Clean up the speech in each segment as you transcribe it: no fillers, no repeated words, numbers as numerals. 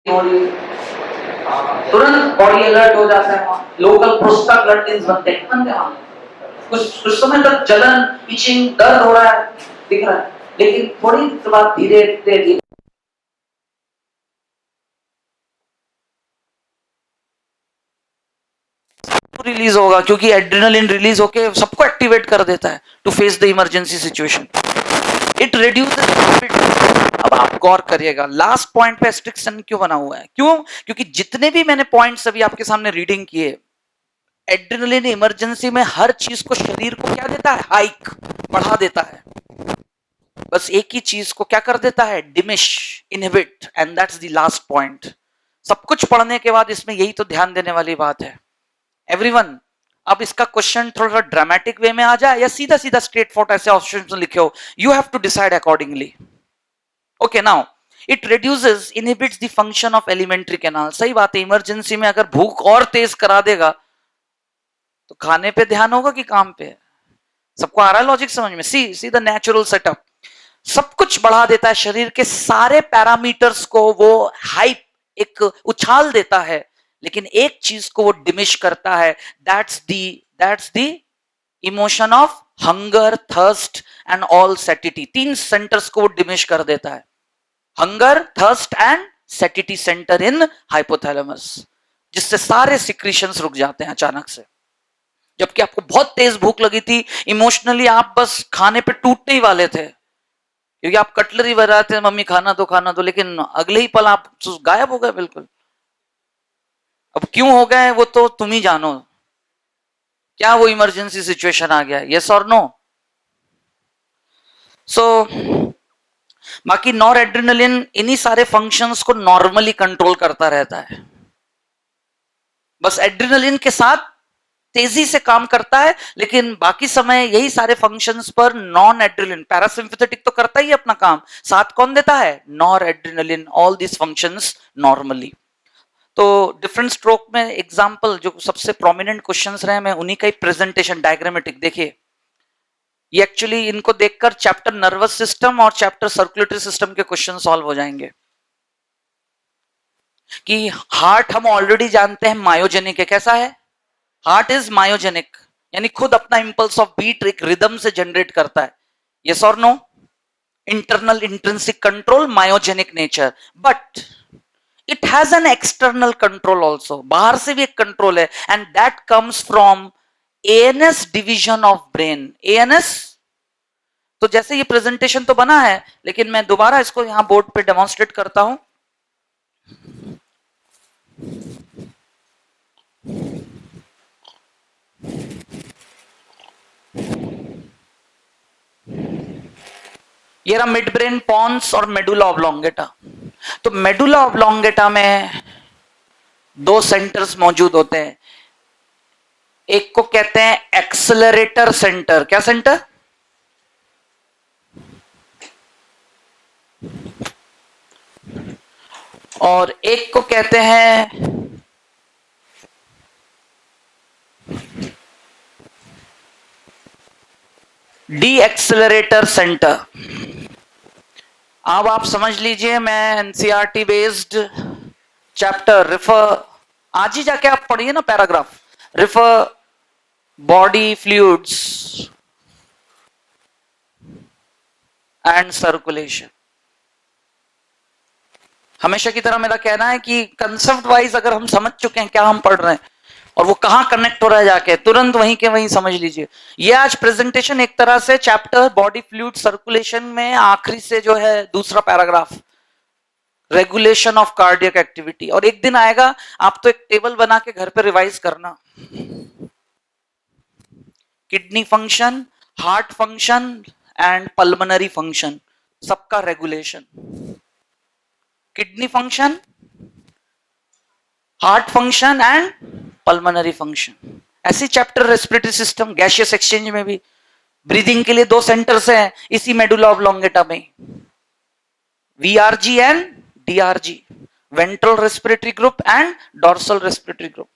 हो रही है, तुरंत बॉडी अलर्ट हो जाता है, वहाँ लोकल प्रोस्टाग्लैंडिन्स बनते हैं वहाँ, कुछ समय तक जलन, इचिंग, दर्द हो रहा है, दिख रहा है, लेकिन थोड़ी देर बाद धीरे धीरे रिलीज होगा, क्योंकि एड्रेनलिन रिलीज होके सबको एक्टिवेट कर देता है to face the emergency situation. It reduces. अब आप गौर करिएगा, लास्ट पॉइंट पे एस्ट्रिक्शन क्यों बना हुआ है? क्यों? क्योंकि जितने भी मैंने पॉइंट्स अभी आपके सामने रीडिंग किए, एड्रेनलिन इमरजेंसी में हर चीज को, शरीर को क्या देता है? हाइक, बढ़ा देता है। बस एक ही चीज को क्या कर देता है? Diminish, inhibit, and that's the last point. सब कुछ पढ़ने के बाद इसमें यही तो ध्यान देने वाली बात है एवरीवन। अब इसका क्वेश्चन थोड़ा ड्रामेटिक वे में आ जाए या सीधा सीधा स्ट्रेट फॉरवर्ड ऐसे ऑप्शंस में लिखे हो, you have to decide accordingly. Okay, now it reduces, inhibits the function of alimentary canal. सही बात है, इमरजेंसी में अगर भूख और तेज करा देगा तो खाने पे ध्यान होगा कि काम पे? सबको आ रहा है लॉजिक समझ में? See the natural setup. सब कुछ बढ़ा देता है, शरीर के सारे पैरामीटर्स को वो हाइप, एक उछाल देता है, लेकिन एक चीज को वो डिमिश करता है, that's the emotion of hunger, thirst and all satiety. तीन सेंटर्स को वो डिमिश कर देता है, hunger, thirst and satiety center in hypothalamus, जिससे सारे सिक्रीशंस रुक जाते हैं अचानक से। जबकि आपको बहुत तेज भूख लगी थी, इमोशनली आप बस खाने पे टूटने ही वाले थे, क्योंकि आप कटलरी भर रहे थे, मम्मी खाना दो, लेकिन अगले ही पल आप गायब हो गए बिल्कुल। अब क्यों हो गए वो तो तुम ही जानो। क्या वो इमरजेंसी सिचुएशन आ गया? यस और नो? सो बाकी नॉर एड्रेनलिन इन्हीं सारे फंक्शंस को नॉर्मली कंट्रोल करता रहता है, बस एड्रेनलिन के साथ तेजी से काम करता है, लेकिन बाकी समय यही सारे फंक्शंस पर नॉन एड्रेनलिन, पैरासिम्पैथेटिक तो करता ही अपना काम, साथ कौन देता है? Nor adrenaline, all this functions normally. तो डिफरेंट स्ट्रोक में एग्जांपल जो सबसे प्रोमिनेंट क्वेश्चंस रहे, मैं उन्हीं का ही प्रेजेंटेशन डायग्रामेटिक देखिए। ये एक्चुअली इनको देखकर चैप्टर नर्वस सिस्टम और चैप्टर सर्कुलेटरी सिस्टम के क्वेश्चन सॉल्व हो जाएंगे। कि हार्ट हम ऑलरेडी जानते हैं मायोजेनिक है। कैसा है? हार्ट इज मायोजेनिक, यानी खुद अपना इंपल्स ऑफ बीट एक रिदम से जनरेट करता है। यस और no? Internal intrinsic control, myogenic nature, but it has an external control also, बाहर से भी एक कंट्रोल है, and that comes from ANS division of brain. ANS, तो जैसे ये प्रेजेंटेशन तो बना है, लेकिन मैं दोबारा इसको यहां बोर्ड पे डेमोन्स्ट्रेट करता हूं। ये रहा मिड ब्रेन, पॉन्स और मेडुला ऑब्लोंगेटा। तो मेडुला ऑब्लोंगेटा में दो सेंटर्स मौजूद होते हैं, एक को कहते हैं एक्सेलरेटर सेंटर। क्या सेंटर? और एक को कहते हैं डी एक्सेलरेटर सेंटर। अब आप समझ लीजिए, मैं एनसीईआरटी बेस्ड चैप्टर रिफर, आज ही जाके आप पढ़िए ना paragraph, refer body fluids and circulation. हमेशा की तरह मेरा कहना है कि कंसेप्ट वाइज अगर हम समझ चुके हैं क्या हम पढ़ रहे हैं और वो कहां कनेक्ट हो रहा है, जाके तुरंत वहीं के वहीं समझ लीजिए। ये आज प्रेजेंटेशन एक तरह से चैप्टर बॉडी फ्लूइड सर्कुलेशन में आखिरी से जो है दूसरा paragraph, regulation of cardiac activity. और एक दिन आएगा आप तो एक टेबल बना के घर पे रिवाइज करना, kidney function, heart function and pulmonary function, सबका regulation. Kidney function, heart function and pulmonary function. ऐसी chapter respiratory system, gaseous exchange में भी ब्रीदिंग के लिए दो सेंटर्स हैं इसी मेडुला ऑब्लोंगेटा में, VRG and DRG, ventral respiratory group and dorsal respiratory group.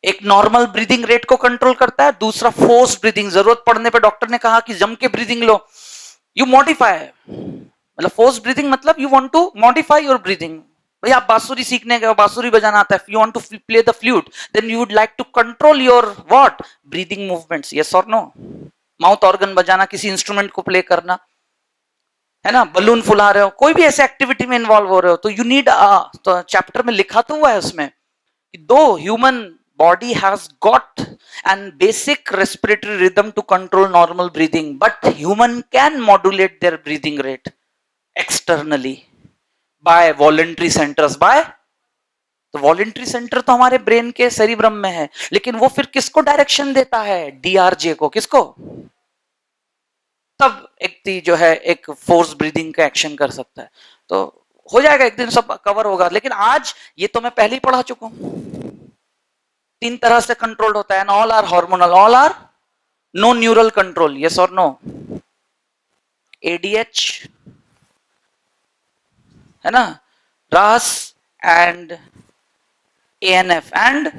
एक नॉर्मल ब्रीदिंग रेट को कंट्रोल करता है, दूसरा फोर्स ब्रीदिंग। जरूरत पड़ने पर डॉक्टर ने कहा कि जम के ब्रीदिंग लो, यू मॉडिफाई, मतलब फोर्स ब्रीदिंग मतलब you want to modify your breathing, भाई आप बांसुरी सीखने गए हो, बांसुरी बजाना आता है, you want to play the flute, then you would like to control your what breathing movements, yes और नो। माउथ ऑर्गन बजाना, किसी इंस्ट्रूमेंट को प्ले करना, है ना, बलून फुला रहे हो, कोई भी ऐसे एक्टिविटी में इन्वॉल्व हो रहे हो, तो यू नीड तो चैप्टर में लिखा तो हुआ है उसमें कि दो human body has got an basic respiratory rhythm to control normal breathing, but human can modulate their breathing rate externally by voluntary centers, by तो वॉलेंट्री सेंटर तो हमारे ब्रेन के सेरिब्रम में है, लेकिन वो फिर किसको डायरेक्शन देता है, डीआरजे को, किसको, तब व्यक्ति जो है एक फोर्स ब्रीदिंग का एक्शन कर सकता है। तो हो जाएगा, एक दिन सब कवर होगा, लेकिन आज ये तो मैं पहले ही पढ़ा चुका हूं। तीन तरह से कंट्रोल होता है, all are hormonal, all are no neural control, yes और नो। एडीएच है ना, रास एंड एएनएफ एंड,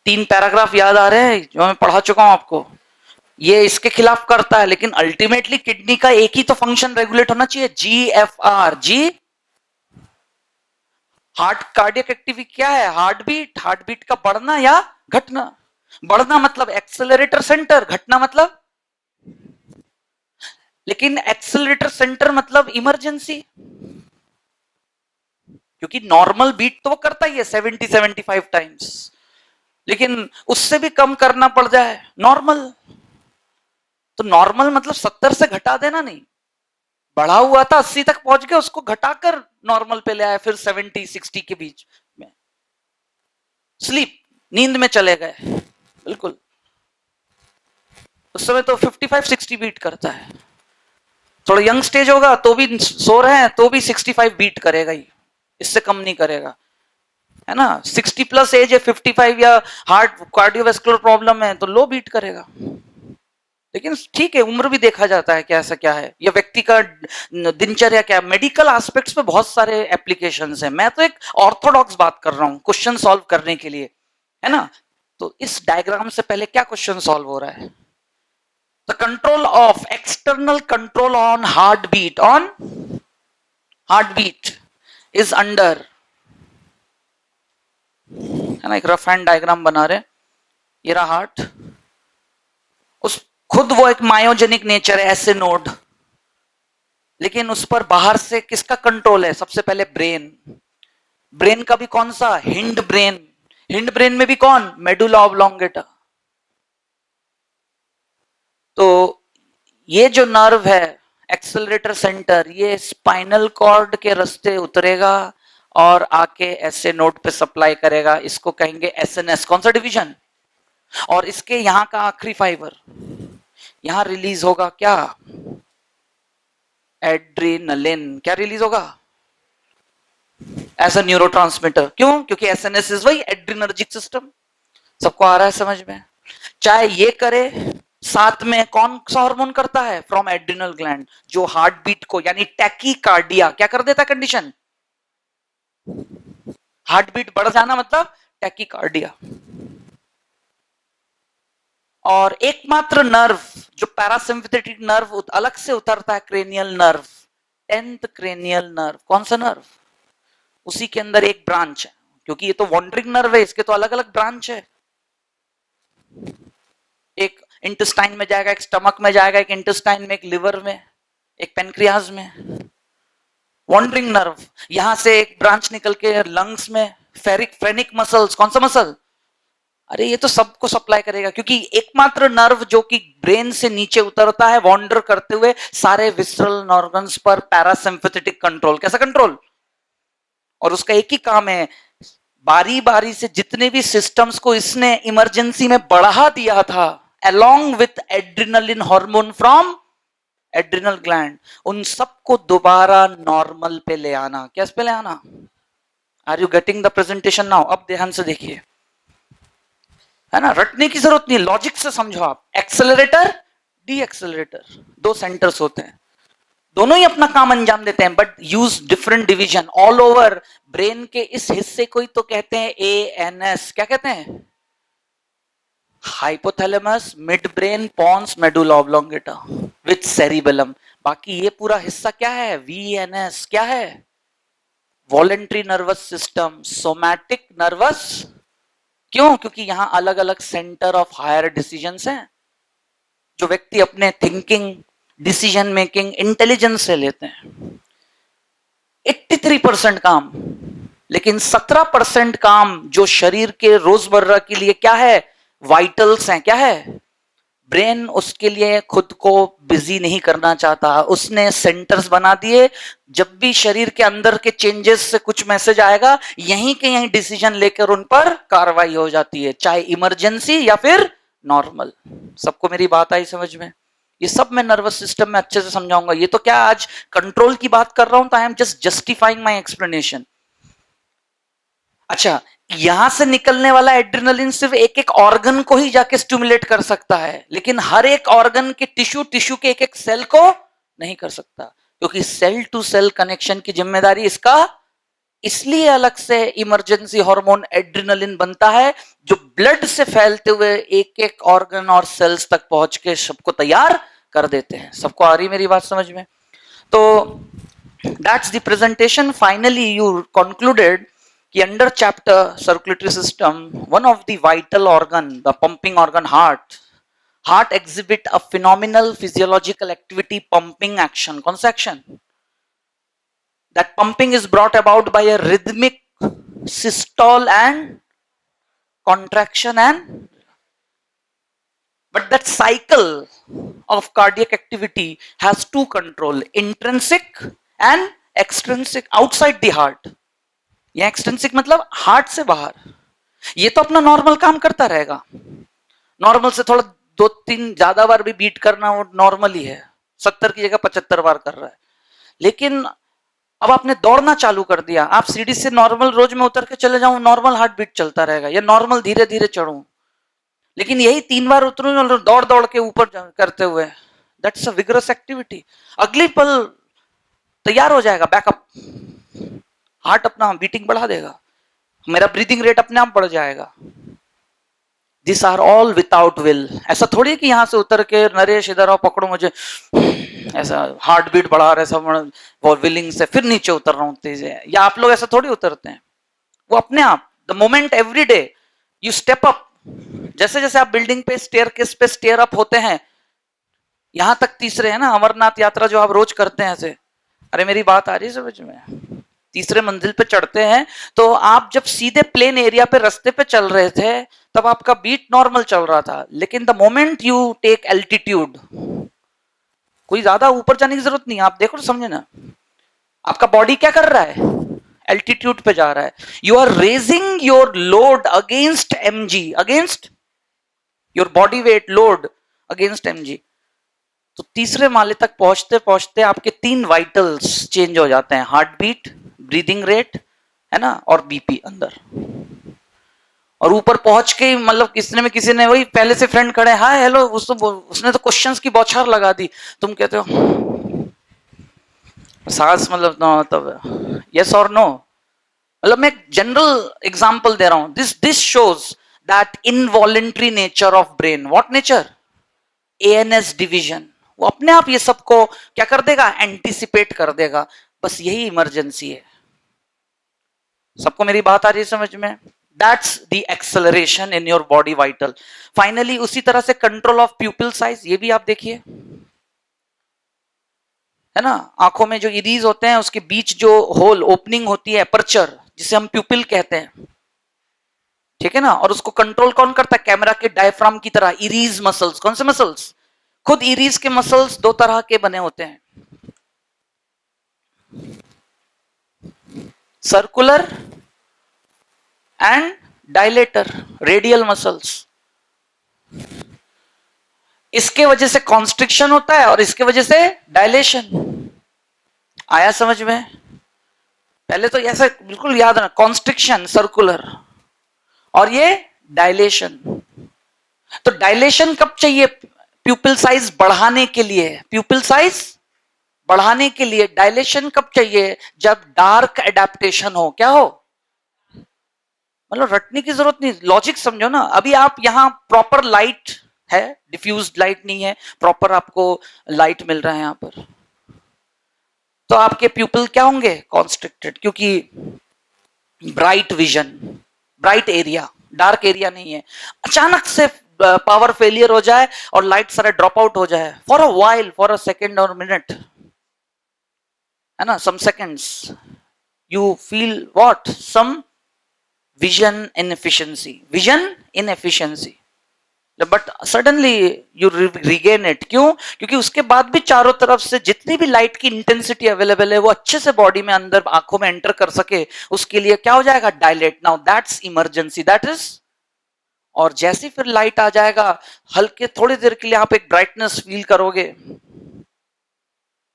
तीन पैराग्राफ याद आ रहे हैं जो मैं पढ़ा चुका हूं आपको। ये इसके खिलाफ करता है, लेकिन अल्टीमेटली किडनी का एक ही तो फंक्शन रेगुलेट होना चाहिए, जीएफआर, जी हार्ट कार्डियक एक्टिविटी क्या है, हार्ट बीट, हार्ट बीट का बढ़ना या घटना। बढ़ना मतलब एक्सेलरेटर सेंटर, घटना मतलब, लेकिन एक्सेलरेटर सेंटर मतलब इमरजेंसी, क्योंकि नॉर्मल बीट तो वो करता ही है 70-75 टाइम्स, लेकिन उससे भी कम करना पड़ जाए नॉर्मल, तो नॉर्मल मतलब 70 से घटा देना नहीं, बढ़ा हुआ था 80 तक पहुंच गया, उसको घटाकर नॉर्मल पे ले आया, फिर 70-60 के बीच में, स्लीप, नींद में चले गए, बिल्कुल उस समय तो 55-60 बीट करता है। थोड़ा यंग स्टेज होगा तो भी सो रहे हैं तो भी 65 बीट करेगा ही, इससे कम नहीं करेगा, है ना। 60 प्लस एज है, 55 या हार्ट कार्डियोवैस्कुलर प्रॉब्लम है तो लो बीट करेगा, लेकिन ठीक है, उम्र भी देखा जाता है, क्या ऐसा क्या है, या व्यक्ति का दिनचर्या क्या, मेडिकल एस्पेक्ट्स पे बहुत सारे एप्लीकेशंस हैं, मैं तो एक ऑर्थोडॉक्स बात कर रहा हूं क्वेश्चन सॉल्व करने के लिए, है ना। तो इस डायग्राम से पहले क्या क्वेश्चन सॉल्व हो रहा है, the control of external control on heart beat is under, है ना, एक रफ हैंड डायग्राम बना रहे, ये रहा हार्ट, उस खुद वो एक मायोजेनिक नेचर है, ऐसे नोड, लेकिन उस पर बाहर से किसका कंट्रोल है, सबसे पहले ब्रेन, ब्रेन का भी कौन सा, हिंड ब्रेन, हिंड ब्रेन में भी कौन, मेडुला ऑब्लोंगेटा। तो ये जो नर्व है एक्सेलरेटर सेंटर, ये स्पाइनल कॉर्ड के रास्ते उतरेगा और आके ऐसे नोड पे सप्लाई करेगा, इसको कहेंगे एसएनएस, कौन सा डिवीजन, और इसके यहां का आखिरी फाइबर यहां रिलीज होगा, क्या, एड्रेनलिन, क्या रिलीज होगा, एज अ न्यूरोट्रांसमीटर, क्यों, क्योंकि एसएनएस इज वही एड्रिनर्जिक सिस्टम, सबको आ रहा है समझ में। चाहे ये करे, साथ में कौन सा हार्मोन करता है, फ्रॉम एड्रिनल ग्लैंड, जो हार्ट बीट को यानी टैकीकार्डिया क्या कर देता है, कंडीशन, हार्ट बीट बढ़ जाना मतलब टैकीकार्डिया। और एकमात्र नर्व जो पैरासिम्पैथेटिक नर्व अलग से उतरता है, cranial nerve, 10th cranial nerve, कौन सा नर्व, उसी के अंदर एक ब्रांच है, क्योंकि ये तो वॉन्डरिंग नर्व है, इसके तो अलग अलग ब्रांच है, एक इंटेस्टाइन में जाएगा, एक स्टमक में जाएगा, एक इंटेस्टाइन में, एक लिवर में, एक पेनक्रियाज में, वॉन्डरिंग नर्व। यहां से एक ब्रांच निकल के लंग्स में, फेनिक मसल्स, कौन सा मसल, अरे ये तो सबको सप्लाई करेगा, क्योंकि एकमात्र नर्व जो कि ब्रेन से नीचे उतरता है वॉन्डर करते हुए सारे विसरल ऑर्गन्स पर पैरासिम्पैथेटिक कंट्रोल, कैसा कंट्रोल, और उसका एक ही काम है, बारी बारी से जितने भी सिस्टम्स को इसने इमरजेंसी में बढ़ा दिया था along with adrenaline hormone from adrenal gland, उन सबको दोबारा नॉर्मल पे ले आना, क्या पे ले आना, are you getting the presentation now, अब ध्यान से देखिए, है ना, रटने की जरूरत नहीं, लॉजिक से समझो आप, एक्सेलरेटर डी एक्सेलरेटर, दो सेंटर्स होते हैं, दोनों ही अपना काम अंजाम देते हैं, but use different division all over brain के इस हिस्से को ही तो कहते हैं एएनएस, क्या कहते हैं, hypothalamus, mid brain, pons, medulla oblongata with cerebellum, बाकी ये पूरा हिस्सा क्या है, वीएनएस क्या है, voluntary nervous system, somatic nervous. क्यों? क्योंकि यहां अलग अलग सेंटर ऑफ हायर डिसीजंस हैं, जो व्यक्ति अपने थिंकिंग, डिसीजन मेकिंग, इंटेलिजेंस से लेते हैं। 83% काम, लेकिन 17% काम जो शरीर के रोजमर्रा के लिए क्या है, वाइटल्स हैं, क्या है, ब्रेन उसके लिए खुद को बिजी नहीं करना चाहता, उसने सेंटर्स बना दिए। जब भी शरीर के अंदर के चेंजेस से कुछ मैसेज आएगा, यहीं के यहीं डिसीजन लेकर उन पर कार्रवाई हो जाती है, चाहे इमरजेंसी या फिर नॉर्मल। सबको मेरी बात आई समझ में? ये सब मैं नर्वस सिस्टम में अच्छे से समझाऊंगा। ये तो क्या आज कंट्रोल की बात कर रहा हूं, तो I am just justifying my explanation. अच्छा, यहां से निकलने वाला एड्रेनलिन सिर्फ एक एक ऑर्गन को ही जाके स्टिमुलेट कर सकता है, लेकिन हर एक ऑर्गन के टिश्यू के एक एक सेल को नहीं कर सकता, क्योंकि सेल टू सेल कनेक्शन की जिम्मेदारी इसका, इसलिए अलग से इमरजेंसी हार्मोन एड्रेनलिन बनता है, जो ब्लड से फैलते हुए एक एक ऑर्गन और सेल्स तक पहुंच के सबको तैयार कर देते हैं। सबको आ रही मेरी बात समझ में? तो that's the presentation. Finally you concluded कि under chapter circulatory system, one of the vital organ, the pumping organ heart exhibit a phenomenal physiological activity, pumping action. कौन सा action? That pumping is brought about by a rhythmic systole and contraction, and but that cycle of cardiac activity has two control, intrinsic and extrinsic, outside the heart. ये extrinsic मतलब heart से बाहर, ये तो अपना normal काम करता रहेगा, नॉर्मल से थोड़ा 2-3 ज्यादा बार भी बीट करना वो नॉर्मल ही है, 70 की जगह 75 बार कर रहा है। लेकिन अब आपने दौड़ना चालू कर दिया, आप सीढ़ी से नॉर्मल रोज में उतर के चले जाऊं, नॉर्मल हार्ट बीट चलता रहेगा, या नॉर्मल धीरे धीरे चढ़ूं, लेकिन यही 3 बार उतरूं दौड़ दौड़ के ऊपर करते हुए, दैट्स अ विगरस एक्टिविटी। अगली पल तैयार हो जाएगा बैकअप, हार्ट अपना बीटिंग बढ़ा देगा, मेरा ब्रीदिंग रेट अपने आप बढ़ जाएगा। This are all without will. ऐसा थोड़ी कि यहां से उतर के नरेश इधर आओ पकड़ो मुझे, ऐसा हार्ट बीट बढ़ा रहे सब वो विलिंग से फिर नीचे उतर रहा हूं तेज है, या आप लोग ऐसा थोड़ी उतरते हैं, वो अपने आप the moment every day you step up. जैसे जैसे आप बिल्डिंग पे स्टेयरकेस पे स्टेयर अप होते हैं, यहां तक तीसरे है ना अमरनाथ यात्रा जो आप रोज करते हैं ऐसे, अरे मेरी बात आ रही है समझ में? तीसरे मंजिल पे चढ़ते हैं, तो आप जब सीधे प्लेन एरिया पे रास्ते पे चल रहे थे तब आपका बीट नॉर्मल चल रहा था, लेकिन the moment you take altitude, कोई ज्यादा ऊपर जाने की जरूरत नहीं, आप देखो तो समझे ना, आपका बॉडी क्या कर रहा है, एल्टीट्यूड पे जा रहा है, you are raising your load against MG, against your body weight load against MG. तो तीसरे माले तक पहुंचते पहुंचते आपके 3 वाइटल्स चेंज हो जाते हैं, हार्ट बीट, ब्रीदिंग रेट है ना, और बीपी अंदर। और ऊपर पहुंच के मतलब किसी ने वही पहले से फ्रेंड खड़े, हाय हेलो, उसने तो क्वेश्चंस की बौछार लगा दी, तुम कहते हो सांस मतलब नो, तब यस और नो, मतलब मैं जनरल एग्जांपल दे रहा हूं। This shows that involuntary nature of brain, what nature, ANS division, वो अपने आप ये सबको क्या कर देगा, एंटीसिपेट कर देगा, बस यही इमरजेंसी है। सबको मेरी बात आ रही है समझ में? That's the acceleration in your body vital. Finally उसी तरह से कंट्रोल ऑफ प्यूपिल साइज, ये भी आप देखिए, है ना, आंखों में जो इरीज होते हैं उसके बीच जो होल ओपनिंग होती है, अपर्चर, जिसे हम प्यूपिल कहते हैं, ठीक है ना, और उसको कंट्रोल कौन करता है, कैमरा के डायफ्राम की तरह इरीज मसल्स। कौन से मसल्स? खुद इरीज के मसल्स 2 तरह के बने होते हैं, circular and dilator, radial muscles. इसके वजह से कॉन्स्ट्रिक्शन होता है और इसके वजह से डायलेशन। आया समझ में? पहले तो ऐसा बिल्कुल याद रखना, कॉन्स्ट्रिक्शन सर्कुलर और ये डायलेशन। तो डायलेशन कब चाहिए? प्यूपिल साइज बढ़ाने के लिए, प्यूपिल साइज बढ़ाने के लिए। डायलेशन कब चाहिए? जब डार्क एडेप्टेशन हो। क्या हो? मतलब रटने की जरूरत नहीं, लॉजिक समझो ना। अभी आप यहां प्रॉपर लाइट है, डिफ्यूज्ड लाइट नहीं है, प्रॉपर आपको लाइट मिल रहा है यहां पर, तो आपके प्यूपिल क्या होंगे? कॉन्स्ट्रिक्टेड, क्योंकि bright vision, bright area, dark area नहीं है। अचानक से पावर फेलियर हो जाए और लाइट सारा ड्रॉप आउट हो जाए for a while, for a second और मिनट, है ना, some seconds, you feel what, some vision inefficiency, vision inefficiency, but suddenly you regain it. क्यों? क्योंकि उसके बाद भी चारों तरफ से जितनी भी लाइट की इंटेंसिटी अवेलेबल है वो अच्छे से बॉडी में अंदर आंखों में एंटर कर सके, उसके लिए क्या हो जाएगा? Dilate. Now that's emergency, that is. और जैसे फिर लाइट आ जाएगा, हल्के थोड़ी देर के लिए आप एक ब्राइटनेस फील करोगे,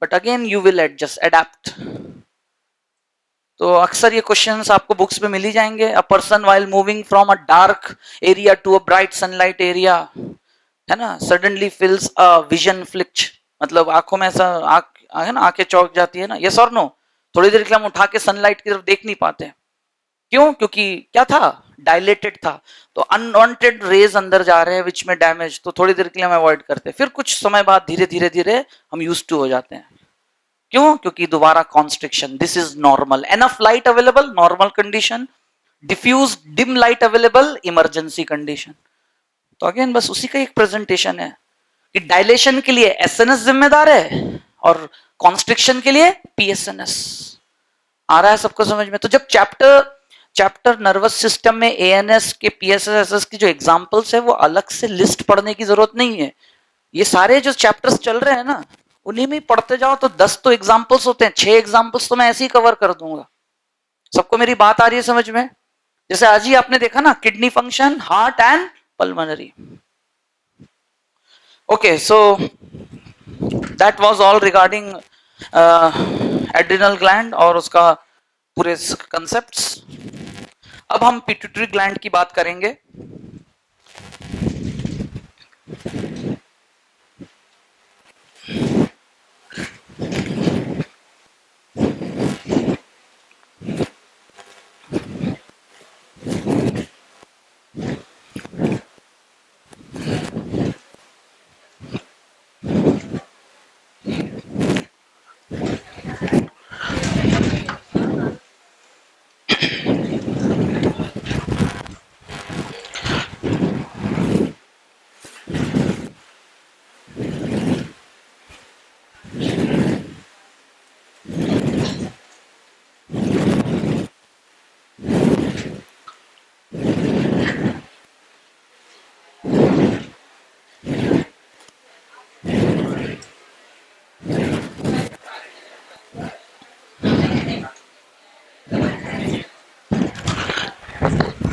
but again you will adjust, adapt. तो अक्सर ये क्वेश्चंस आपको बुक्स में मिल ही जाएंगे। A person while moving from a dark area to a bright sunlight area, है ना, suddenly feels a vision flitch, मतलब आंखों में ऐसा आंख है ना, आंखें चौंक जाती है ना, यस और नो। थोड़ी देर के लिए हम उठा के सनलाइट की तरफ देख नहीं पाते। क्यों? क्योंकि क्या था? डायलेटेड था। तो अनवांटेड रेज अंदर जा रहे हैं विच में डैमेज, तो थोड़ी देर के लिए हम अवॉइड करते हैं। फिर कुछ समय बाद धीरे धीरे धीरे हम यूज टू हो जाते हैं। क्यों? क्योंकि दोबारा constriction, this is normal, enough light available, normal condition, diffuse dim light available, emergency condition. तो अगेन बस उसी का एक प्रेजेंटेशन है कि डायलेशन के लिए एसएनएस जिम्मेदार है और कॉन्स्ट्रिक्शन के लिए पीएसएनएस। आ रहा है सबको समझ में? तो जब चैप्टर नर्वस सिस्टम में एएनएस के पीएसएसएस की जो एग्जांपल्स है वो अलग से लिस्ट पढ़ने की जरूरत नहीं है। ये सारे जो चैप्टर्स चल रहे हैं ना, उन्हीं में पढ़ते जाओ तो 10 तो एग्जांपल्स होते हैं, 6 एग्जांपल्स तो मैं ऐसे ही कवर कर दूंगा। सबको मेरी बात आ रही है समझ में? जैसे आज ही आपने देखा ना, kidney function, heart and pulmonary. Okay, so that was all regarding adrenal gland और उसका पूरे कंसेप्ट्स। अब हम पिट्यूटरी ग्लैंड की बात करेंगे।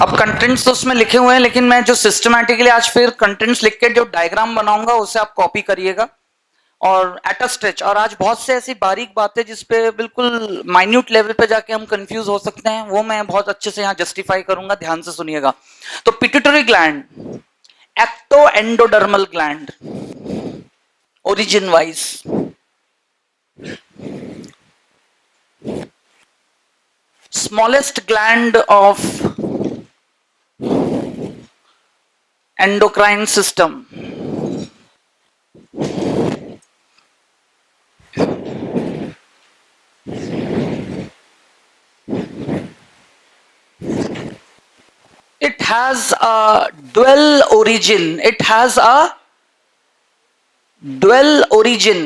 अब कंटेंट्स तो उसमें लिखे हुए हैं, लेकिन मैं जो सिस्टमैटिकली आज फिर कंटेंट्स लिख के जो डायग्राम बनाऊंगा उसे आप कॉपी करिएगा और एट अ स्ट्रेच। और आज बहुत से ऐसी बारीक बातें जिसपे बिल्कुल माइन्यूट लेवल पे जाके हम कंफ्यूज हो सकते हैं, वो मैं बहुत अच्छे से यहाँ जस्टिफाई करूंगा, ध्यान से सुनिएगा। तो pituitary gland, ecto endodermal gland, origin wise smallest gland of endocrine system, it has a dual origin, it has a dual origin।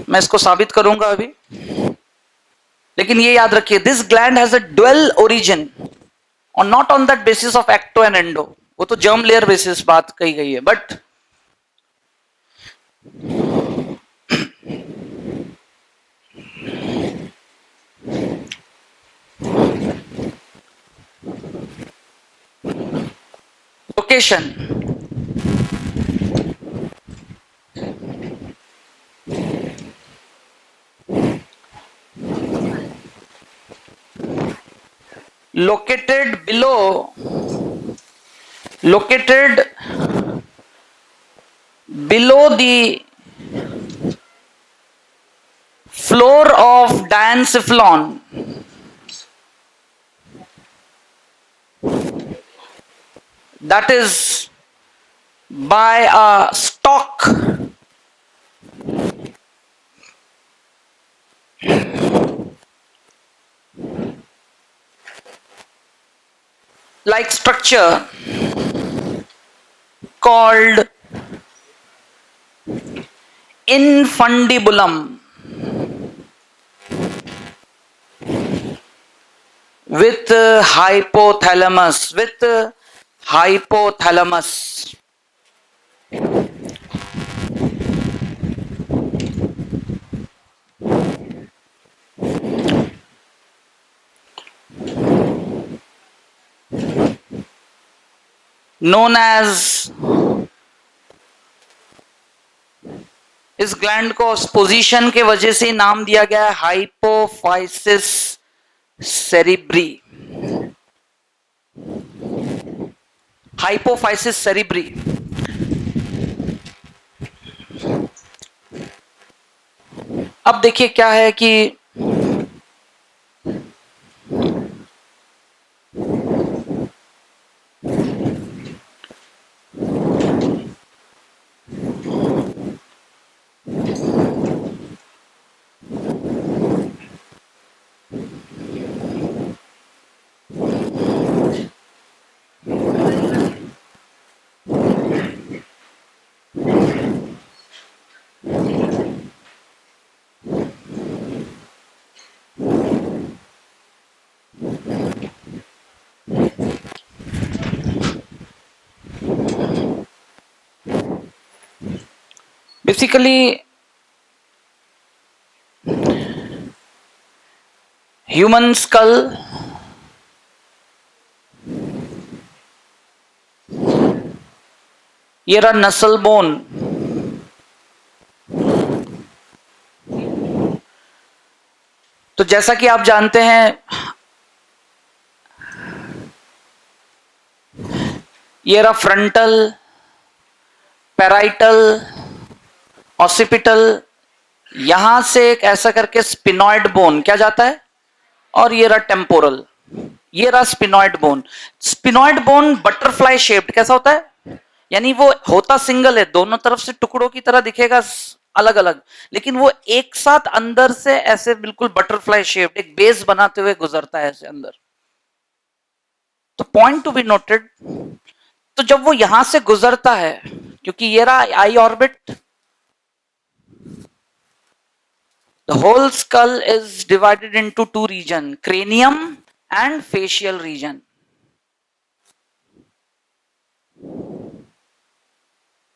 मैं इसको साबित करूंगा अभी, लेकिन ये याद रखिए, this gland has a dual origin और not on that basis of ecto and endo. वो तो जर्म लेयर बेसिस बात कही गई है, but location, located below the floor of diencephalon, that is by a stalk like structure called infundibulum with hypothalamus known as, इस gland को उस position के वजह से नाम दिया गया है हाइपोफाइसिस सेरिब्री, हाइपोफाइसिस सेरिब्री। अब देखिए क्या है कि बेसिकली ह्यूमन स्कल ये रहा नसल बोन, तो जैसा कि आप जानते हैं ये रहा फ्रंटल, पैराइटल, ऑसिपिटल, यहां से एक ऐसा करके स्पिनॉइड बोन क्या जाता है, और ये रहा टेम्पोरल, ये रहा sphenoid bone. Sphenoid bone butterfly shaped कैसा होता है, यानी वो होता सिंगल है, दोनों तरफ से टुकड़ों की तरह दिखेगा अलग अलग, लेकिन वो एक साथ अंदर से ऐसे बिल्कुल बटरफ्लाई शेप्ड एक बेस बनाते हुए गुजरता है ऐसे अंदर। तो पॉइंट टू बी नोटेड, तो जब वो यहां से गुजरता है, क्योंकि ये रहा आई orbit, the whole skull is divided into two region, cranium and facial region।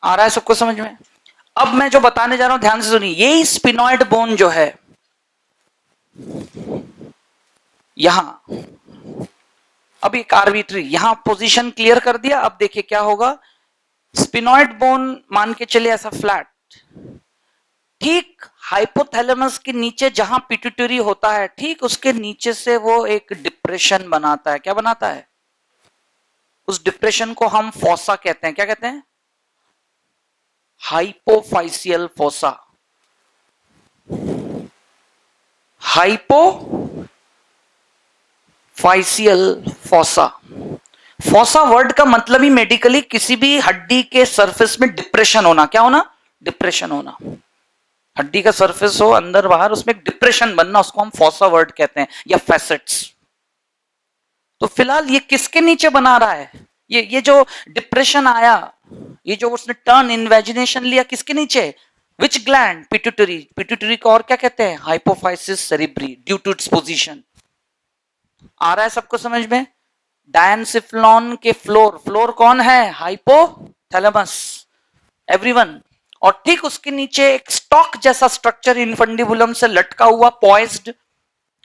आ रहा है सबको समझ में? अब मैं जो बताने जा रहा हूं ध्यान से सुनिए, यही स्पिनॉइड बोन जो है यहां, अब एक आर्बिट्री यहां पोजीशन क्लियर कर दिया। अब देखिए क्या होगा, स्पिनॉइड बोन मान के चले ऐसा फ्लैट, ठीक हाइपोथैलेमस के नीचे जहां पिट्यूटरी होता है, ठीक उसके नीचे से वो एक डिप्रेशन बनाता है। क्या बनाता है? उस डिप्रेशन को हम फोसा कहते हैं। क्या कहते हैं? हाइपोफाइसियल फोसा। हाइपोफाइसियल फोसा। फोसा वर्ड का मतलब ही मेडिकली किसी भी हड्डी के सरफेस में डिप्रेशन होना। क्या होना? डिप्रेशन होना। हड्डी का सरफेस हो अंदर बाहर, उसमें एक डिप्रेशन बनना, उसको हम फोसा वर्ड कहते हैं, या फैसेट्स। तो फिलहाल ये किसके नीचे बना रहा है? ये जो डिप्रेशन आया, ये जो उसने टर्न इन्वेजिनेशन लिया, किसके नीचे? विच ग्लैंड? पिट्यूटरी। पिट्यूटरी को और क्या कहते हैं? Hypophysis cerebri, due to its position. आ रहा है सबको समझ में? डायनसिफ्लॉन के फ्लोर कौन है? Hypothalamus, everyone. और ठीक उसके नीचे एक स्टॉक जैसा स्ट्रक्चर इनफंडिबुलम से लटका हुआ पॉइज्ड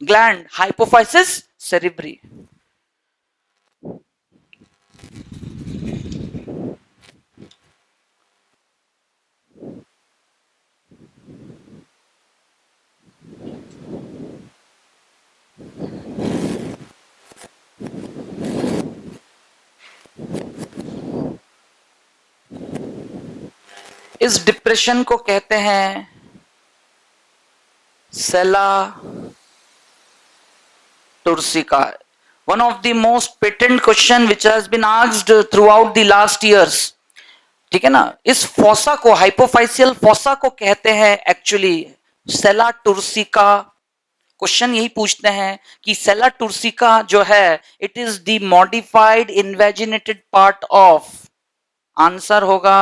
ग्लैंड, हाइपोफाइसिस सेरिब्री। इस डिप्रेशन को कहते हैं sella turcica. One of the most patent question which has been asked throughout the last years. ठीक है ना? इस फोसा को, हाइपोफाइसियल फोसा को कहते हैं एक्चुअली सेला टुर्सिका क्वेश्चन यही पूछते हैं कि सेला टुर्सिका जो है it is the modified invaginated part of, answer होगा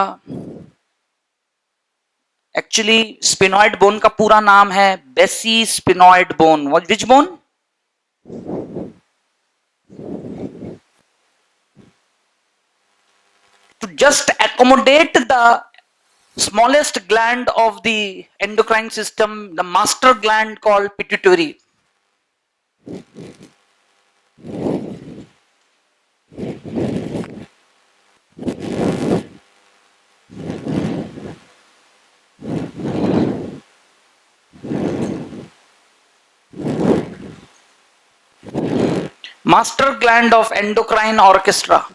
एक्चुअली स्पिनॉइड बोन का पूरा नाम है basisphenoid bone. Which bone? To just accommodate the smallest gland of the endocrine system, the master gland called pituitary. Master gland of endocrine orchestra.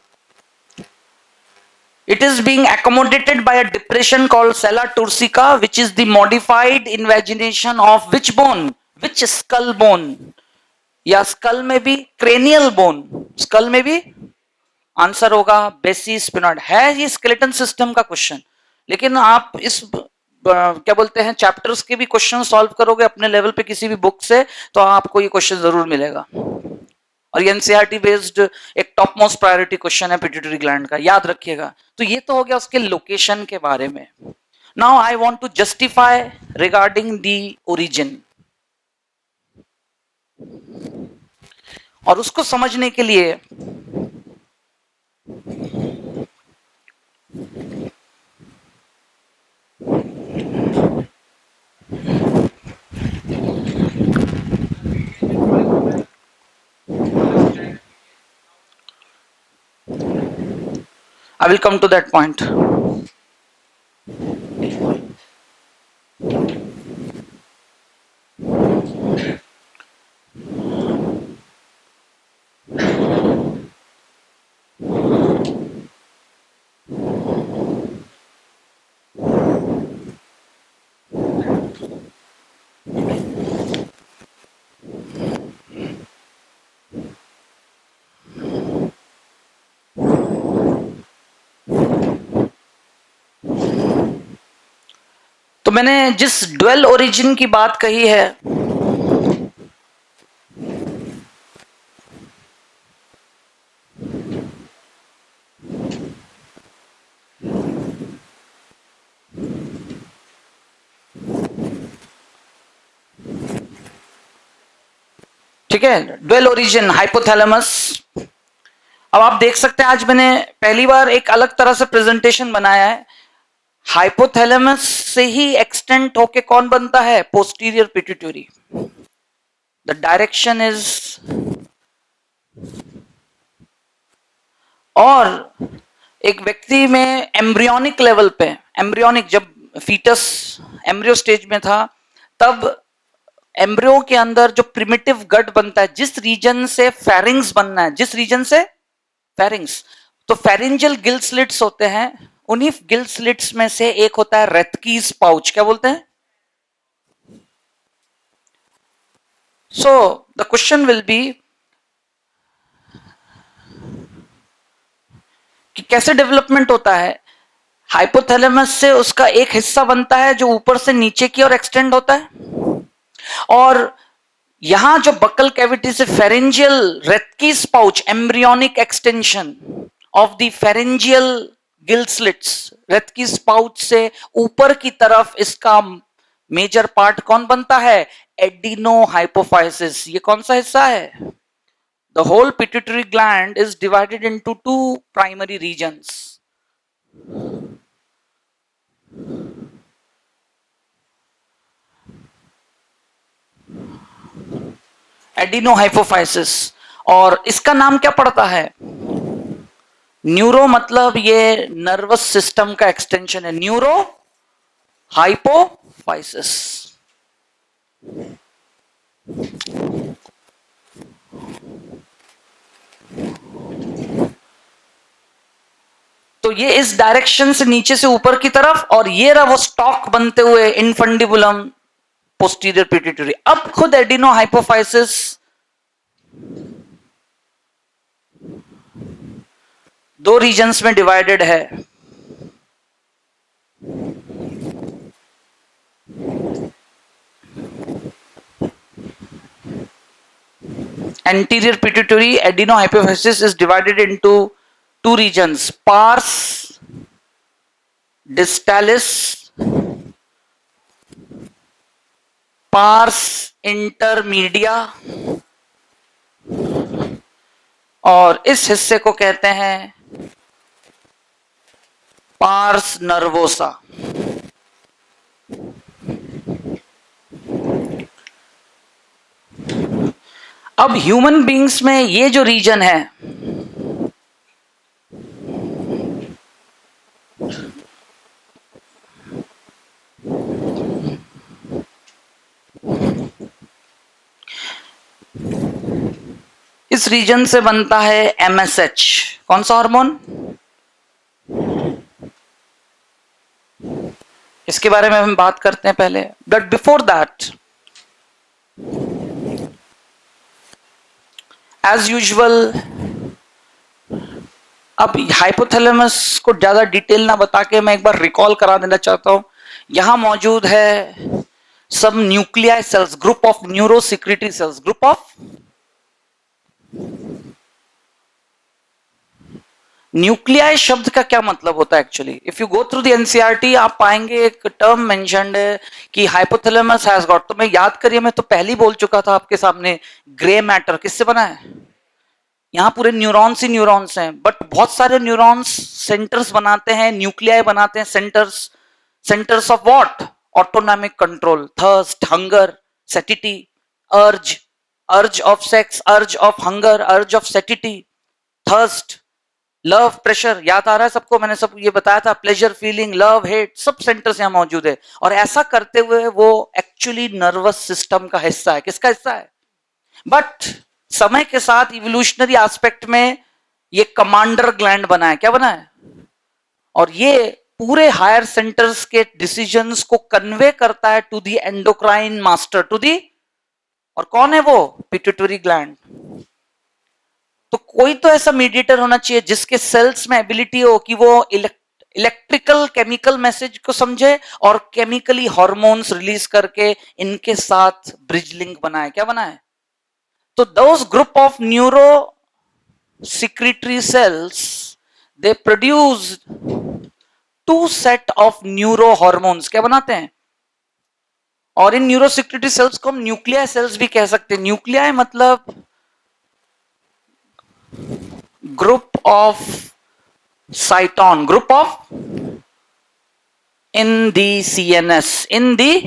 It is being accommodated by a depression called sella turcica, which is the modified invagination of which bone? Which skull bone? या school में भी cranial bone, school में भी answer होगा बेसी sphenoid. है ये skeleton system का क्वेश्चन, लेकिन आप इस क्या बोलते हैं चैप्टर्स के भी क्वेश्चन सॉल्व करोगे अपने लेवल पे किसी भी बुक से तो आपको ये क्वेश्चन जरूर मिलेगा। और ये एनसीईआरटी बेस्ड एक टॉप मोस्ट प्रायोरिटी क्वेश्चन है पिट्यूटरी ग्लैंड का, याद रखिएगा। तो ये तो हो गया उसके लोकेशन के बारे में। Now I want to justify regarding the origin, और उसको समझने के लिए I will come to that point. तो मैंने जिस ड्वेल ओरिजिन की बात कही है, ठीक है, ड्वेल ओरिजिन हाइपोथैलेमस। अब आप देख सकते हैं आज मैंने पहली बार एक अलग तरह से प्रेजेंटेशन बनाया है। हाइपोथैलेमस से ही एक्सटेंट होके कौन बनता है? Posterior pituitary. The direction is, और एक व्यक्ति में एम्ब्रियोनिक लेवल पे, एम्ब्रियोनिक जब फीटस एम्ब्रियो स्टेज में था तब एम्ब्रियो के अंदर जो प्रिमिटिव गट बनता है, जिस रीजन से फेरिंग्स बनना है, जिस रीजन से फेरिंग्स, तो फेरिंजियल गिल स्लिट्स होते हैं, उन्हीं गिल स्लिट्स में से एक होता है रेथकीज पाउच। क्या बोलते हैं? So the question will be कि कैसे डेवलपमेंट होता है। हाइपोथैलेमस से उसका एक हिस्सा बनता है जो ऊपर से नीचे की ओर एक्सटेंड होता है, और यहां जो बकल कैविटी से pharyngeal Rathke's pouch, embryonic extension of the pharyngeal gill slits, Rathke's pouch से ऊपर की तरफ इसका मेजर पार्ट कौन बनता है? Adenohypophysis. ये कौन सा हिस्सा है? The whole pituitary gland is divided into two primary regions. Adenohypophysis, और इसका नाम क्या पड़ता है? न्यूरो, मतलब ये नर्वस सिस्टम का एक्सटेंशन है, न्यूरो हाइपोफाइसिस। तो ये इस डायरेक्शन से नीचे से ऊपर की तरफ, और ये रहा वो स्टॉक बनते हुए इनफंडिबुलम पोस्टीरियर पिट्यूटरी। अब खुद एडिनोहाइपोफाइसिस दो रीजन्स में डिवाइडेड है। anterior pituitary adenohypophysis is divided into two regions, pars distalis, pars intermedia, और इस हिस्से को कहते हैं पार्स नर्वोसा। अब ह्यूमन बींग्स में ये जो रीजन है, इस रीजन से बनता है एमएसएच। कौन सा हार्मोन? इसके बारे में हम बात करते हैं पहले, but before that as usual, अब हाइपोथैलेमस को ज्यादा डिटेल ना बता के मैं एक बार रिकॉल करा देना चाहता हूं। यहां मौजूद है सब nuclei cells, group of neurosecretory cells, group of nuclei. शब्द का क्या मतलब होता है actually? If you go through the NCERT आप पाएंगे एक टर्म मेंशन्ड है कि हाइपोथैलेमस हैज गॉट, तो मैं याद करिए, मैं तो पहले ही बोल चुका था आपके सामने, ग्रे मैटर किससे बना है? यहां पूरे न्यूरॉन्स ही न्यूरॉन्स हैं, बट बहुत सारे न्यूरॉन्स सेंटर्स बनाते हैं, न्यूक्लियाई बनाते हैं, centers. Centers of what? Autonomic control, thirst, hunger, satiety, urge, urge of sex, urge of hunger, urge of satiety, thirst, love, pressure. याद आ रहा है सबको? मैंने सब ये बताया था, प्लेजर फीलिंग, लव, हेट, सब सेंटर्स यहां मौजूद है। और ऐसा करते हुए वो एक्चुअली नर्वस सिस्टम का हिस्सा है। किसका हिस्सा है? बट समय के साथ इवोल्यूशनरी एस्पेक्ट में ये कमांडर ग्लैंड बना है। क्या बना है? और ये पूरे हायर सेंटर्स के डिसीजंस को कन्वे करता है to the endocrine master, to the, और कौन है वो? Pituitary gland. तो कोई तो ऐसा मीडिएटर होना चाहिए जिसके सेल्स में एबिलिटी हो कि वो इलेक्ट्रिकल केमिकल मैसेज को समझे और केमिकली हार्मोन्स रिलीज करके इनके साथ ब्रिज लिंक बनाए। क्या बनाए? तो those group of neuro secretory cells, they produce two set of neurohormones। क्या बनाते हैं? और इन न्यूरो secretory cells को हम न्यूक्लियाई सेल्स भी कह सकते हैं। न्यूक्लियाई मतलब group of साइटोन, group of in the CNS, in the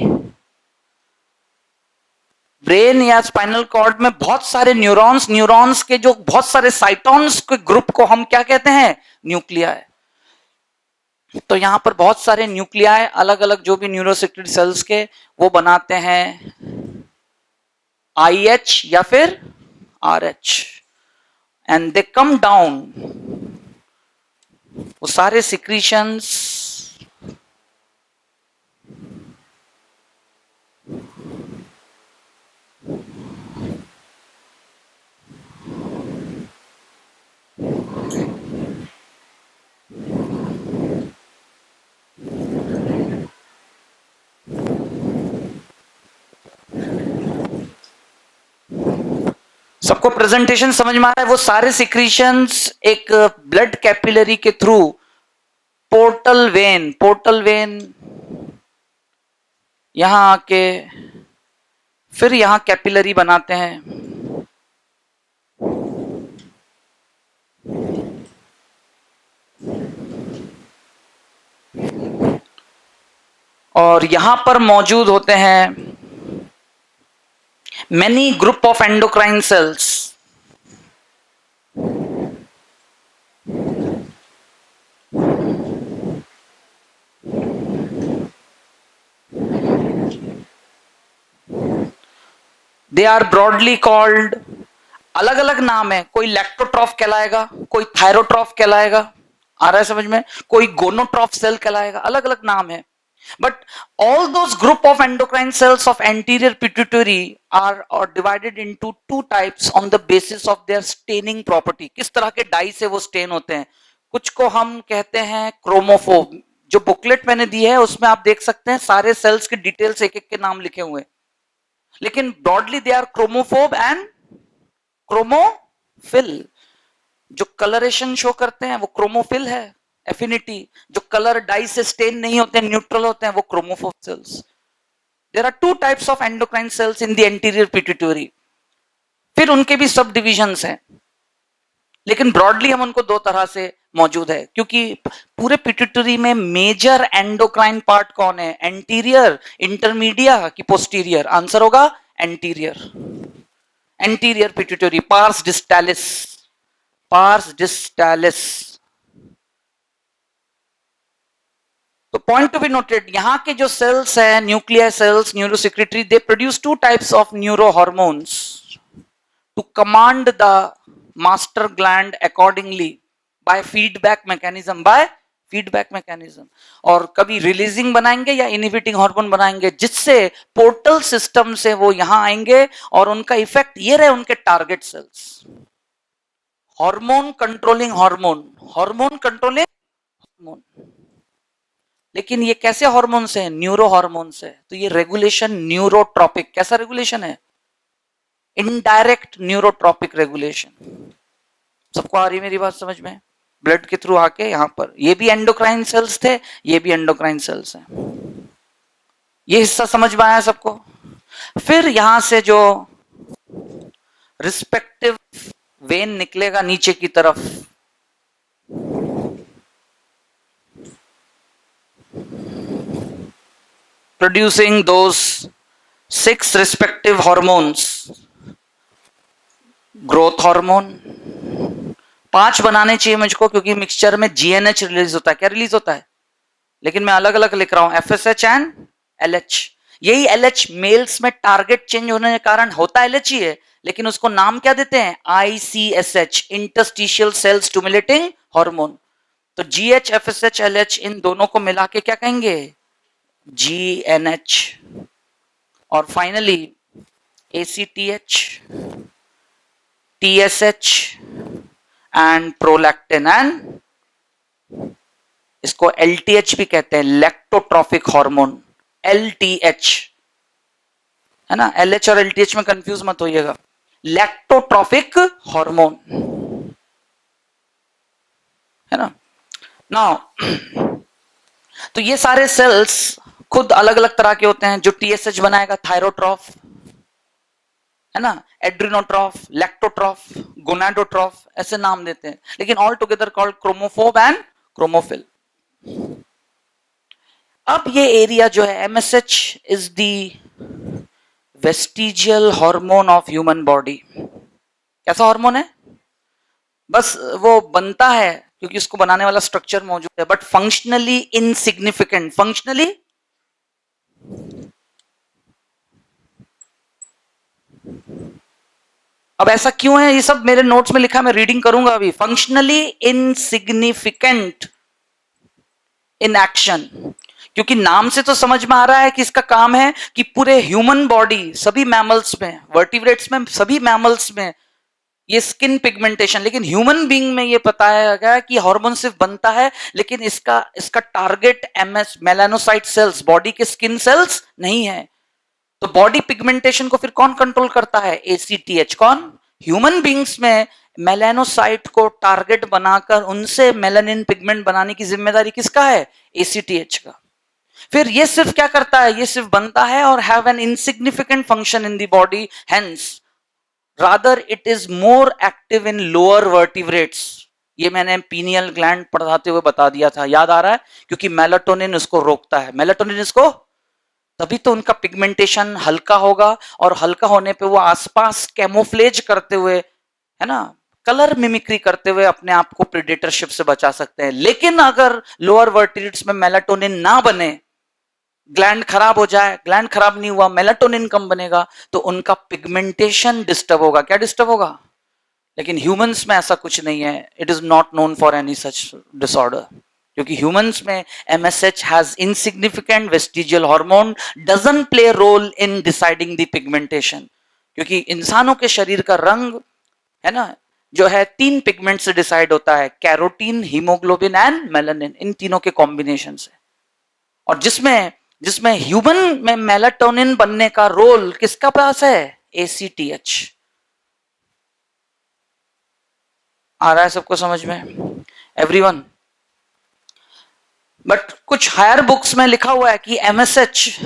brain या स्पाइनल कॉर्ड में बहुत सारे न्यूरॉन्स, न्यूरॉन्स के जो बहुत सारे साइटोन्स के ग्रुप को हम क्या कहते हैं? न्यूक्लियाई। तो यहां पर बहुत सारे न्यूक्लियाई अलग अलग जो भी न्यूरोसिक्रेटरी सेल्स के, वो बनाते हैं आईएच या फिर RH, and they come down. वो सारे सिक्रीशंस सबको प्रेजेंटेशन समझ में आ रहा है? वो सारे सिक्रीशंस एक ब्लड कैपिलरी के थ्रू पोर्टल वेन यहां आके फिर यहां कैपिलरी बनाते हैं, और यहां पर मौजूद होते हैं many group of endocrine cells। They are broadly called, अलग अलग नाम है, कोई लैक्टोट्रॉफ कहलाएगा, कोई थायरोट्रॉफ कहलाएगा, आ रहा है समझ में, कोई गोनोट्रॉफ सेल कहलाएगा, अलग अलग नाम है। But all those group of endocrine cells of anterior pituitary are divided into two types on the basis of their staining property। किस तरह के डाई से वो स्टेन होते हैं? कुछ को हम कहते हैं क्रोमोफोब। जो बुकलेट मैंने दी है उसमें आप देख सकते हैं सारे सेल्स के डिटेल्स एक एक के नाम लिखे हुए हैं, लेकिन broadly they are chromophobe and chromophil. जो कलरेशन शो करते हैं वो क्रोमोफिल है, एफिनिटी। जो कलर डाई से स्टेन नहीं होते, न्यूट्रल होते हैं, वो chromophore cells. There are two types of endocrine cells in the anterior pituitary. फिर उनके भी सब डिविजन्स हैं, लेकिन ब्रॉडली हम उनको दो तरह से मौजूद है, क्योंकि पूरे पिट्यूटरी में मेजर एंडोक्राइन पार्ट कौन है? एंटीरियर, इंटरमीडिया की पोस्टीरियर? आंसर होगा anterior. Anterior pituitary, pars distalis, pars distalis. तो पॉइंट टू बी नोटेड, यहां के जो सेल्स है, nuclear cells, neurosecretory, they produce two types of neuro hormones to command the master gland accordingly by feedback mechanism, by feedback mechanism. और कभी releasing बनाएंगे या inhibiting hormone बनाएंगे, जिससे पोर्टल सिस्टम से वो यहां आएंगे और उनका इफेक्ट ये रहे उनके target cells. Hormone controlling hormone, hormone controlling hormone. लेकिन ये कैसे हार्मोन्स हैं? न्यूरो हार्मोन्स है। तो ये रेगुलेशन न्यूरोट्रॉपिक, कैसा रेगुलेशन है? Indirect neurotropic regulation. सबको आ रही मेरी बात समझ में? ब्लड के थ्रू आके यहां पर, ये भी एंडोक्राइन सेल्स थे, ये भी एंडोक्राइन सेल्स हैं। ये हिस्सा समझ में आया सबको? फिर यहां से जो रिस्पेक्टिव वेन निकलेगा नीचे की तरफ, producing those 6 respective hormones, growth hormone 5 बनाने चाहिए मुझको, क्योंकि मिक्सचर में जीएनएच रिलीज होता है। क्या रिलीज होता है? लेकिन मैं अलग अलग लिख रहा हूं, एफएसएच एंड एलएच। यही एलएच मेल्स में टारगेट चेंज होने के कारण होता एलएच ही है, लेकिन उसको नाम क्या देते हैं? आईसीएसएच, इंटरस्टिशियल सेल स्टिमुलेटिंग हार्मोन। तो जीएच, एफएसएच, एलएच, इन दोनों को मिला के क्या कहेंगे? GNH। और finally ACTH, TSH and prolactin, and इसको LTH भी कहते हैं, लैक्टोट्रॉफिक हार्मोन, LTH है ना। LH और LTH में कंफ्यूज मत होइएगा, लैक्टोट्रॉफिक हार्मोन है ना। नाउ तो ये सारे सेल्स खुद अलग अलग तरह के होते हैं। जो TSH बनाएगा थायरोट्रॉफ है ना, एड्रिनोट्रॉफ, लैक्टोट्रॉफ, गोनाडोट्रॉफ, ऐसे नाम देते हैं, लेकिन all together called chromophobe and chromophil. अब ये एरिया जो है MSH is the vestigial hormone of human body. कैसा हार्मोन है? बस वो बनता है क्योंकि उसको बनाने वाला स्ट्रक्चर मौजूद है, बट फंक्शनली इनसिग्निफिकेंट। फंक्शनली अब ऐसा क्यों है? ये सब मेरे नोट्स में लिखा है, मैं रीडिंग करूंगा अभी। फंक्शनली इनसिग्निफिकेंट इन एक्शन, क्योंकि नाम से तो समझ में आ रहा है कि इसका काम है कि पूरे ह्यूमन बॉडी, सभी मैमल्स में, वर्टिब्रेट्स में, सभी मैमल्स में ये स्किन पिगमेंटेशन, लेकिन ह्यूमन बीइंग में ये बताया गया कि हार्मोन सिर्फ बनता है, लेकिन इसका target MS melanocyte cells, body के स्किन सेल्स नहीं है। तो बॉडी पिगमेंटेशन को फिर कौन कंट्रोल करता है? ACTH। कौन? ह्यूमन बीइंग्स में मेलानोसाइट को टारगेट बनाकर उनसे मेलानिन पिगमेंट बनाने की जिम्मेदारी किसका है? ACTH का। फिर ये सिर्फ क्या करता है? ये सिर्फ बनता है और have an insignificant function in the body, hence rather it is more active in lower vertebrates. ये मैंने पीनियल ग्लैंड पढ़ाते हुए बता दिया था, याद आ रहा है? क्योंकि मेलाटोनिन उसको रोकता है। मेलाटोनिन इसको, तभी तो उनका पिगमेंटेशन हल्का होगा, और हल्का होने पे वो आसपास कैमोफ्लेज करते हुए, है ना, कलर मिमिक्री करते हुए अपने आप को प्रेडेटरशिप से बचा सकते हैं। लेकिन अगर लोअर वर्टिब्रेट्स में मेलाटोनिन ना बने, ग्लैंड खराब हो जाए, ग्लैंड खराब नहीं हुआ, मेलाटोनिन कम बनेगा, तो उनका पिगमेंटेशन डिस्टर्ब होगा। क्या डिस्टर्ब होगा? लेकिन ह्यूमंस में ऐसा कुछ नहीं है। It is not known for any such disorder, क्योंकि ह्यूमंस में MSH has insignificant vestigial hormone, doesn't play role in deciding the pigmentation. क्योंकि इंसानों के शरीर का रंग है ना, जो है 3 पिगमेंट से डिसाइड होता है, कैरोटीन, हीमोग्लोबिन एंड मेलानिन, इन तीनों के कॉम्बिनेशन से। और जिसमें जिसमें ह्यूमन में मेलाटोनिन बनने का रोल किसका पास है? ACTH। आ रहा है सबको समझ में? एवरीवन? बट कुछ हायर बुक्स में लिखा हुआ है कि MSH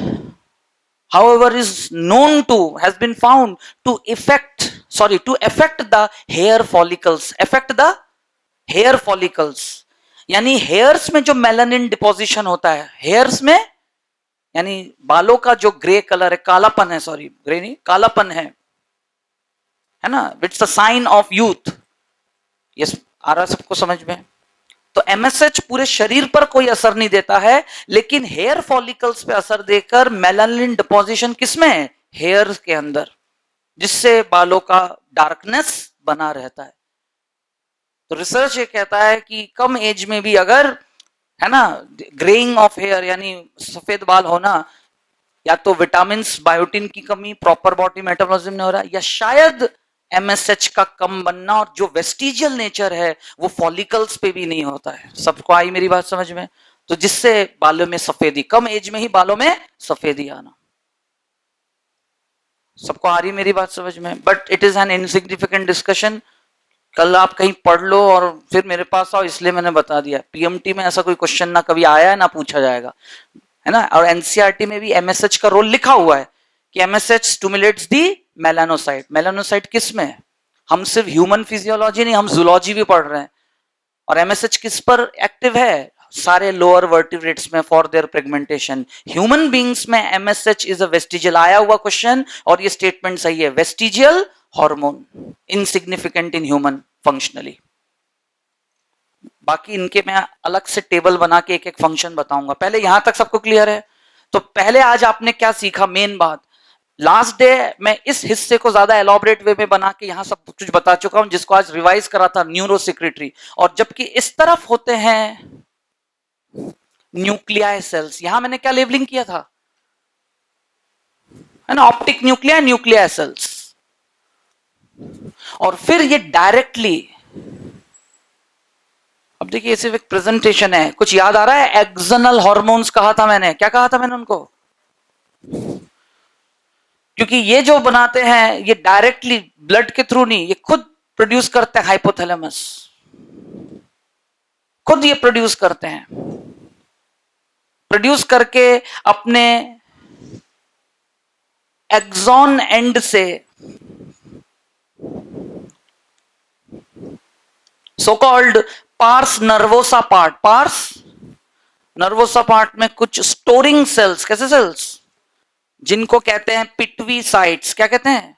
however is known to has been found to affect the hair follicles, यानी हेयर्स में जो मेलानिन डिपोजिशन होता है हेयर्स में, यानी बालों का जो ग्रे कलर है, कालापन है, सॉरी ग्रे नहीं कालापन है ना, it's a sign of youth. Yes, आ रहा सबको समझ में? तो MSH पूरे शरीर पर कोई असर नहीं देता है, लेकिन हेयर फॉलिकल्स पे असर देकर मेलानिन डिपोजिशन किसमें है? हेयर के अंदर, जिससे बालों का डार्कनेस बना रहता है। तो रिसर्च ये कहता है कि कम एज में भी अगर है ना ग्रेइंग ऑफ हेयर यानी सफेद बाल होना, या तो विटामिन बायोटिन की कमी, प्रॉपर बॉडी मेटाबॉलिज्म नहीं हो रहा, या शायद MSH का कम बनना, और जो वेस्टिजियल नेचर है वो फॉलिकल्स पे भी नहीं होता है। सबको आई मेरी बात समझ में? तो जिससे बालों में सफेदी, कम एज में ही बालों में सफेदी आना। सबको आ रही मेरी बात समझ में? But it is an insignificant discussion. कल आप कहीं पढ़ लो और फिर मेरे पास आओ, इसलिए मैंने बता दिया। PMT में ऐसा कोई क्वेश्चन ना कभी आया है ना पूछा जाएगा, है ना। और NCERT में भी MSH का रोल लिखा हुआ है कि MSH स्टिमुलेट्स दी मेलानोसाइट। मेलानोसाइट किस में है? हम सिर्फ ह्यूमन फिजियोलॉजी नहीं, हम जूलॉजी भी पढ़ रहे हैं। और MSH किस पर एक्टिव है? सारे लोअर वर्टिब्रेट्स में for their pigmentation. Human beings में MSH इज अ वेस्टिजियल, आया हुआ क्वेश्चन, और ये स्टेटमेंट सही है, vestigial hormone, insignificant in human functionally. बाकी इनके मैं अलग से टेबल बना के एक एक फंक्शन बताऊंगा। पहले यहां तक सबको क्लियर है? तो पहले आज आपने क्या सीखा, मेन बात। लास्ट डे मैं इस हिस्से को ज्यादा एलॉबरेट वे में बना के यहां सब कुछ बता चुका हूं, जिसको आज रिवाइज करा था, न्यूरो सेक्रेटरी। और जबकि इस तरफ होते हैं न्यूक्लियाई सेल्स, यहां मैंने क्या लेबलिंग किया था, है ना, ऑप्टिक न्यूक्लिया, न्यूक्लियाई सेल्स। और फिर ये डायरेक्टली, अब देखिए सिर्फ एक प्रेजेंटेशन है, कुछ याद आ रहा है? एक्सनल हार्मोन्स कहा था मैंने, क्या कहा था मैंने उनको? क्योंकि ये जो बनाते हैं ये डायरेक्टली ब्लड के थ्रू नहीं, ये खुद प्रोड्यूस करते हैं, हाइपोथैलेमस खुद ये प्रोड्यूस करते हैं, प्रोड्यूस करके अपने एक्सॉन एंड से so called pars nervosa part में कुछ स्टोरिंग सेल्स, कैसे सेल्स, जिनको कहते हैं पिट्वी साइट्स, क्या कहते हैं?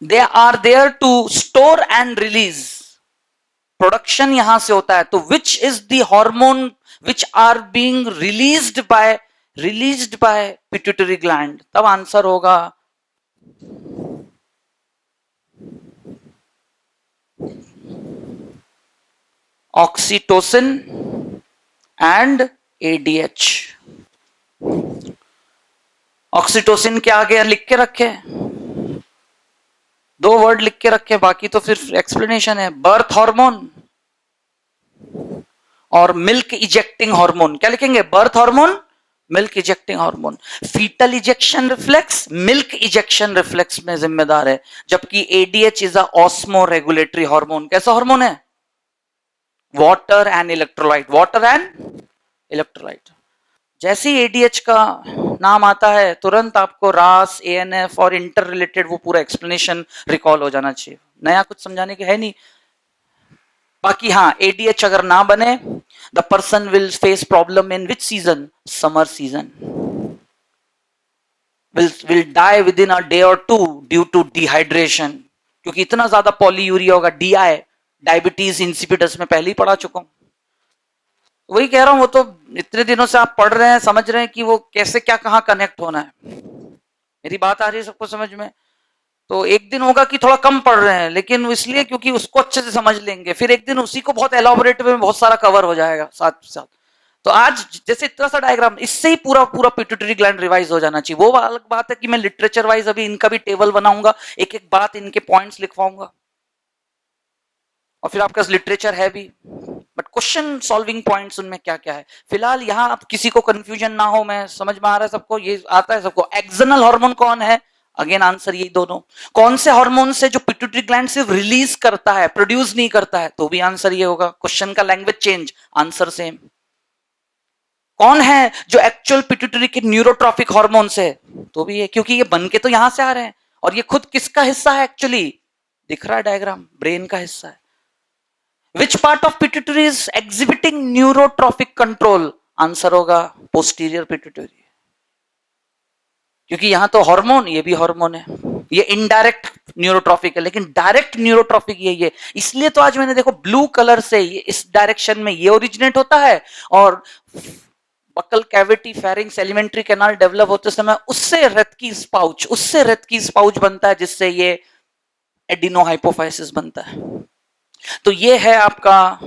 They are there to store and release, production यहां से होता है। तो which is the hormone which are being released by pituitary gland? तब आंसर होगा ऑक्सीटोसिन एंड ADH। ऑक्सीटोसिन के आगे लिख के रखे, 2 वर्ड लिख के रखे, बाकी तो फिर एक्सप्लेनेशन है। बर्थ हार्मोन और मिल्क इजेक्टिंग हार्मोन, क्या लिखेंगे? Birth hormone, milk ejecting hormone. Fetal ejection reflex milk ejection reflex में जिम्मेदार है, जबकि ADH is a osmo regulatory hormone. कैसा हार्मोन है? Water and electrolyte. जैसे ही ADH का नाम आता है तुरंत आपको रास, ANF और इंटर रिलेटेड वो पूरा एक्सप्लेनेशन रिकॉल हो जाना चाहिए, नया कुछ समझाने के है नहीं। बाकी हाँ, ADH अगर ना बने, the person will face problem in which season? Summer season. will die within a day or two due to dehydration, क्योंकि इतना ज्यादा पॉलीयूरिया होगा। DI, डायबिटीज इंसिपिडस में पहले ही पढ़ा चुका हूं। वही कह रहा हूं, वो तो इतने दिनों से आप पढ़ रहे हैं, समझ रहे हैं कि वो कैसे क्या कहां कनेक्ट होना है। मेरी बात आ रही है सबको समझ में? तो एक दिन होगा कि थोड़ा कम पढ़ रहे हैं, लेकिन इसलिए क्योंकि उसको अच्छे से समझ लेंगे, फिर एक दिन उसी को बहुत एलॉबरेटिव में बहुत सारा कवर हो जाएगा साथ साथ। तो आज जैसे इतना सा डायग्राम, इससे ही पूरा पूरा पिट्यूटरी ग्लैंड रिवाइज हो जाना चाहिए। वो अलग बात है कि मैं लिटरेचर वाइज अभी इनका भी टेबल बनाऊंगा, एक एक बात इनके पॉइंट्स लिखवाऊंगा, और फिर आपका लिटरेचर है भी, बट क्वेश्चन सॉल्विंग पॉइंट्स उनमें क्या क्या है। फिलहाल यहां आप किसी को कंफ्यूजन ना हो, मैं समझ में आ रहा है सबको, ये आता है सबको। एक्सनल हार्मोन कौन है? अगेन आंसर यही दोनों। कौन से हार्मोन से जो पिट्यूटरी ग्लैंड सिर्फ रिलीज करता है, प्रोड्यूस नहीं करता है, तो भी आंसर ये होगा। क्वेश्चन का लैंग्वेज चेंज, आंसर सेम। कौन है जो एक्चुअल पिट्यूटरी के न्यूरोट्रॉफिक हार्मोन्स है, तो भी ये, क्योंकि ये बन के तो यहां से आ रहे हैं, और ये खुद किसका हिस्सा है एक्चुअली, दिख रहा है डायग्राम, ब्रेन का हिस्सा है। Which part of pituitary is exhibiting neurotrophic control, answer होगा पोस्टीरियर पिट्यूटरी, क्योंकि यहां तो हार्मोन, ये भी हार्मोन है। ये इनडायरेक्ट न्यूरोट्रॉफिक है, लेकिन डायरेक्ट न्यूरोट्रॉफिक यही है। इसलिए तो आज मैंने देखो ब्लू कलर से ये इस डायरेक्शन में ये ओरिजिनेट होता है, और buccal cavity, pharynx, alimentary canal develop होते समय उससे रथ की स्पाउच बनता है, जिससे ये एडिनोहाइपोफाइसिस बनता है। तो ये है आपका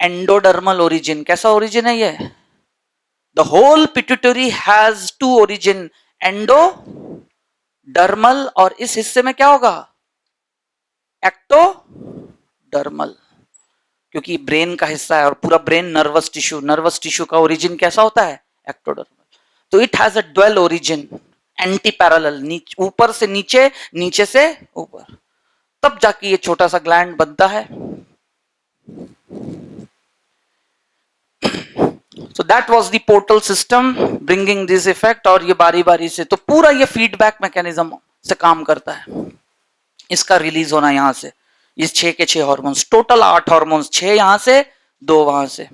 एंडोडर्मल ओरिजिन। कैसा ओरिजिन है ये? The whole pituitary has two origin, endodermal, और इस हिस्से में क्या होगा, एक्टोडर्मल, क्योंकि ब्रेन का हिस्सा है और पूरा ब्रेन नर्वस टिश्यू का ओरिजिन कैसा होता है, एक्टोडर्मल। तो it has a dual origin, anti parallel, ऊपर से नीचे, नीचे से ऊपर, तब जाके ये छोटा सा ग्लैंड बनता है। So that was the portal system bringing this effect, और ये बारी बारी से, तो पूरा ये फीडबैक मैकेनिज्म से काम करता है। इसका रिलीज होना यहां से, इस 6 के 6 हार्मोन्स, टोटल 8 हार्मोन्स, 6 यहां से, 2 वहां से।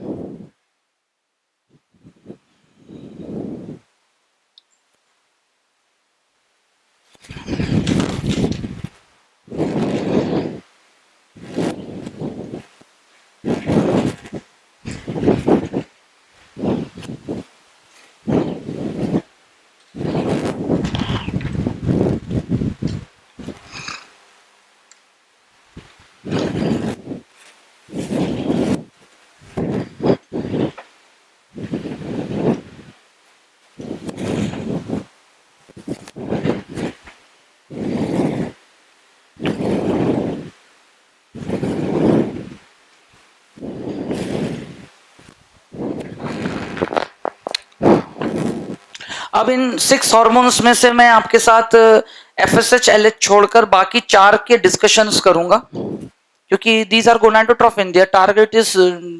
अब इन 6 हार्मोन्स में से मैं आपके साथ एफएसएच एलएच छोड़कर बाकी 4 के डिस्कशंस करूंगा, क्योंकि these are gonadotrophin, their target is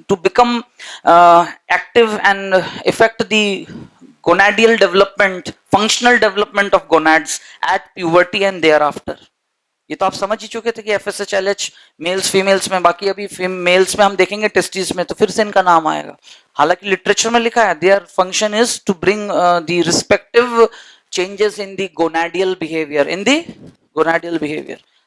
to become active and effect the gonadial development, functional development of gonads at puberty and thereafter. ये तो आप समझ ही चुके थे कि FSH-LH मेल्स फीमेल्स में, बाकी अभी मेल्स में हम देखेंगे टेस्टिस में, तो फिर से इनका नाम आएगा। हालांकि लिटरेचर में लिखा है their function is to bring the respective changes in the gonadial behaviour,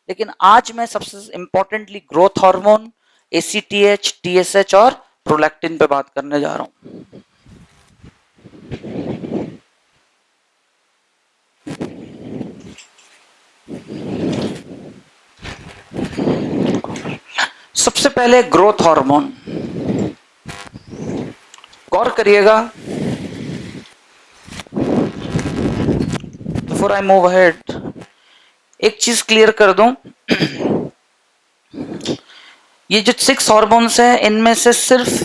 लेकिन आज मैं सबसे importantly growth hormone, ACTH, TSH और प्रोलैक्टिन पे बात करने जा रहा हूं। सबसे पहले ग्रोथ हार्मोन, गौर करिएगा। बिफोर आई मूव अहेड, एक चीज क्लियर कर दूं, ये जो 6 हार्मोन्स है, इनमें से सिर्फ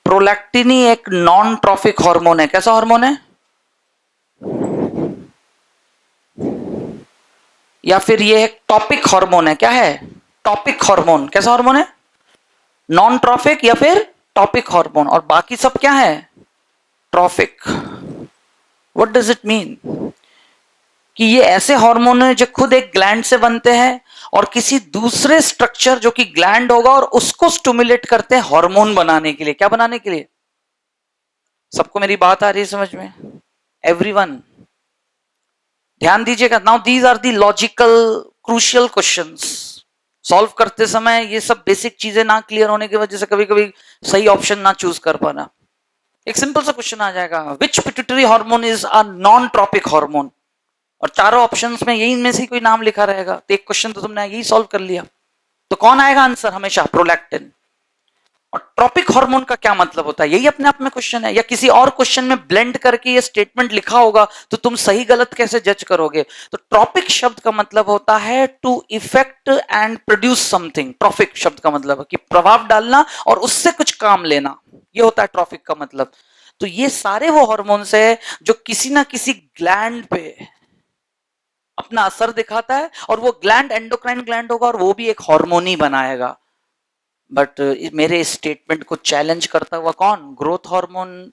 प्रोलैक्टिन ही एक नॉन ट्रॉफिक हार्मोन है। कैसा हार्मोन है? या फिर ये एक टॉपिक हार्मोन है? क्या है? Topic hormone. कैसा हार्मोन है? नॉन ट्रॉफिक या फिर टॉपिक हार्मोन, और बाकी सब क्या है? Trophic. What does it mean? कि ये ऐसे हार्मोन है जो खुद एक ग्लैंड से बनते हैं और किसी दूसरे स्ट्रक्चर जो कि ग्लैंड होगा और उसको स्टिमुलेट करते हैं हार्मोन बनाने के लिए। क्या बनाने के लिए? सबको मेरी बात आ रही है समझ में? एवरीवन ध्यान दीजिएगा। Now these are the logical crucial questions. Solve करते समय ये सब बेसिक चीजें ना क्लियर होने की वजह से कभी कभी सही ऑप्शन ना चूज कर पाना। एक सिंपल सा क्वेश्चन आ जाएगा, which pituitary hormone is a non tropic hormone, और चारों ऑप्शंस में यही इनमें से कोई नाम लिखा रहेगा, तो एक क्वेश्चन तो तुमने यही सॉल्व कर लिया। तो कौन आएगा आंसर? हमेशा प्रोलैक्टिन। और ट्रॉपिक हार्मोन का क्या मतलब होता है, यही अपने आप में क्वेश्चन है। या किसी और क्वेश्चन में ब्लेंड करके ये स्टेटमेंट लिखा होगा तो तुम सही गलत कैसे जज करोगे? तो ट्रॉपिक शब्द का मतलब होता है to effect and produce something. Tropic शब्द का मतलब है कि प्रभाव डालना और उससे कुछ काम लेना, ये होता है ट्रॉपिक का मतलब। तो ये सारे वो हार्मोन्स है जो किसी ना किसी ग्लैंड पे अपना असर दिखाता है, और वो ग्लैंड एंडोक्राइन ग्लैंड होगा और वो भी एक हार्मोन ही बनाएगा। बट मेरे स्टेटमेंट को चैलेंज करता हुआ कौन? Growth hormone.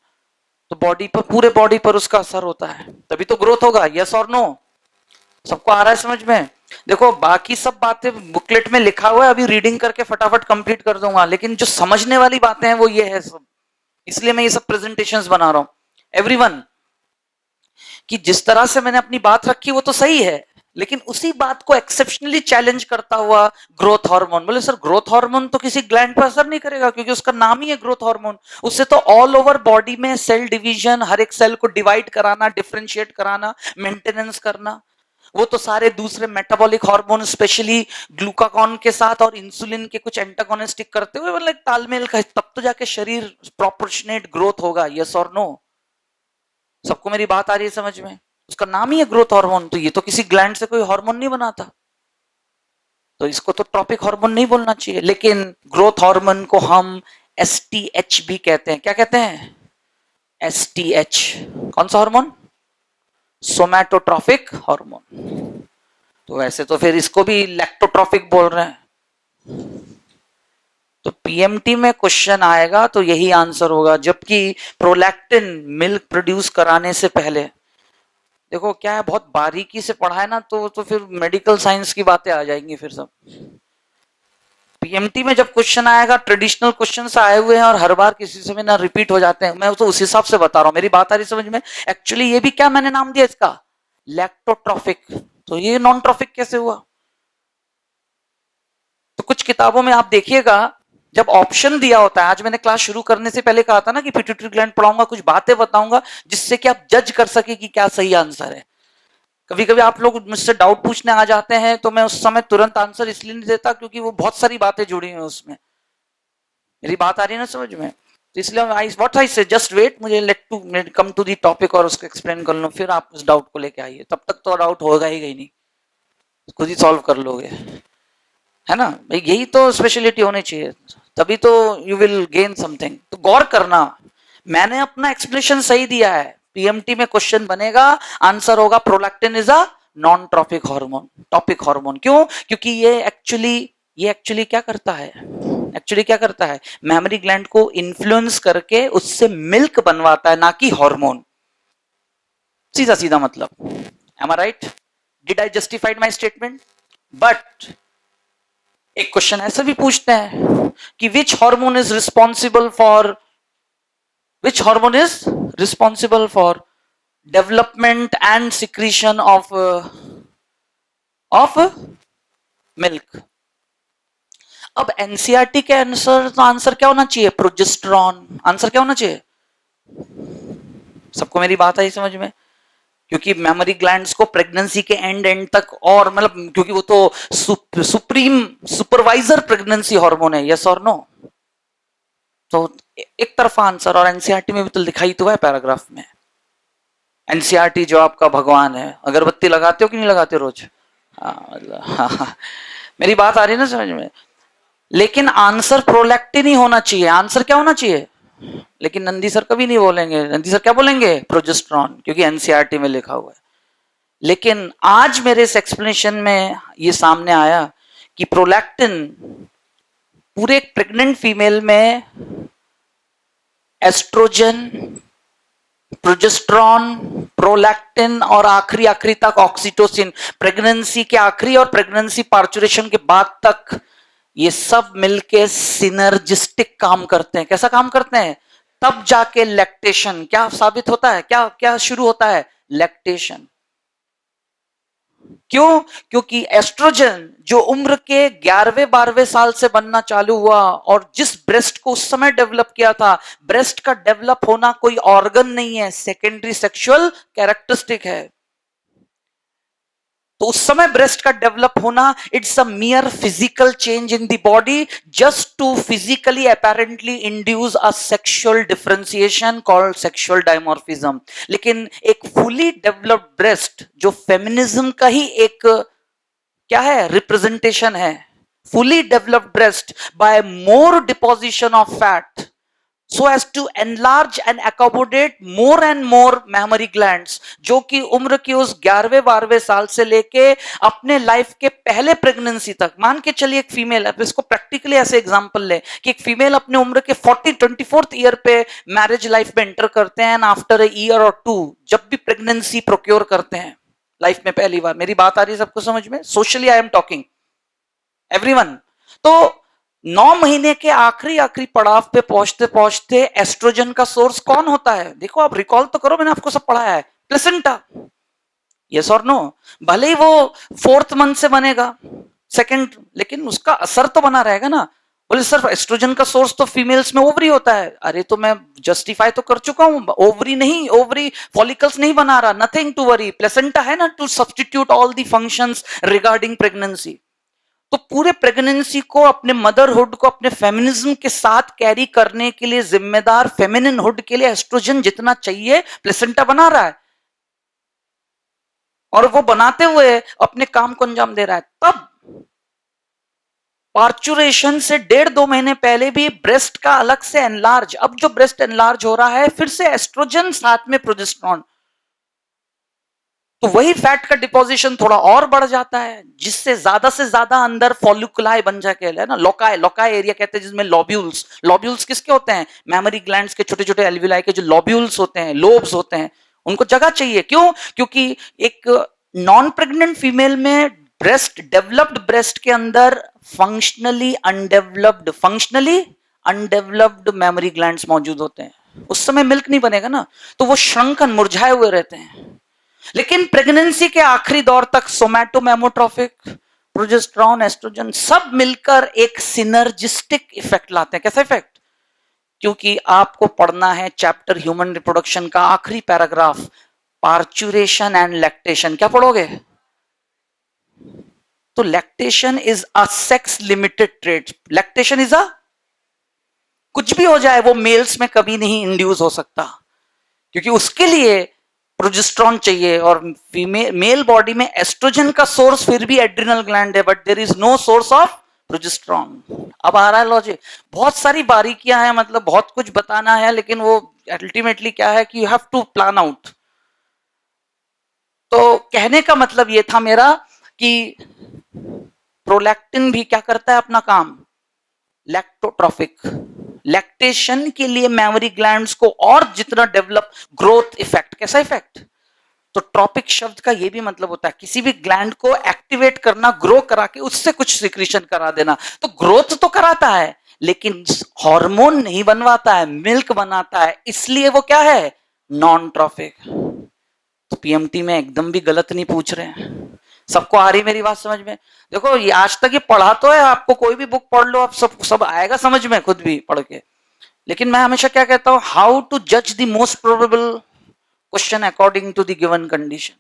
तो बॉडी पर, पूरे बॉडी पर उसका असर होता है, तभी तो ग्रोथ होगा। यस और नो? सबको आ रहा है समझ में? देखो बाकी सब बातें बुकलेट में लिखा हुआ है, अभी रीडिंग करके फटाफट कंप्लीट कर दूंगा, लेकिन जो समझने वाली बातें हैं वो ये है सब, इसलिए मैं ये सब प्रेजेंटेशंस बना रहा हूं एवरीवन, कि जिस तरह से मैंने अपनी बात रखी वो तो सही है, लेकिन उसी बात को एक्सेप्शनली चैलेंज करता हुआ ग्रोथ हार्मोन। बोले सर ग्रोथ हार्मोन तो किसी ग्लैंड पर असर नहीं करेगा, क्योंकि उसका नाम ही है ग्रोथ हार्मोन। उससे तो ऑल ओवर बॉडी में सेल डिवीजन, हर एक सेल को डिवाइड कराना, डिफरेंशिएट कराना, मेंटेनेंस करना, वो तो सारे दूसरे मेटाबॉलिक हार्मोन स्पेशली ग्लूकागॉन के साथ और इंसुलिन के कुछ एंटागोनिस्टिक करते हुए मतलब तालमेल का, तब तो जाके शरीर प्रोपोर्शनेट ग्रोथ होगा। यस और नो? सबको मेरी बात आ रही है समझ में? उसका नाम ही है ग्रोथ हार्मोन, तो ये तो किसी ग्लैंड से कोई हार्मोन नहीं बनाता, तो इसको तो ट्रॉपिक हार्मोन नहीं बोलना चाहिए। लेकिन ग्रोथ हार्मोन को हम एसटीएच भी कहते हैं। क्या कहते हैं? एसटीएच। कौन सा हार्मोन? सोमैटोट्रॉफिक हार्मोन। तो वैसे तो फिर इसको भी लैक्टोट्रॉफिक बोल रहे हैं। तो पीएमटी में क्वेश्चन आएगा तो यही आंसर होगा, जबकि प्रोलैक्टिन मिल्क प्रोड्यूस कराने से पहले, देखो क्या है, बहुत बारीकी से पढ़ा है ना, तो फिर मेडिकल साइंस की बातें आ जाएंगी फिर सब। पीएमटी में जब क्वेश्चन आएगा, ट्रेडिशनल क्वेश्चन आए हुए हैं और हर बार किसी से भी ना रिपीट हो जाते हैं, मैं तो उस हिसाब से बता रहा हूं। मेरी बात आ रही समझ में? एक्चुअली ये भी क्या मैंने नाम दिया इसका? लैक्टोट्रॉफिक। तो ये नॉन ट्रॉफिक कैसे हुआ? तो कुछ किताबों में आप देखिएगा, जब ऑप्शन दिया होता है, आज मैंने क्लास शुरू करने से पहले कहा था ना कि पिट्यूटरी ग्लैंड पढ़ाऊंगा, कुछ बातें बताऊंगा जिससे कि आप जज कर सके कि क्या सही आंसर है। कभी कभी आप लोग मुझसे डाउट पूछने आ जाते हैं, तो मैं उस समय तुरंत आंसर इसलिए नहीं देता क्योंकि वो बहुत सारी बातें जुड़ी हुई उसमें। मेरी बात आ रही है ना समझ में? तो इसलिए आई से जस्ट वेट, मुझे let to come to the topic और उसको एक्सप्लेन कर लो, फिर आप उस डाउट को लेके आइए। तब तक तो डाउट होगा ही नहीं, खुद ही सॉल्व कर लोगे, है ना भाई? यही तो स्पेशलिटी होनी चाहिए, तभी तो यू विल गेन समथिंग। तो गौर करना, मैंने अपना एक्सप्लेनेशन सही दिया है। पीएमटी में क्वेश्चन बनेगा, आंसर होगा prolactin is a non tropic hormone, topic hormone. क्यों? क्योंकि ये एक्चुअली क्या करता है? एक्चुअली क्या करता है? मेमोरी ग्लैंड को इन्फ्लुएंस करके उससे मिल्क बनवाता है, ना कि हार्मोन। सीधा सीधा मतलब। Am I right? Did I justified my statement? But एक क्वेश्चन ऐसा भी पूछते हैं कि which hormone is responsible for development and secretion of milk? अब एनसीईआरटी के आंसर, तो आंसर क्या होना चाहिए? प्रोजेस्टेरॉन। आंसर क्या होना चाहिए? सबको मेरी बात आई समझ में? क्योंकि मेमोरी ग्लैंड्स को प्रेगनेंसी के एंड तक, और मतलब क्योंकि वो तो सुप्रीम सुपरवाइजर प्रेगनेंसी हार्मोन है। यस और नो? तो एक तरफा आंसर, और एनसीईआरटी में भी तो लिखाई तो है पैराग्राफ में। एनसीईआरटी जो आपका भगवान है। अगरबत्ती लगाते हो कि नहीं लगाते रोज? हाँ, मेरी बात आ रही है ना समझ में? लेकिन आंसर प्रोलैक्टिन ही होना चाहिए। आंसर क्या होना चाहिए? लेकिन नंदी सर कभी नहीं बोलेंगे। नंदी सर क्या बोलेंगे? प्रोजेस्टेरॉन, क्योंकि एनसीईआरटी में लिखा हुआ है। लेकिन आज मेरे इस एक्सप्लेनेशन में ये सामने आया कि प्रोलैक्टिन पूरे एक प्रेग्नेंट फीमेल में एस्ट्रोजन, प्रोजेस्टेरॉन, प्रोलैक्टिन और आखिरी तक ऑक्सीटोसिन, प्रेगनेंसी के आखिरी और प्रेगनेंसी पार्चुरेशन के बाद तक ये सब मिलके सिनर्जिस्टिक काम करते हैं। कैसा काम करते हैं? तब जाके लैक्टेशन क्या साबित होता है, क्या क्या शुरू होता है? लैक्टेशन। क्यों? क्योंकि एस्ट्रोजन जो उम्र के 11वें 12वें साल से बनना चालू हुआ, और जिस ब्रेस्ट को उस समय डेवलप किया था, ब्रेस्ट का डेवलप होना कोई ऑर्गन नहीं है, सेकेंडरी सेक्सुअल कैरेक्टरिस्टिक है। तो उस समय ब्रेस्ट का डेवलप होना, it's a mere physical change in the body, just to physically apparently induce a sexual differentiation called sexual dimorphism. लेकिन एक फुली डेवलप्ड ब्रेस्ट जो फेमिनिज्म का ही एक क्या है? रिप्रेजेंटेशन है। Fully developed breast by more deposition of fat, so as to enlarge and accommodate more and more mammary glands, जो कि उम्र की उस 11वें 12वें साल से लेके अपने लाइफ के पहले प्रेगनेंसी तक, मान के चलिए एक फीमेल, अब इसको प्रैक्टिकली ऐसे एग्जांपल ले कि एक फीमेल अपने उम्र के 24th ईयर पे मैरिज लाइफ में एंटर करते हैं, आफ्टर अ ईयर और 2 जब भी प्रेगनेंसी प्रोक्योर करते हैं लाइफ में पहली बार, मेरी बात आ रही है सबको समझ में, socially I am talking everyone, तो 9 महीने के आखिरी आखिरी पड़ाव पे पहुंचते पहुंचते एस्ट्रोजन का सोर्स कौन होता है? देखो आप रिकॉल तो करो, मैंने आपको सब पढ़ाया है, प्लेसेंटा, यस और नो। भले ही वो 4th मंथ से बनेगा सेकंड, लेकिन उसका असर तो बना रहेगा ना। बोले सर एस्ट्रोजन का सोर्स तो फीमेल्स में ओवरी होता है, अरे तो मैं जस्टिफाई तो कर चुका हूं, ओवरी नहीं, ओवरी फॉलिकल्स नहीं बना रहा, नथिंग टू वरी, प्लेसेंटा है ना to substitute all the functions regarding pregnancy. तो पूरे प्रेगनेंसी को, अपने मदरहुड को, अपने फेमिनिज्म के साथ कैरी करने के लिए जिम्मेदार फेमिनिन हुड के लिए एस्ट्रोजन जितना चाहिए प्लेसेंटा बना रहा है, और वो बनाते हुए अपने काम को अंजाम दे रहा है। तब पार्चुरेशन से 1.5-2 महीने पहले भी ब्रेस्ट का अलग से एनलार्ज, अब जो ब्रेस्ट एनलार्ज हो रहा है फिर से एस्ट्रोजन साथ में प्रोजेस्टेरोन, तो वही फैट का डिपोजिशन थोड़ा और बढ़ जाता है, जिससे से ज्यादा अंदर फॉलिकुलाई बन जाके है ना, लोकाई, लोकाई एरिया कहते हैं जिसमें लॉब्यूल्स, लॉब्यूल्स किसके होते हैं? मेमोरी ग्लैंड्स के छोटे छोटे एल्विलाई के जो लॉब्यूल्स होते हैं, लोब्स होते हैं, उनको जगह चाहिए। क्यों? क्योंकि एक नॉन प्रेग्नेंट फीमेल में ब्रेस्ट, डेवलप्ड ब्रेस्ट के अंदर फंक्शनली अनडेवलप्ड मेमोरी ग्लैंड्स मौजूद होते हैं, उस समय मिल्क नहीं बनेगा ना, तो वो श्रंकन, मुरझाए हुए रहते हैं। लेकिन प्रेगनेंसी के आखिरी दौर तक सोमैटोमेमोट्रोफिक, प्रोजेस्टेरोन, एस्ट्रोजन सब मिलकर एक सिनर्जिस्टिक इफेक्ट लाते हैं। कैसा इफेक्ट? क्योंकि आपको पढ़ना है चैप्टर ह्यूमन रिप्रोडक्शन का आखिरी पैराग्राफ, पार्चुरेशन एंड लैक्टेशन। क्या पढ़ोगे? तो lactation is a sex limited trait, lactation is a, कुछ भी हो जाए वो मेल्स में कभी नहीं इंड्यूस हो सकता, क्योंकि उसके लिए प्रोजेस्टेरोन चाहिए, और फीमेल मेल बॉडी में एस्ट्रोजन का सोर्स फिर भी एड्रिनल ग्लैंड है, but there is no source of progesterone. अब आ रहा है लॉजिक, बहुत सारी बारीकियां हैं, मतलब बहुत कुछ बताना है, लेकिन वो अल्टीमेटली क्या है कि you have to plan out. तो कहने का मतलब ये था मेरा कि प्रोलैक्टिन भी क्या करता है अपना काम, लैक्टोट्रोफिक, लैक्टेशन के लिए मेमोरी ग्लैंड्स को और जितना डेवलप, ग्रोथ इफेक्ट, कैसा इफेक्ट? तो ट्रॉपिक शब्द का ये भी मतलब होता है किसी भी ग्लैंड को एक्टिवेट करना, ग्रो करा के उससे कुछ सिक्रीशन करा देना। तो ग्रोथ तो कराता है लेकिन हार्मोन नहीं बनवाता है, मिल्क बनाता है, इसलिए वो क्या है? Non tropic. तो पीएमटी में एकदम भी गलत नहीं पूछ रहे हैं, सबको आ रही मेरी बात समझ में? देखो ये आज तक ये पढ़ा तो है आपको, कोई भी बुक पढ़ लो आप, सब आएगा समझ में खुद भी पढ़ के। लेकिन मैं हमेशा क्या कहता हूं, हाउ टू जज the most probable question according to the given condition.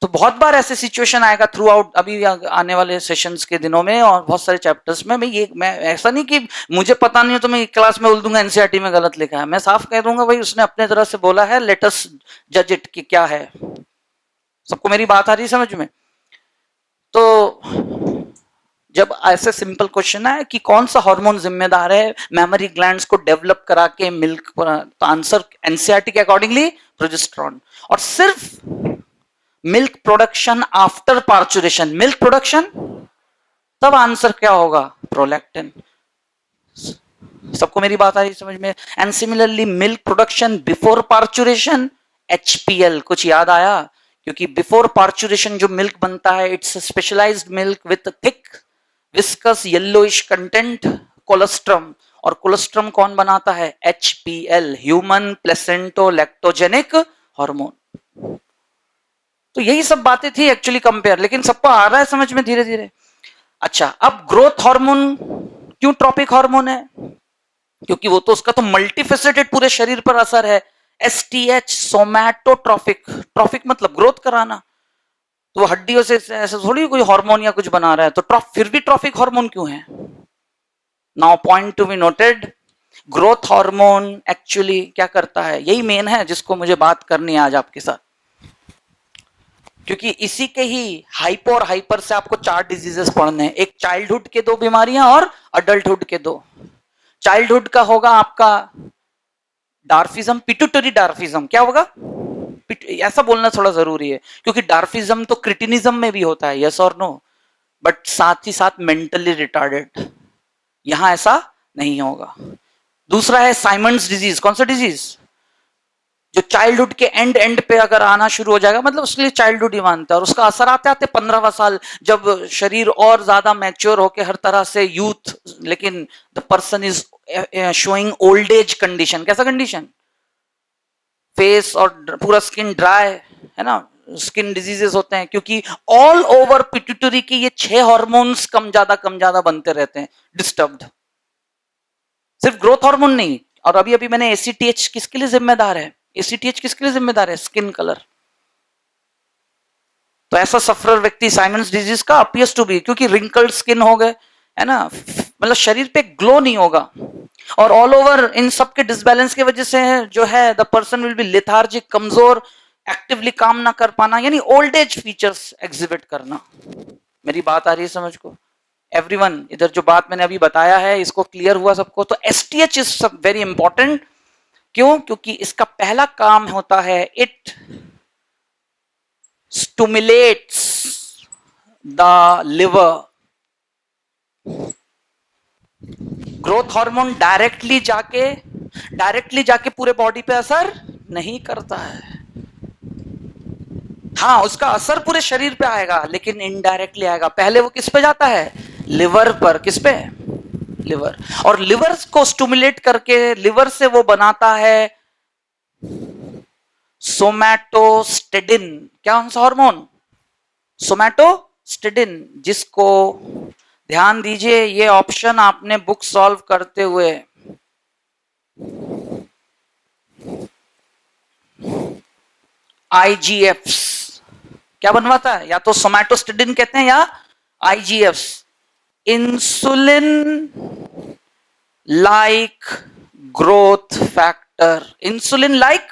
तो बहुत बार ऐसे सिचुएशन आएगा थ्रू आउट, अभी आने वाले सेशंस के दिनों में और बहुत सारे चैप्टर्स में। मैं ऐसा नहीं कि मुझे पता नहीं हो तो मैं क्लास में बोल दूंगा एनसीईआरटी में गलत लिखा है, मैं साफ कह दूंगा भाई उसने अपने तरह से बोला है, लेट अस जज इट कि क्या है। सबको मेरी बात आ रही है समझ में? तो जब ऐसे सिंपल क्वेश्चन है कि कौन सा हार्मोन जिम्मेदार है मेमोरी ग्लैंड्स को डेवलप करा के मिल्क, तो आंसर एनसीईआरटी के अकॉर्डिंगली प्रोजेस्टेरोन। और सिर्फ milk production after parturition, milk production, तब आंसर क्या होगा? प्रोलैक्टिन। सबको मेरी बात आ रही समझ में? And similarly milk production before parturition, HPL. कुछ याद आया? क्योंकि बिफोर पार्चुरेशन जो मिल्क बनता है it's specialised milk with thick viscous yellowish content, colostrum. और कोलेस्ट्रम कौन बनाता है? HPL, human placento lactogenic hormone. तो यही सब बातें थी एक्चुअली कंपेयर, लेकिन सबको आ रहा है समझ में धीरे धीरे? अच्छा, अब ग्रोथ हार्मोन क्यों ट्रॉपिक हार्मोन है? क्योंकि वो तो उसका तो मल्टीफेसेटेड पूरे शरीर पर असर है। एसटीएच, सोमैटोट्रॉफिक, ट्रॉफिक मतलब ग्रोथ कराना, तो वो हड्डियों से ऐसे थोड़ी कोई हार्मोन या कुछ बना रहा है, तो फिर भी ट्रॉफिक हार्मोन क्यों है? Now point to be noted, growth hormone actually क्या करता है, यही मेन है जिसको मुझे बात करनी है आज आपके साथ, क्योंकि इसी के ही हाइपो और हाइपर से आपको 4 डिजीजेस पढ़ने हैं, एक चाइल्डहुड के 2 बीमारियां और अडल्टहुड के 2। चाइल्डहुड का होगा आपका डार्फिज्म, पिट्यूटरी डार्फिज्म। क्या होगा? ऐसा बोलना थोड़ा जरूरी है क्योंकि डार्फिज्म तो क्रिटिनिज्म में भी होता है, यस और नो, बट साथ ही साथ मेंटली रिटार्डेड, यहां ऐसा नहीं होगा। दूसरा है साइमंड्स डिजीज। कौन सा डिजीज? जो चाइल्डहुड के एंड एंड पे अगर आना शुरू हो जाएगा, मतलब उसके लिए चाइल्डहुड ही मानता है, और उसका असर आते आते 15वां साल, जब शरीर और ज्यादा मैच्योर होके हर तरह से यूथ, लेकिन the person is showing old age condition. कैसा कंडीशन? फेस और पूरा स्किन ड्राई, है ना, स्किन डिजीजेस होते हैं क्योंकि ऑल ओवर पिट्यूटरी के ये 6 हार्मोन्स कम ज्यादा बनते रहते हैं डिस्टर्ब्ड। सिर्फ ग्रोथ हार्मोन नहीं, और अभी अभी मैंने एसीटीएच किसके लिए जिम्मेदार है, एसीटीएच किसके लिए जिम्मेदार है? Skin colour. तो ऐसा सफरर व्यक्ति साइमंड्स डिजीज का अपीयर्स टू बी, क्योंकि रिंकल्ड स्किन हो गए, है ना, मतलब शरीर पे ग्लो नहीं होगा, और ऑल ओवर इन सब के डिसबैलेंस की वजह से जो है the person will be lethargic, कमजोर, एक्टिवली काम ना कर पाना, यानी ओल्ड एज फीचर्स एग्जिबिट करना। मेरी बात आ रही है समझ को? एवरीवन, इधर जो बात मैंने अभी बताया है इसको क्लियर हुआ सबको? तो एसटीएच इज वेरी इंपॉर्टेंट। क्यों? क्योंकि इसका पहला काम होता है, it stimulates the liver. Growth hormone directly जाके पूरे बॉडी पे असर नहीं करता है। हाँ, उसका असर पूरे शरीर पे आएगा लेकिन इनडायरेक्टली आएगा। पहले वो किस पे जाता है? लिवर पर। किस पे? लिवर। और लिवर को स्टिमुलेट करके लिवर से वो बनाता है सोमैटोस्टेडिन। क्या सा हार्मोन? सोमैटोस्टेडिन, जिसको ध्यान दीजिए, ये ऑप्शन आपने बुक सॉल्व करते हुए आईजीएफ्स क्या बनवाता है? या तो सोमैटोस्टेडिन कहते हैं या IGFs, insulin like growth factor. Insulin like,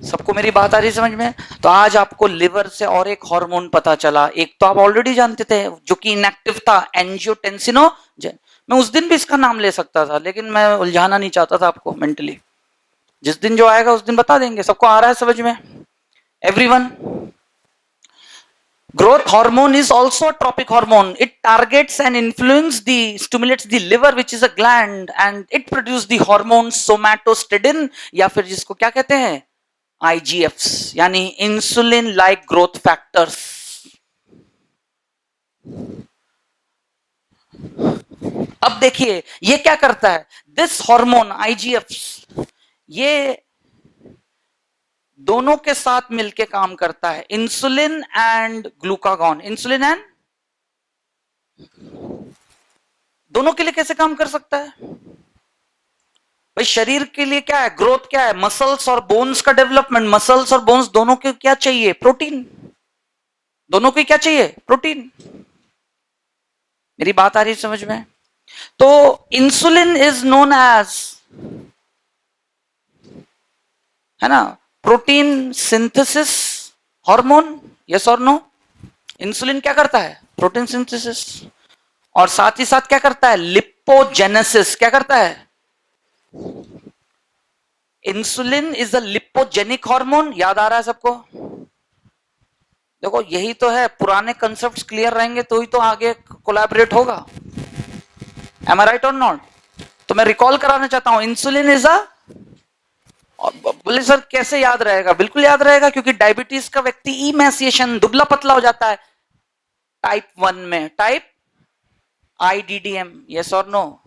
सबको मेरी बात आ रही समझ में? तो आज आपको लिवर से और एक हार्मोन पता चला। एक तो आप ऑलरेडी जानते थे जो कि इनएक्टिव था, एंजियोटेंसिनोजन। मैं उस दिन भी इसका नाम ले सकता था लेकिन मैं उलझाना नहीं चाहता था आपको मेंटली। जिस दिन जो आएगा उस दिन बता देंगे। सबको आ रहा है समझ में? Everyone, growth hormone is also a tropic hormone. It targets and stimulates the liver, which is a gland, and it produces the hormone somatostedin, या फिर जिसको क्या कहते हैं? IGFs, यानी इंसुलिन लाइक ग्रोथ फैक्टर्स। अब देखिए ये क्या करता है, दिस हार्मोन IGFs, ये दोनों के साथ मिलके काम करता है, insulin and glucagon. Insulin and, दोनों के लिए कैसे काम कर सकता है भाई? शरीर के लिए क्या है? ग्रोथ क्या है? मसल्स और बोन्स का डेवलपमेंट। मसल्स और बोन्स दोनों को क्या चाहिए? प्रोटीन। दोनों को क्या चाहिए? प्रोटीन। मेरी बात आ रही है समझ में? तो इंसुलिन इज नोन एज, है ना, प्रोटीन सिंथेसिस हार्मोन। यस और नो? इंसुलिन क्या करता है? प्रोटीन सिंथेसिस, और साथ ही साथ क्या करता है? लिपोजेनेसिस। क्या करता है? Insulin is a lipogenic hormone. याद आ रहा है सबको? देखो यही तो है, पुराने कंसेप्ट्स क्लियर रहेंगे तो ही तो आगे कोलैबोरेट होगा। एम आई राइट और नॉट? तो मैं रिकॉल कराना चाहता हूं, इंसुलिन इज अ, बोले सर कैसे याद रहेगा? बिल्कुल याद रहेगा, क्योंकि डायबिटीज का व्यक्ति इमैसिएशन, दुबला पतला हो जाता है टाइप 1 में, टाइप IDDM। यस और no?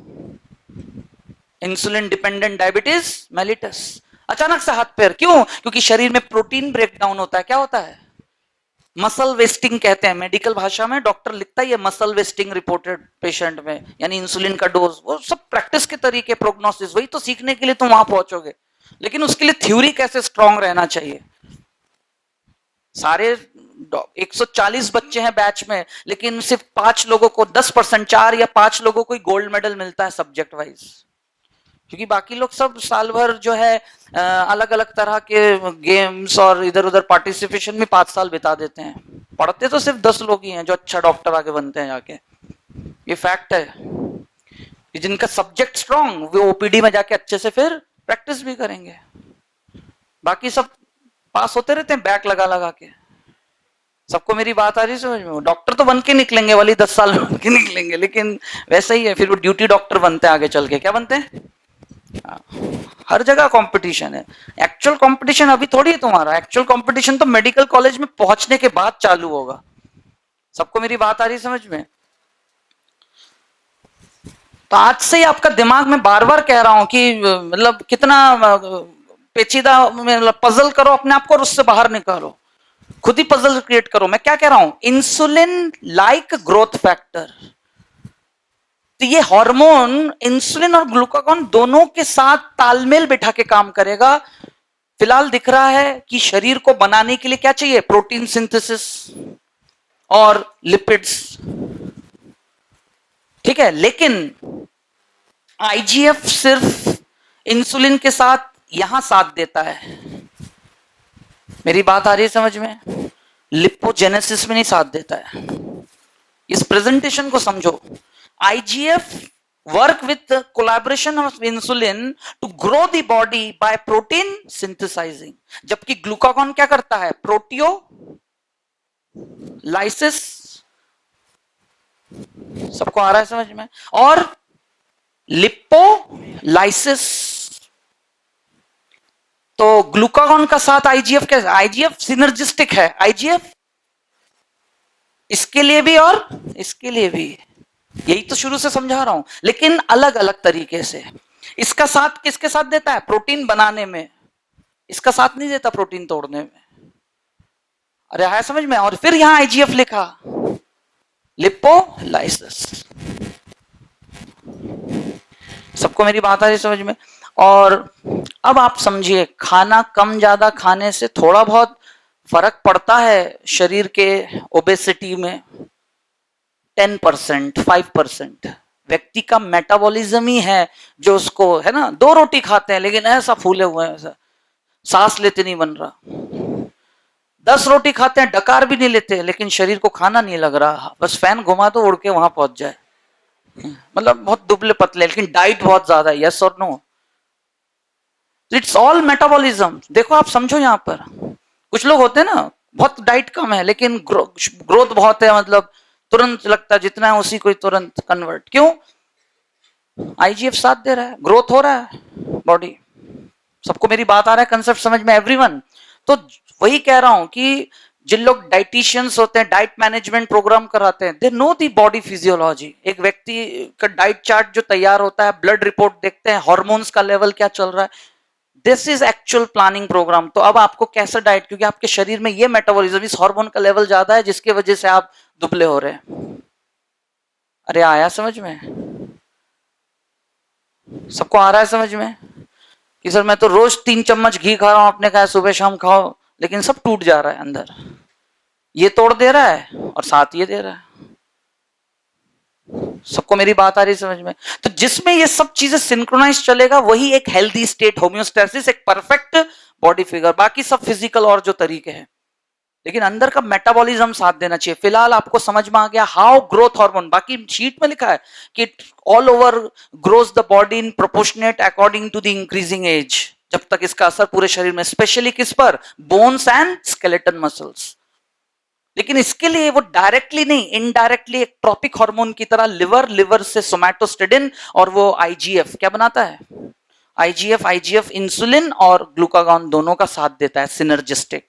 Insulin dependent diabetes mellitus. अचानक से हाथ पैर क्यों? क्योंकि शरीर में प्रोटीन ब्रेकडाउन होता है। क्या होता है? मसल वेस्टिंग कहते हैं मेडिकल भाषा में। डॉक्टर लिखता है ये मसल वेस्टिंग रिपोर्टेड पेशेंट में, यानी इंसुलिन का डोज। वो सब प्रैक्टिस के तरीके, प्रोग्नोसिस, वही तो सीखने के लिए तुम वहां पहुंचोगे, लेकिन उसके लिए थ्योरी कैसे स्ट्रांग रहना चाहिए। सारे 140 बच्चे हैं बैच में, लेकिन सिर्फ 5 लोगों को, 10%, 4 या 5 लोगों को ही गोल्ड मेडल मिलता है सब्जेक्ट वाइज, क्योंकि बाकी लोग सब साल भर जो है अलग अलग तरह के गेम्स और इधर उधर पार्टिसिपेशन में 5 साल बिता देते हैं। पढ़ते तो सिर्फ 10 लोग ही हैं जो अच्छा डॉक्टर आगे बनते हैं जाके। ये फैक्ट है कि जिनका सब्जेक्ट स्ट्रांग वो ओपीडी में जाके अच्छे से फिर प्रैक्टिस भी करेंगे, बाकी सब पास होते रहते हैं बैक लगा लगा के। सबको मेरी बात आ रही है समझ में? डॉक्टर तो बन के निकलेंगे वाली 10 साल में बन के निकलेंगे, लेकिन वैसा ही है फिर वो ड्यूटी डॉक्टर बनते हैं आगे चल के। क्या बनते हैं? हर जगह कंपटीशन है। एक्चुअल कंपटीशन अभी थोड़ी है तुम्हारा, एक्चुअल कंपटीशन तो मेडिकल कॉलेज में पहुंचने के बाद चालू होगा। सबको मेरी बात आ रही है समझ में? तो आज से ही आपका दिमाग में बार बार कह रहा हूं कि मतलब कितना पेचीदा मतलब पजल करो अपने आप को और उससे बाहर निकालो, खुद ही पजल क्रिएट करो। मैं क्या कह रहा हूं? Insulin like growth factor. तो ये हार्मोन इंसुलिन और ग्लूकागॉन दोनों के साथ तालमेल बिठा के काम करेगा। फिलहाल दिख रहा है कि शरीर को बनाने के लिए क्या चाहिए? प्रोटीन सिंथेसिस और लिपिड्स, ठीक है। लेकिन आईजीएफ सिर्फ इंसुलिन के साथ यहां साथ देता है। मेरी बात आ रही है समझ में? लिपोजेनेसिस में नहीं साथ देता है। इस प्रेजेंटेशन को समझो। IGF work with the collaboration of insulin to grow the body by protein synthesizing, जबकि ग्लूकागॉन क्या करता है? प्रोटियोलाइसिस। सबको आ रहा है समझ में? और लिपोलाइसिस। तो ग्लूकागॉन का साथ आईजीएफ कैसा? आईजीएफ सिनर्जिस्टिक है। आईजीएफ इसके लिए भी और इसके लिए भी, यही तो शुरू से समझा रहा हूं, लेकिन अलग अलग तरीके से। इसका साथ किसके साथ देता है? प्रोटीन बनाने में। इसका साथ नहीं देता प्रोटीन तोड़ने में। अरे आया समझ में? और फिर यहां आईजीएफ लिखा, लिपोलाइसिस। सबको मेरी बात आ रही समझ में? और अब आप समझिए, खाना कम ज्यादा खाने से थोड़ा बहुत फर्क पड़ता है शरीर के ओबेसिटी में। 10%, 5% व्यक्ति का मेटाबॉलिज्म ही है जो उसको, है ना, 2 रोटी खाते हैं लेकिन ऐसा फूले हुए हैं, ऐसा सांस लेते नहीं बन रहा। 10 रोटी खाते हैं, डकार भी नहीं लेते, लेकिन शरीर को खाना नहीं लग रहा, बस फैन घुमा तो उड़ के वहां पहुंच जाए। मतलब बहुत दुबले पतले, लेकिन डाइट बहुत ज्यादा है। यस और नो? It's all metabolism. देखो आप समझो, यहां पर कुछ लोग होते हैं ना, बहुत डाइट कम है लेकिन ग्रोथ बहुत है, मतलब तुरंत लगता है जितना है उसी को तुरंत कन्वर्ट। क्यों? आईजीएफ साथ दे रहा है, ग्रोथ हो रहा है बॉडी। सबको मेरी बात आ रहा है? कंसेप्ट समझ में एवरीवन? तो वही कह रहा हूं कि जिन लोग डाइटिशियंस होते हैं, डाइट मैनेजमेंट प्रोग्राम कराते हैं, they know the body physiology. एक व्यक्ति का डाइट चार्ट जो तैयार होता है, ब्लड रिपोर्ट देखते हैं, हार्मोन्स का लेवल क्या चल रहा है, this is actual planning programme. तो अब आपको कैसा डाइट, क्योंकि आपके शरीर में ये मेटाबॉलिज्म, इस हार्मोन का लेवल ज्यादा है जिसकी वजह से आप दुबले हो रहे हैं। अरे आया समझ में? सबको आ रहा है समझ में कि सर मैं तो रोज 3 चम्मच घी खा रहा हूं, आपने कहा सुबह शाम खाओ, लेकिन सब टूट जा रहा है अंदर। ये तोड़ दे रहा है और साथ ये दे रहा है। सबको मेरी बात आ रही समझ में? तो जिसमें ये सब चीजें सिंक्रोनाइज चलेगा वही एक हेल्दी स्टेट, होम्योस्टेसिस, एक परफेक्ट बॉडी फिगर। बाकी सब फिजिकल और जो तरीके हैं, लेकिन अंदर का मेटाबॉलिज्म साथ देना चाहिए। फिलहाल आपको समझ में आ गया हाउ ग्रोथ हार्मोन, बाकी शीट में लिखा है कि all over grows the body in proportionate according to the increasing age, जब तक इसका असर पूरे शरीर में, स्पेशली किस पर? Bones and skeleton muscles. लेकिन इसके लिए वो डायरेक्टली नहीं, इनडायरेक्टली एक ट्रॉपिक हार्मोन की तरह लिवर से सोमैटोस्टेडिन और वो आईजीएफ क्या बनाता है? आईजीएफ इंसुलिन और ग्लूकागॉन दोनों का साथ देता है, सिनर्जिस्टिक।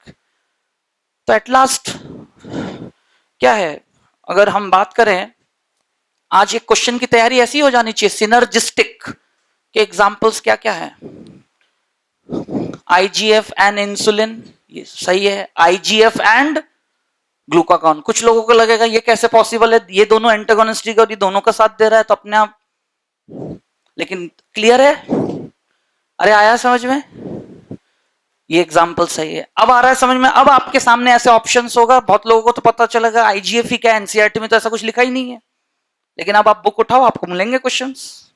तो एट लास्ट क्या है, अगर हम बात करें, आज एक क्वेश्चन की तैयारी ऐसी हो जानी चाहिए, सिनर्जिस्टिक के एग्जांपल्स क्या क्या है? आईजीएफ एंड इंसुलिन, ये सही है। आईजीएफ एंड ग्लूकागॉन, कुछ लोगों को लगेगा ये कैसे पॉसिबल है, ये दोनों एंटागोनिस्टिक और ये दोनों का साथ दे रहा है तो अपने आप, लेकिन क्लियर है? अरे आया समझ में? ये एग्जाम्पल सही है। अब आ रहा है समझ में? अब आपके सामने ऐसे ऑप्शंस होगा, बहुत लोगों को तो पता चलेगा आईजीएफ ही क्या, एनसीईआरटी में तो ऐसा कुछ लिखा ही नहीं है, लेकिन अब आप बुक उठाओ, आपको मिलेंगे क्वेश्चंस।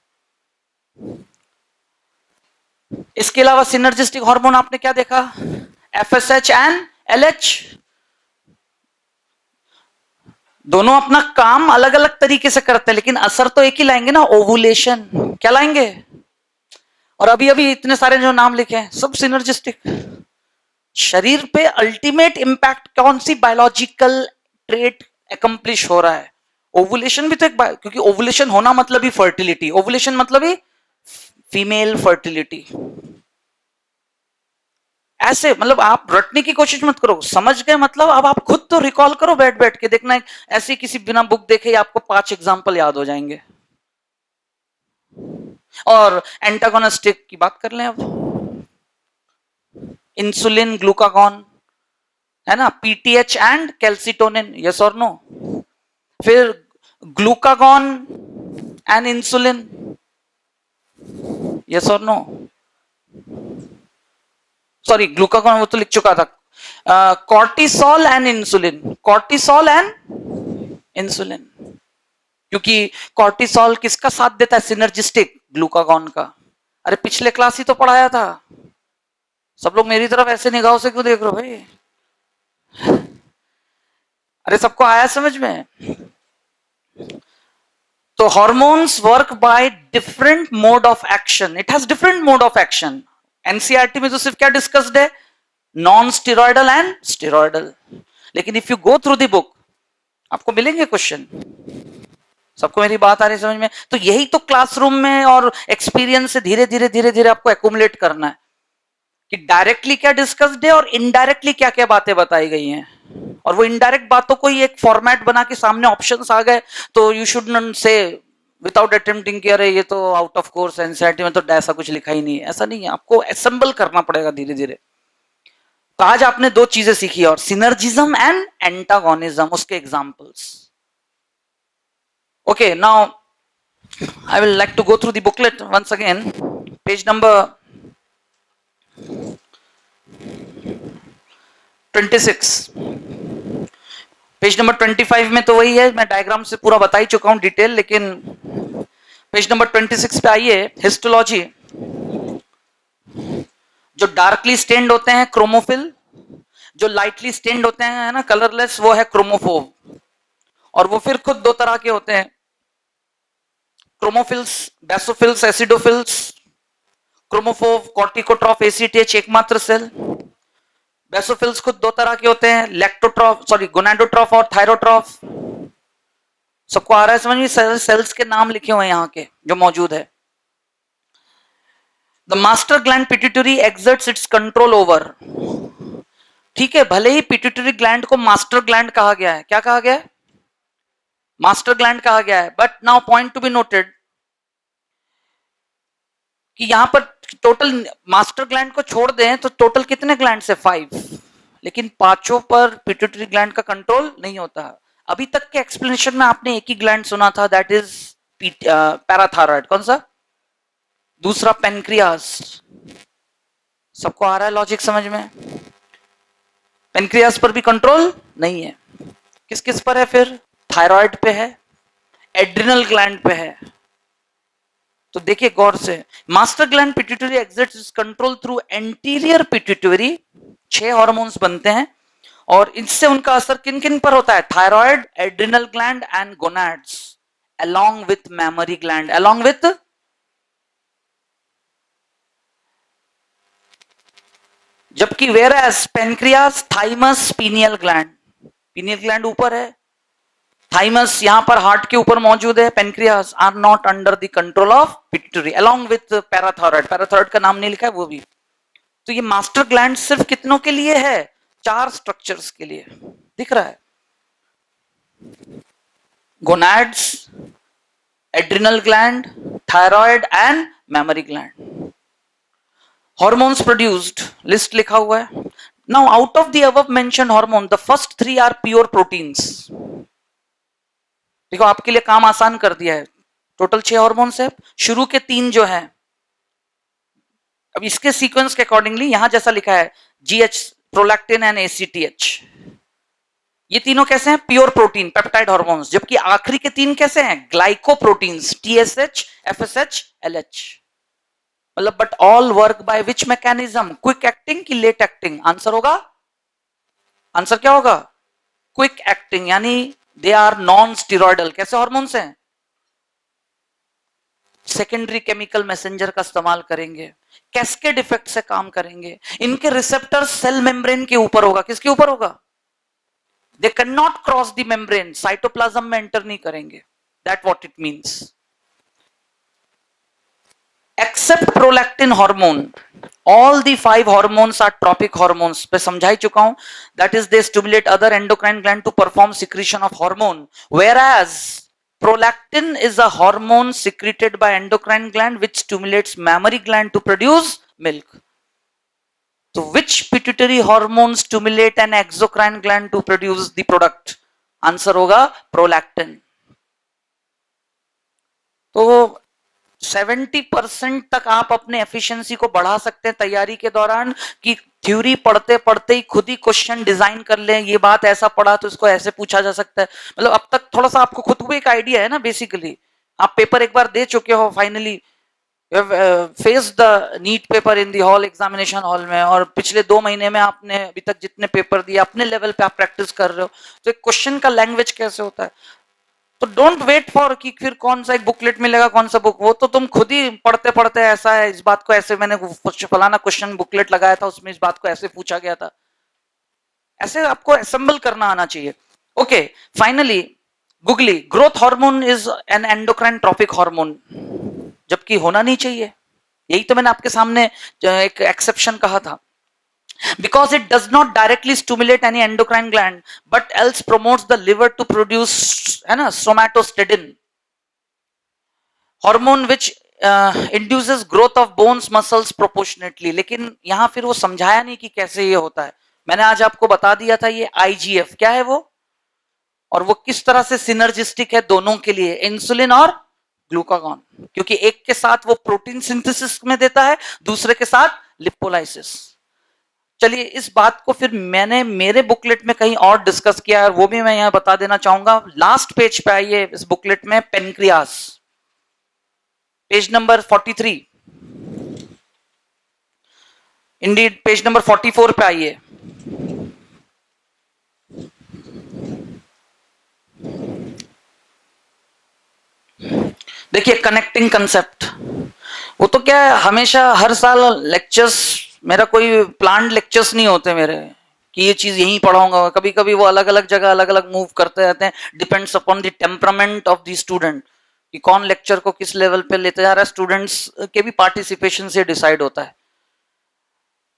इसके अलावा सिनर्जिस्टिक हार्मोन आपने क्या देखा? FSH and LH. दोनों अपना काम अलग अलग तरीके से करते हैं, लेकिन असर तो एक ही लाएंगे ना, ओवुलेशन। क्या लाएंगे? और अभी अभी इतने सारे जो नाम लिखे हैं सब सिनर्जिस्टिक। शरीर पे अल्टीमेट इंपैक्ट कौन सी बायोलॉजिकल ट्रेट एकम्प्लिश हो रहा है? ओवुलेशन भी तो एक क्योंकि ओवुलेशन होना मतलब ही फर्टिलिटी, ओवुलेशन मतलब ही फीमेल फर्टिलिटी। ऐसे मतलब आप रटने की कोशिश मत करो, समझ गए मतलब? अब आप खुद तो रिकॉल करो, बैठ बैठ के देखना, ऐसे किसी बिना बुक देखे ही आपको 5 एग्जांपल याद हो जाएंगे। और एंटागोनिस्टिक की बात कर लें अब, इंसुलिन, ग्लूकागॉन, है ना, पीटीएच एंड कैल्सिटोनिन, यस और नो? फिर ग्लूकागॉन एंड इंसुलिन, यस और नो? सॉरी, ग्लूकागॉन वो तो लिख चुका था। Cortisol and insulin, cortisol and insulin, क्योंकि कॉर्टिसोल किसका साथ देता है? सिनर्जिस्टिक, ग्लूकागॉन का। अरे पिछले क्लास ही तो पढ़ाया था। सब लोग मेरी तरफ ऐसे निगाहों से क्यों देख रहे हो भाई? अरे सबको आया समझ में? तो hormones work by different mode of action, it has different mode of action. NCERT में तो सिर्फ क्या डिस्कस्ड है? Non steroidal and steroidal. लेकिन if you go through the book आपको मिलेंगे क्वेश्चन। सबको मेरी बात आ रही है समझ में? तो यही तो क्लासरूम में और एक्सपीरियंस से धीरे धीरे धीरे धीरे आपको एक्यूमुलेट करना है कि डायरेक्टली क्या डिस्कस्ड है और इनडायरेक्टली क्या क्या बातें बताई गई हैं। और वो इनडायरेक्ट बातों को ही एक फॉर्मेट बना के सामने ऑप्शंस आ गए तो यू शुड नॉट से विदाउट अटेम्प्टिंग कि अरे ये तो आउट ऑफ कोर्स एनसीईआरटी में तो ऐसा कुछ लिखा ही नहीं है। ऐसा नहीं है, आपको असेंबल करना पड़ेगा धीरे धीरे। तो आज आपने 2 चीजें सीखी, और सिनर्जिज्म एंड एंटागोनिज्म, उसके examples. Okay, now I will like to go through the booklet once again. Page number 26. Page number 25 में तो वही है, मैं डायग्राम से पूरा बता ही चुका हूं डिटेल, लेकिन पेज नंबर 26 पे आइए। हिस्टोलॉजी, जो डार्कली स्टेन्ड होते हैं क्रोमोफिल, जो लाइटली स्टेन्ड होते हैं है ना कलरलेस, वो है क्रोमोफोब। और वो फिर खुद 2 तरह के होते हैं, क्रोमोफिल्स, बेसोफिल्स, एसिडोफिल्स। क्रोमोफोब, कॉर्टिकोट्रॉफ, एसीटीएच एकमात्र सेल। बेसोफिल्स खुद 2 तरह के होते हैं, लैक्टोट्रॉफ, सॉरी गोनाडोट्रॉफ और थायरोट्रॉफ। सबको आ रहा है समझ में? सेल्स के नाम लिखे हुए हैं यहाँ के जो मौजूद है। The master gland pituitary exerts it's control over. ठीक है, भले ही पिट्यूटरी ग्लैंड को मास्टर ग्लैंड कहा गया है, क्या कहा गया है? मास्टर ग्लैंड कहा गया है। But now point to be noted कि यहां पर टोटल मास्टर ग्लैंड को छोड़ दें तो टोटल कितने ग्लैंड है? 5। लेकिन 5 पर पिट्यूटरी ग्लैंड का कंट्रोल नहीं होता। अभी तक के एक्सप्लेनेशन में आपने एक ही ग्लैंड सुना था, दैट इज पैराथायराइड। कौन सा? दूसरा पेनक्रियास। सबको आ रहा है लॉजिक समझ में? पेनक्रियास पर भी कंट्रोल नहीं है। किस किस पर है फिर? थायराइड पे है, एड्रिनल ग्लैंड पे है। तो देखिए गौर से, master gland pituitary exerts control through anterior pituitary. 6 hormones बनते हैं और इससे उनका असर किन किन पर होता है? Thyroid, adrenal gland and gonads, along with mammary gland, along with जबकि whereas pancreas, thymus, pineal gland. Pineal gland ऊपर है, थाइमस यहां पर हार्ट के ऊपर मौजूद है, pancreas are not under the control of pituitary, along with parathyroid. Parathyroid का नाम नहीं लिखा है वो भी। तो ये मास्टर ग्लैंड सिर्फ कितनों के लिए है? 4 स्ट्रक्चर्स के लिए। दिख रहा है? Gonads, adrenal gland, thyroid and mammary gland. Hormones produced, list लिखा हुआ है। Now out of the above mentioned hormone the first 3 are pure proteins. देखो आपके लिए काम आसान कर दिया है। टोटल 6 हार्मोन्स है, शुरू के 3 जो है, अब इसके सीक्वेंस के अकॉर्डिंगली यहां जैसा लिखा है जीएच, प्रोलैक्टिन एंड एसीटीएच, ये तीनों कैसे हैं? Pure protein, peptide hormones. जबकि आखिरी के 3 कैसे हैं? Glycoproteins, TSH, FSH, LH. मतलब but all work by which mechanism? Quick acting की लेट एक्टिंग? आंसर होगा, आंसर क्या होगा? क्विक एक्टिंग, यानी दे आर नॉन स्टीरॉयडल। कैसे हॉर्मोन्स हैं? सेकेंडरी केमिकल मैसेंजर का इस्तेमाल करेंगे, कैस्केड इफेक्ट से काम करेंगे। इनके रिसेप्टर सेल मेम्ब्रेन के ऊपर होगा। किसके ऊपर होगा? They can not cross the membrane, cytoplasm में एंटर नहीं करेंगे। That what it means. Except prolactin hormone, all the 5 hormones are tropic hormones। पे समझा ही चुका हूं। That is they stimulate other endocrine gland to perform secretion of hormone, whereas prolactin is a hormone secreted by endocrine gland which stimulates mammary gland to produce milk। तो which pituitary hormone stimulate an exocrine gland to produce the product? Answer होगा prolactin। तो 70% तक आप अपने efficiency को बढ़ा सकते हैं तैयारी के दौरान, कि थ्योरी पढ़ते पढ़ते ही खुद ही क्वेश्चन डिजाइन कर लें। ये बात ऐसा पढ़ा तो इसको ऐसे पूछा जा सकता है। मतलब अब तक थोड़ा सा आपको खुद को एक आइडिया है ना। बेसिकली आप पेपर एक बार दे चुके हो, finally face the NEET paper in the hall, examination hall में, और पिछले 2 महीने में आपने अभी तक जितने पेपर दिए अपने लेवल पे आप प्रैक्टिस कर रहे हो। तो एक क्वेश्चन का लैंग्वेज कैसे होता है। तो डोंट वेट फॉर कि फिर कौन सा एक बुकलेट मिलेगा, कौन सा बुक, वो तो तुम खुद ही पढ़ते पढ़ते ऐसा है, इस बात को ऐसे, मैंने फलाना क्वेश्चन बुकलेट लगाया था उसमें इस बात को ऐसे पूछा गया था, ऐसे आपको असेंबल करना आना चाहिए। Okay, finally googly, growth hormone is an endocrine tropic hormone, जबकि होना नहीं चाहिए। यही तो मैंने आपके सामने एक एक्सेप्शन कहा था। Because it does not directly stimulate any endocrine gland but else promotes the liver to produce है ना somatostedin hormone which induces growth of bones muscles proportionately। लेकिन यहां फिर वो समझाया नहीं कि कैसे ये होता है। मैंने आज आपको बता दिया था ये IGF क्या है वो, और वो किस तरह से सिनर्जिस्टिक है दोनों के लिए, इंसुलिन और ग्लूकागॉन, क्योंकि एक के साथ वो प्रोटीन सिंथेसिस में देता है, दूसरे के साथ लिपोलाइसिस। चलिए इस बात को फिर मैंने मेरे बुकलेट में कहीं और डिस्कस किया है, और वो भी मैं यहां बता देना चाहूंगा। लास्ट पेज पे आइए इस बुकलेट में, pancreas, page number 43, Indeed page number 44 पे आइए। देखिए कनेक्टिंग कंसेप्ट, वो तो क्या है, हमेशा हर साल लेक्चर्स, मेरा कोई प्लान्ड लेक्चर्स नहीं होते मेरे कि ये चीज यहीं पढ़ाऊंगा। कभी कभी वो अलग अलग जगह अलग अलग मूव करते रहते हैं, depends upon the temperament of the student कि कौन लेक्चर को किस लेवल पे लेते जा रहा है। स्टूडेंट्स के भी पार्टिसिपेशन से डिसाइड होता है।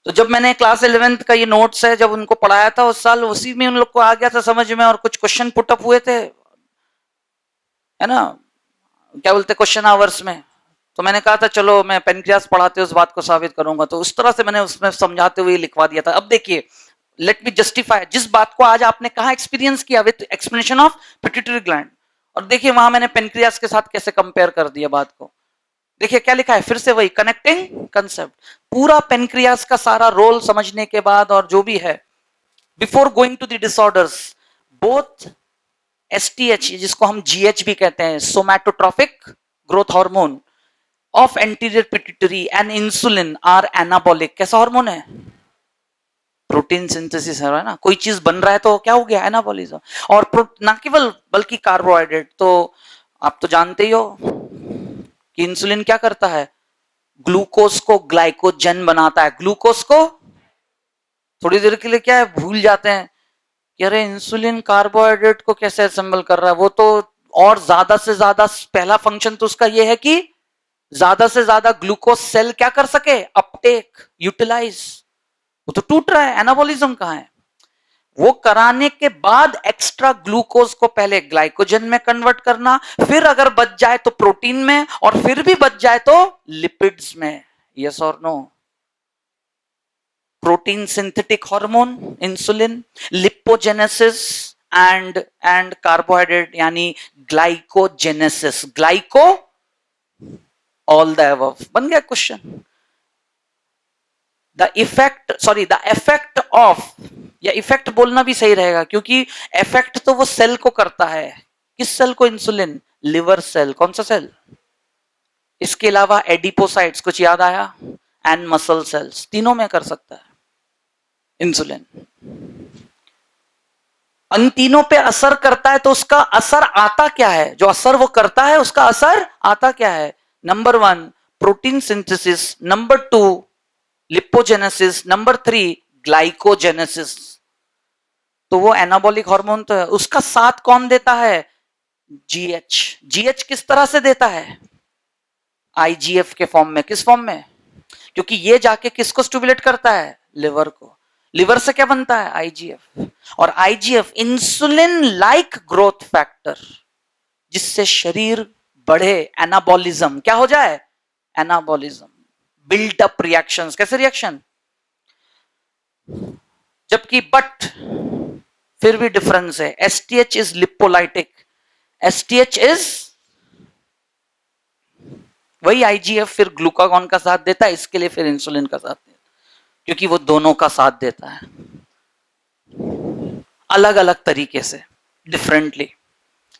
तो जब मैंने क्लास 11th का ये नोट्स है जब उनको पढ़ाया था उस साल, उसी में उन लोग को आ गया था समझ में, और कुछ क्वेश्चन पुटअप हुए थे, है ना, क्या बोलते क्वेश्चन आवर्स में। तो मैंने कहा था चलो मैं पेनक्रियास पढ़ाते उस बात को साबित करूंगा, तो उस तरह से मैंने उसमें समझाते हुए लिखवा दिया था। अब देखिए, लेट मी जस्टिफाई जिस बात को आज आपने कहा एक्सपीरियंस किया with explanation of pituitary gland, और देखिए वहां मैंने पेनक्रियास के साथ कैसे कंपेयर कर दिया बात को। देखिए क्या लिखा है, फिर से वही कनेक्टिंग कंसेप्ट, पूरा पेनक्रियास का सारा रोल समझने के बाद, और जो भी है, before going to the disorders, both STH जिसको हम जीएच भी कहते हैं, somatotropic growth hormone of anterior pituitary and insulin are anabolic. कैसा हार्मोन है? प्रोटीन सिंथेसिस है ना, कोई चीज बन रहा है तो क्या हो गया, एनाबॉलिज्म। और ना केवल बल्कि कार्बोहाइड्रेट, तो आप तो जानते ही हो कि इंसुलिन क्या करता है, ग्लूकोज को ग्लाइकोजन बनाता है। ग्लूकोज को थोड़ी देर के लिए क्या है भूल जाते हैं कि अरे इंसुलिन कार्बोहाइड्रेट को कैसे असेंबल कर रहा है, वो तो और ज्यादा से ज्यादा पहला फंक्शन तो उसका ये है कि ज्यादा से ज्यादा ग्लूकोज सेल क्या कर सके, अपटेक, यूटिलाइज। वो तो टूट रहा है, एनाबॉलिज्म कहां है। वो कराने के बाद एक्स्ट्रा ग्लूकोज को पहले ग्लाइकोजन में कन्वर्ट करना, फिर अगर बच जाए तो प्रोटीन में, और फिर भी बच जाए तो लिपिड्स में। यस और no? Protein synthetic hormone insulin, lipogenesis and carbohydrate यानी glycogenesis, glyco all the above. बन गया क्वेश्चन। द इफेक्ट ऑफ, या इफेक्ट बोलना भी सही रहेगा क्योंकि इफेक्ट तो वो सेल को करता है। किस सेल को? Insulin, liver cell. कौन सा सेल? इसके अलावा एडिपोसाइट्स, कुछ याद आया? एंड मसल सेल्स, तीनों में कर सकता है इंसुलिन। इन तीनों पे असर करता है, तो उसका असर आता क्या है, जो असर वो करता है उसका असर आता क्या है? Number 1 protein synthesis, number 2 lipogenesis, number 3 glycogenesis. तो वो एनाबॉलिक हार्मोन तो है, उसका साथ कौन देता है? जीएच। जीएच किस तरह से देता है? आईजीएफ के फॉर्म में। किस फॉर्म में? क्योंकि ये जाके किसको स्टिमुलेट करता है? लिवर को। लिवर से क्या बनता है? आईजीएफ। और IGF insulin like growth factor, जिससे शरीर बढ़े, एनाबॉलिज्म क्या हो जाए? Anabolism, built up reactions. कैसे रिएक्शन? जबकि बट फिर भी डिफरेंस है, STH is lipolytic, STH is वही आईजीएफ फिर ग्लूकागॉन का साथ देता है, इसके लिए फिर इंसुलिन का साथ देता है, क्योंकि वो दोनों का साथ देता है अलग अलग तरीके से, डिफरेंटली,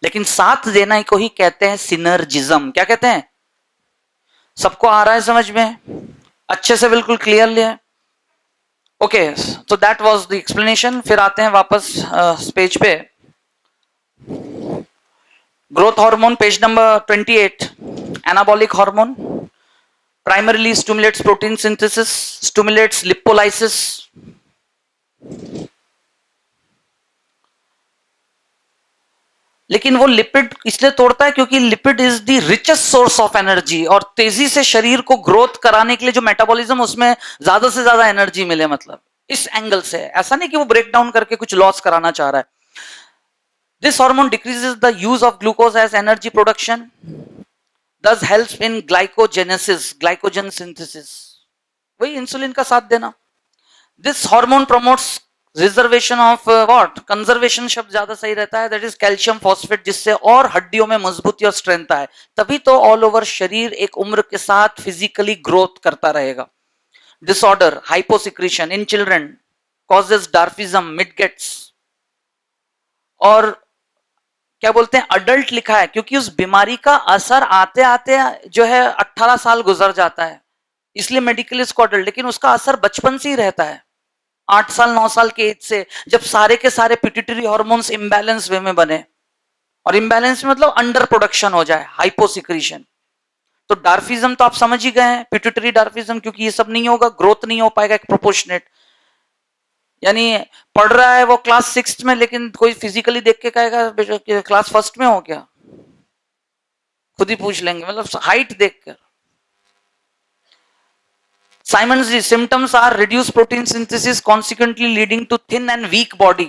लेकिन साथ देना को ही कहते हैं सिनर्जिज्म। क्या कहते हैं? सबको आ रहा है समझ में? अच्छे से बिल्कुल क्लियर लिया? ओके, तो दैट वाज द एक्सप्लेनेशन। फिर आते हैं वापस पेज पे। Growth hormone page number 28, anabolic hormone primarily stimulates protein synthesis, stimulates lipolysis, लेकिन वो लिपिड इसलिए तोड़ता है क्योंकि lipid is the richest source of energy, और तेजी से शरीर को ग्रोथ कराने के लिए जो मेटाबॉलिज्म, उसमें ज्यादा से ज्यादा एनर्जी मिले, मतलब इस एंगल से। ऐसा नहीं कि वो ब्रेक डाउन करके कुछ लॉस कराना चाह रहा है। This hormone decreases the use of glucose as energy production, thus helps in glycogenesis, glycogen synthesis, वही इंसुलिन का साथ देना। This hormone promotes reservation of what, conservation शब्द ज्यादा सही रहता है, दैट इज कैल्शियम फॉस्फेट, जिससे और हड्डियों में मजबूती और स्ट्रेंथ आए। तभी तो ऑल ओवर शरीर एक उम्र के साथ फिजिकली ग्रोथ करता रहेगा। Disorder hyposecretion in children causes डार्फिज्म, मिडगेट्स, और क्या बोलते हैं अडल्ट लिखा है क्योंकि उस बीमारी का असर आते आते जो है 18 साल गुजर जाता है, इसलिए मेडिकल इसको अडल्ट, लेकिन उसका असर बचपन से ही रहता है, 8 साल 9 साल के एज से, जब सारे के सारे पिट्यूटरी हार्मोन्स इम्बैलेंस वे में बने, और इम्बैलेंस में मतलब अंडर प्रोडक्शन हो जाए, हाइपोसिक्रीशन। तो डार्फिज्म तो आप समझ ही गए हैं, पिट्यूटरी डार्फिज्म, क्योंकि ये सब नहीं होगा, ग्रोथ नहीं हो पाएगा एक प्रोपोर्शनेट। यानी पढ़ रहा है वो क्लास 6 में, लेकिन कोई फिजिकली देख के कहेगा क्लास फर्स्ट में हो क्या? खुद ही पूछ लेंगे, मतलब हाइट देखकर। Simon's symptoms are reduced protein synthesis, consequently leading to thin and weak body,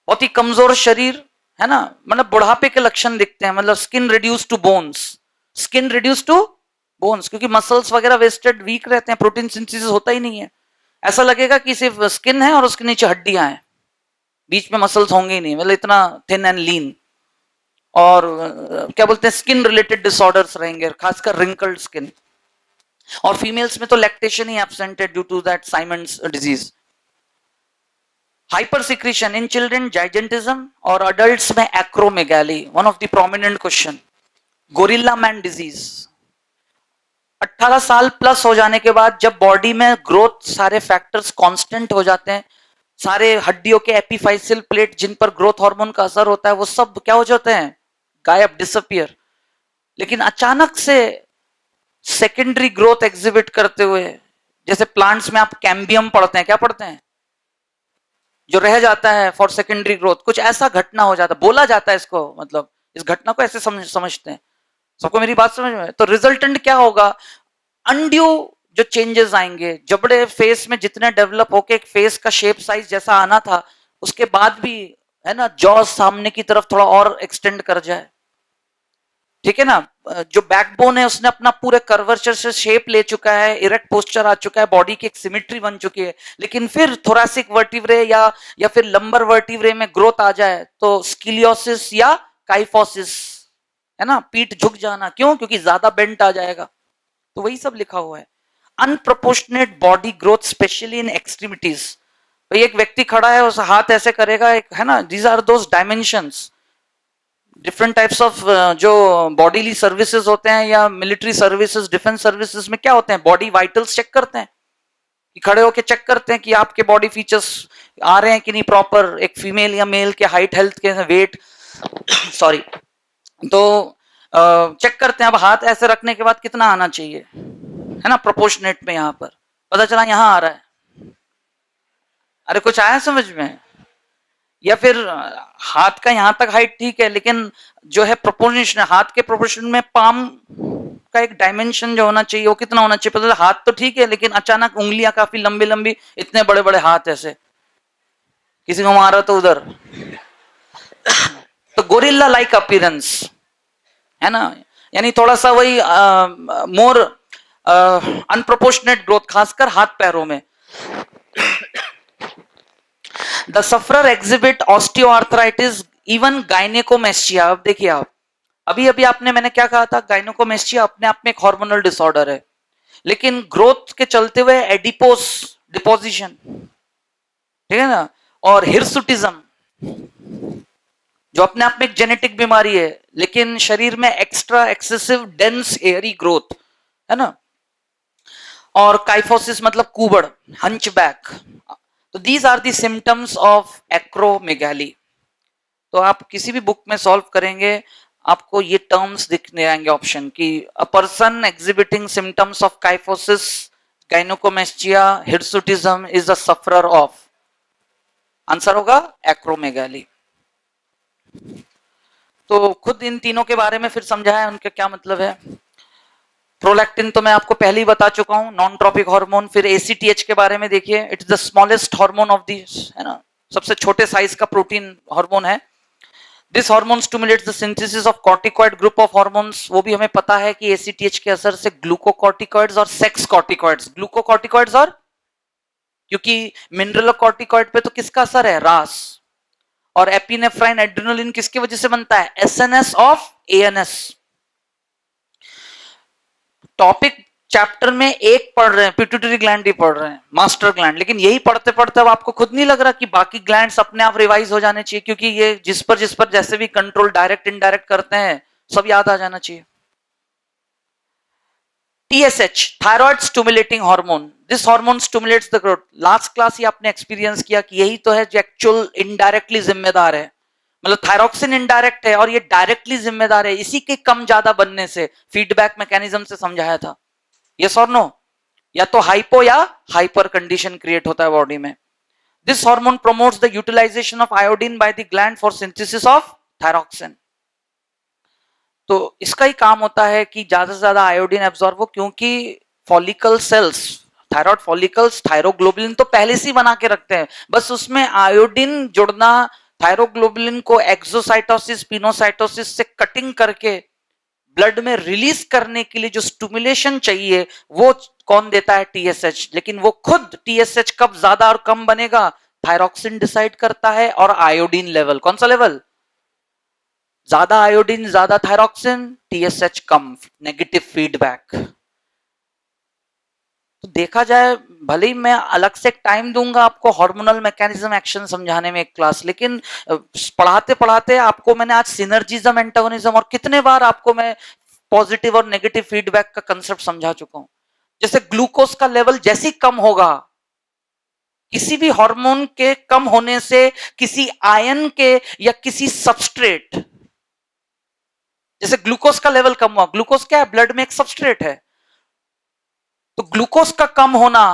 बहुत ही कमजोर शरीर है ना, मतलब बुढ़ापे के लक्षण दिखते हैं, मतलब skin reduce to bones, skin reduce to bones, क्योंकि मसल्स वगैरह वेस्टेड वीक रहते हैं, प्रोटीन सिंथेसिस होता ही नहीं है। ऐसा लगेगा कि सिर्फ स्किन है और उसके नीचे हड्डियां हैं, बीच में मसल्स होंगे ही नहीं, मतलब इतना थिन एंड लीन। और क्या बोलते हैं स्किन रिलेटेड डिसऑर्डर्स रहेंगे, खासकर रिंकल्ड स्किन। और फीमेल्स में तो लैक्टेशन ही एब्सेंट है due to that Simmonds disease. Hyper secretion in children gigantism, और अडल्ट्स में acromegaly, one of the prominent question. Gorilla man disease 18 साल प्लस हो जाने के बाद, जब बॉडी में ग्रोथ सारे फैक्टर्स कांस्टेंट हो जाते हैं, सारे हड्डियों के एपिफाइसियल प्लेट जिन पर ग्रोथ हार्मोन का असर होता है वो सब क्या हो जाते हैं? गायब, डिसअपियर। लेकिन अचानक से सेकेंडरी ग्रोथ एग्जिबिट करते हुए, जैसे प्लांट्स में आप कैम्बियम पढ़ते हैं, क्या पढ़ते हैं, जो रह जाता है फॉर सेकेंडरी ग्रोथ, कुछ ऐसा घटना हो जाता है, बोला जाता है इसको, मतलब इस घटना को ऐसे समझते हैं। सबको मेरी बात समझ में? तो रिजल्टेंट क्या होगा? अनड्यू जो चेंजेस आएंगे, जबड़े फेस में जितने डेवलप होके एक फेस का शेप साइज जैसा आना था, उसके बाद भी है ना जॉज सामने की तरफ थोड़ा और एक्सटेंड कर जाए, ठीक है ना, जो बैकबोन है उसने अपना पूरे कर्वेचर से शेप ले चुका है, इरेक्ट पोस्चर आ चुका है, बॉडी की एक सिमेट्री बन चुकी है, लेकिन फिर थोरैसिक वर्टिब्रे या फिर लंबर वर्टिब्रे में ग्रोथ आ जाए तो स्किलियोसिस या काइफोसिस, है ना, पीठ झुक जाना। क्यों? क्योंकि ज्यादा बेंट आ जाएगा। तो वही सब लिखा हुआ है। Unproportionate body growth specially in extremities, भाई एक व्यक्ति खड़ा है, उस हाथ ऐसे करेगा, एक है ना, these are those dimensions. Different types of जो बॉडीली सर्विसेज होते हैं या मिलिट्री सर्विसेज, डिफेंस सर्विसेज में क्या होते हैं, बॉडी वाइटल्स चेक करते हैं खड़े होके चेक करते हैं कि आपके बॉडी फीचर्स आ रहे हैं कि नहीं प्रॉपर, एक फीमेल या मेल के हाइट, हेल्थ के, वेट, सॉरी, तो चेक करते हैं। अब हाथ ऐसे रखने के बाद कितना आना चाहिए, है ना, प्रोपोर्शनेट में, यहां पर पता चला यहां आ रहा है। अरे कुछ आया समझ में? या फिर हाथ का यहां तक हाइट ठीक है, लेकिन जो है प्रोपोर्शन, हाथ के प्रोपोर्शन में पाम का एक डायमेंशन जो होना चाहिए वो कितना होना चाहिए, पता हाथ तो ठीक है लेकिन अचानक उंगलियां काफी लंबी लंबी, इतने बड़े बड़े हाथ ऐसे, किसी को मारा तो उधर। तो गोरिल्ला लाइक अपीयरेंस, है ना, यानी थोड़ा सा वही मोर अनप्रोपोर्शनेट ग्रोथ, खासकर हाथ पैरों में। The sufferer exhibit osteoarthritis, even gynaecomastia. अब देखिए आप, अभी अभी आपने, मैंने क्या कहा था, गायनेकोमेस्टिया अपने आप में एक हार्मोनल डिसऑर्डर है, लेकिन ग्रोथ के चलते हुए एडिपोस डिपोजिशन, ठीक है ना, और हिर्सुटिज्म जो अपने आप में एक जेनेटिक बीमारी है, लेकिन शरीर में extra excessive dense hairy growth, है ना, और काइफोसिस मतलब कुबड़, हंचबैक। तो these are the symptoms of acromegaly. तो आप किसी भी बुक में सॉल्व करेंगे आपको ये टर्म्स दिखने आएंगे ऑप्शन की, a person exhibiting symptoms of kyphosis, gynaecomastia, hirsutism is a sufferer of, answer होगा एक्रोमेगाली। तो खुद इन तीनों के बारे में फिर समझा है, उनका क्या मतलब है। प्रोलैक्टिन तो मैं आपको पहले ही बता चुका हूं, नॉन ट्रॉपिक हार्मोन। फिर एसीटीएच के बारे में देखिए, it is the smallest hormone of this, है ना, सबसे छोटे साइज का प्रोटीन हार्मोन है। This hormone stimulates the synthesis of corticoid group of hormones. वो भी हमें पता है कि एसीटीएच के असर से ग्लूकोकॉर्टिकॉइड्स और सेक्स कॉर्टिकॉइड्स, ग्लूकोकॉर्टिकॉइड्स और, क्योंकि मिनरल कॉर्टिकॉइड पे तो किसका असर है, रास, और एपिनेफ्राइन एड्रेनलिन किसकी वजह से बनता है, SNS of ANS. Topic chapter में एक पढ़ रहे हैं, पिट्यूटरी ग्लैंड ही पढ़ रहे हैं, मास्टर ग्लैंड, लेकिन यही पढ़ते पढ़ते अब आपको खुद नहीं लग रहा कि बाकी ग्लैंड्स अपने आप रिवाइज हो जाने चाहिए, क्योंकि ये जिस पर जैसे भी कंट्रोल डायरेक्ट इनडायरेक्ट करते हैं सब याद आ जाना चाहिए। TSH, thyroid stimulating hormone, this hormone stimulates the growth. Last class ही आपने एक्सपीरियंस किया कि यही तो है जो एक्चुअल इनडायरेक्टली जिम्मेदार है, मतलब थायरॉक्सिन इनडायरेक्ट है और ये डायरेक्टली जिम्मेदार है इसी के कम ज्यादा बनने से, फीडबैक मैकेनिज्म से समझाया था, यस और नो, या तो हाइपो या हाइपर कंडीशन क्रिएट होता है बॉडी में। This hormone promotes the utilization of iodine by the gland for synthesis of thyroxine. तो इसका ही काम होता है कि ज्यादा से ज्यादा आयोडीन एब्जॉर्ब हो, क्योंकि follicle sales, thyroid follicles thyroglobulin तो पहले से ही बना के रखते हैं, बस उसमें आयोडीन जुड़ना, थायरोग्लोबुलिन को एक्सोसाइटोसिस पिनोसाइटोसिस से कटिंग करके ब्लड में रिलीज करने के लिए जो स्टिमुलेशन चाहिए वो कौन देता है, टीएसएच। लेकिन वो खुद टीएसएच कब ज्यादा और कम बनेगा, थायरॉक्सिन डिसाइड करता है, और आयोडीन लेवल, कौन सा लेवल, ज्यादा आयोडीन ज्यादा थायरॉक्सिन, टीएसएच कम, नेगेटिव फीडबैक। तो देखा जाए, भले ही मैं अलग से एक टाइम दूंगा आपको हार्मोनल मैकेनिज्म एक्शन समझाने में एक क्लास, लेकिन पढ़ाते पढ़ाते आपको मैंने आज सिनर्जिज्म एंटागोनिज्म और कितने बार आपको मैं पॉजिटिव और नेगेटिव फीडबैक का कंसेप्ट समझा चुका हूं। जैसे ग्लूकोज का लेवल जैसे ही कम होगा, किसी भी हार्मोन के कम होने से किसी आयन के या किसी सबस्ट्रेट, जैसे ग्लूकोज का लेवल कम हुआ, ग्लूकोज क्या है, ब्लड में एक सबस्ट्रेट है, तो ग्लूकोज का कम होना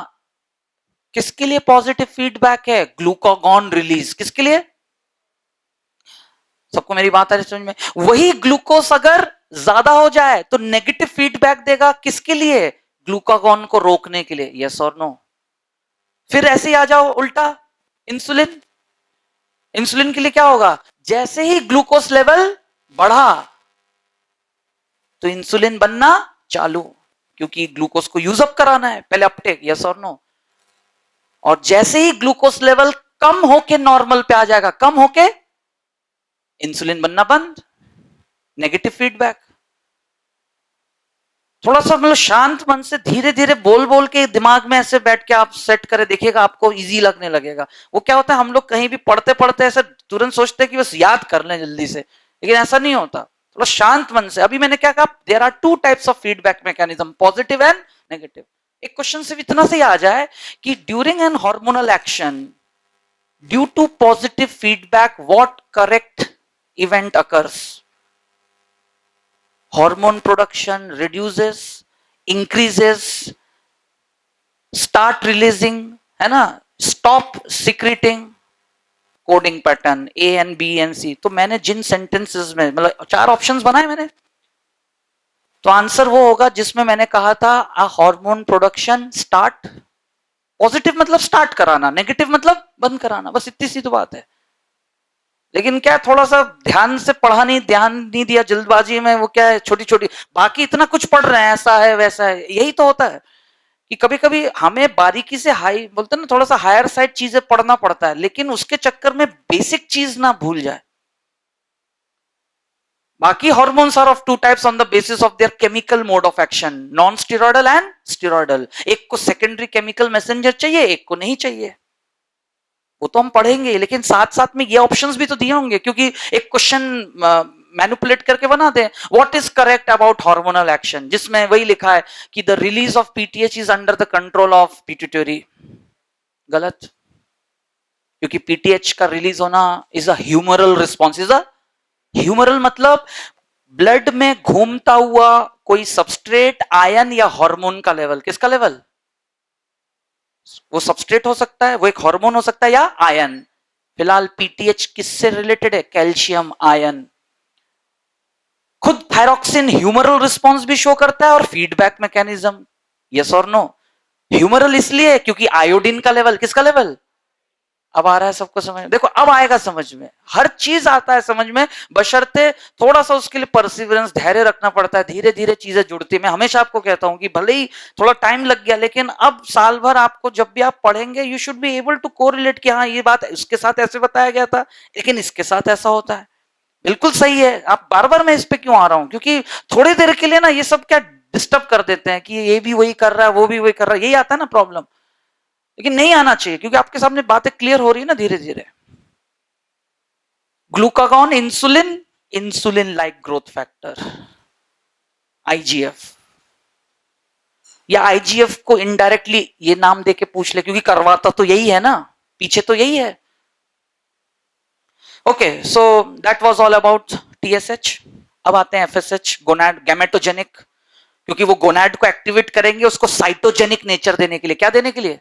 किसके लिए पॉजिटिव फीडबैक है, ग्लूकागॉन रिलीज, किसके लिए, सबको मेरी बात आ रही समझ में। वही ग्लूकोज अगर ज्यादा हो जाए तो नेगेटिव फीडबैक देगा, किसके लिए, ग्लूकागॉन को रोकने के लिए, यस और नो। फिर ऐसे ही आ जाओ उल्टा, इंसुलिन, इंसुलिन के लिए क्या होगा, जैसे ही ग्लूकोज लेवल बढ़ा तो इंसुलिन बनना चालू, क्योंकि ग्लूकोज को यूज अप कराना है, पहले अपटेक, यस और नो। और जैसे ही ग्लूकोज लेवल कम होके नॉर्मल पे आ जाएगा, कम होके इंसुलिन बनना बंद, नेगेटिव फीडबैक। थोड़ा सा मतलब शांत मन से धीरे धीरे बोल बोल के दिमाग में ऐसे बैठ के आप सेट करे देखिएगा, आपको इजी लगने लगेगा। वो क्या होता है, हम लोग कहीं भी पढ़ते पढ़ते ऐसे तुरंत सोचते हैं कि बस याद कर लें जल्दी से, लेकिन ऐसा नहीं होता, थोड़ा शांत मन से। अभी मैंने क्या कहा, there are two types of feedback mechanism, positive and negative. एक क्वेश्चन सिर्फ इतना से आ जाए कि during an hormonal action due to positive feedback what correct event occurs? Hormone production reduces, increases, start releasing, है ना, stop secreting, coding pattern A and B and C. तो मैंने जिन सेंटेंसेस में मतलब 4 ऑप्शंस बनाए मैंने, तो आंसर वो होगा जिसमें मैंने कहा था हार्मोन प्रोडक्शन स्टार्ट, पॉजिटिव मतलब स्टार्ट कराना, नेगेटिव मतलब बंद कराना, बस इतनी सी तो बात है। लेकिन क्या थोड़ा सा ध्यान से पढ़ा नहीं, ध्यान नहीं दिया जल्दबाजी में, वो क्या है छोटी छोटी, बाकी इतना कुछ पढ़ रहे हैं, ऐसा है वैसा है, यही तो होता है कि कभी कभी हमें बारीकी से हाई बोलते हैं ना, थोड़ा सा हायर साइड चीजें पढ़ना पड़ता है, लेकिन उसके चक्कर में बेसिक चीज ना भूल जाए। बाकी hormones are of 2 types on the basis of their chemical mode of action, non steroidal and steroidal. एक को सेकेंडरी केमिकल मैसेंजर चाहिए, एक को नहीं चाहिए, वो तो हम पढ़ेंगे, लेकिन साथ साथ में ये ऑप्शंस भी तो दिए होंगे, क्योंकि एक क्वेश्चन मैनिपुलेट करके बनाते हैं what is correct about hormonal action, जिसमें वही लिखा है कि the release of PTH is under the control of pituitary. गलत, क्योंकि पीटीएच का रिलीज होना is a humoral response. Is a humoral मतलब ब्लड में घूमता हुआ कोई सबस्ट्रेट, आयन या हार्मोन का लेवल। किसका लेवल? वो सबस्ट्रेट हो सकता है, वो एक हार्मोन हो सकता है, या आयन। फिलहाल पीटीएच किससे रिलेटेड है? Calcium ion. खुद थायरॉक्सिन ह्यूमरल रिस्पॉन्स भी शो करता है और फीडबैक मैकेनिज्म। यस और नो? ह्यूमरल इसलिए क्योंकि आयोडीन का लेवल, किसका लेवल? अब आ रहा है सबको समझ में? देखो अब आएगा समझ में, हर चीज आता है समझ में, बशर्ते थोड़ा सा उसके लिए परसिवरेंस, धैर्य रखना पड़ता है, धीरे धीरे चीजें जुड़ती है। मैं हमेशा आपको कहता हूं कि भले ही थोड़ा टाइम लग गया, लेकिन अब साल भर आपको जब भी आप पढ़ेंगे you should be able to correlate कि हाँ ये बात इसके साथ ऐसे बताया गया था, लेकिन इसके साथ ऐसा होता है। बिल्कुल सही है। आप बार बार मैं इस पे क्यों आ रहा हूं? क्योंकि थोड़ी देर के लिए ना ये सब क्या डिस्टर्ब कर देते हैं कि ये भी वही कर रहा है, वो भी वही कर रहा है, यही आता है ना प्रॉब्लम। लेकिन नहीं आना चाहिए, क्योंकि आपके सामने बातें क्लियर हो रही है ना धीरे धीरे। Glucagon, insulin, insulin like growth factor, IGF, या आईजीएफ को इनडायरेक्टली ये नाम देके पूछ ले, क्योंकि करवाता तो यही है ना, पीछे तो यही है। Okay, so that was all about TSH. अब आते हैं एफएसएच, गोनाड गैमेटोजेनिक, क्योंकि वो गोनाड को एक्टिवेट करेंगे उसको साइटोजेनिक नेचर देने के लिए। क्या देने के लिए?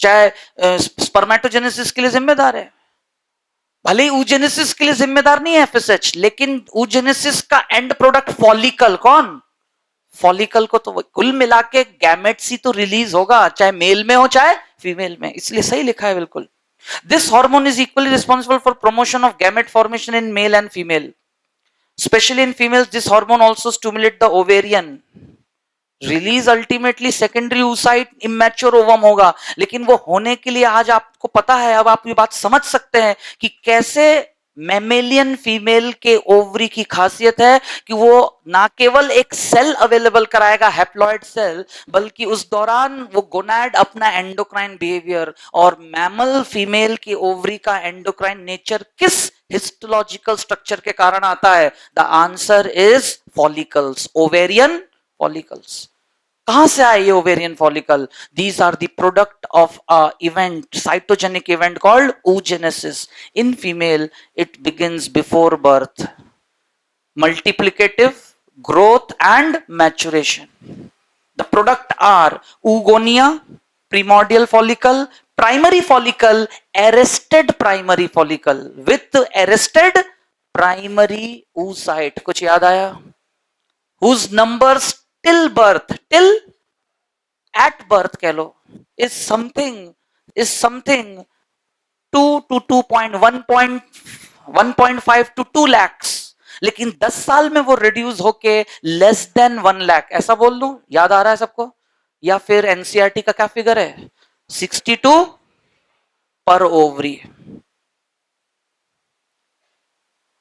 चाहे स्पर्मेटोजेनेसिस के लिए जिम्मेदार है, भले ही ऊजेनेसिस के लिए जिम्मेदार नहीं है एफएसएच, लेकिन ऊजेनेसिस का एंड प्रोडक्ट फॉलिकल, कौन? फॉलिकल को तो कुल मिला के गैमेट्स ही तो रिलीज होगा, चाहे मेल में हो चाहे फीमेल में, इसलिए सही लिखा है बिल्कुल। This hormone is equally responsible for promotion of gamete formation in male and female, especially in females. This hormone also stimulate the ovarian release, ultimately secondary oocyte immature ovum होगा, लेकिन वो होने के लिए आज आपको पता है, अब आप ये बात समझ सकते हैं कि कैसे मैमेलियन फीमेल के ओवरी की खासियत है कि वो ना केवल एक सेल अवेलेबल कराएगा, हैप्लॉइड सेल, बल्कि उस दौरान वो गोनाड अपना एंडोक्राइन बिहेवियर, और मैमल फीमेल की ओवरी का एंडोक्राइन नेचर किस हिस्टोलॉजिकल स्ट्रक्चर के कारण आता है? The answer is follicles, ovarian follicles. कहां से आए ये ovarian follicle? These are the product of a event, cytogenic event called oogenesis. In female it begins before birth, multiplicative growth and maturation. The product are oogonia, primordial follicle, primary follicle, arrested primary follicle with arrested primary oocyte. कुछ याद आया? Whose numbers till birth, till at birth कह लो, is something 2 to 1.5 to 2 lakhs, लेकिन 10 साल में वो reduce होके less than 1 lakh, ऐसा बोल दूं? याद आ रहा है सबको? या फिर एनसीईआरटी का क्या फिगर है? 62 पर ओवरी।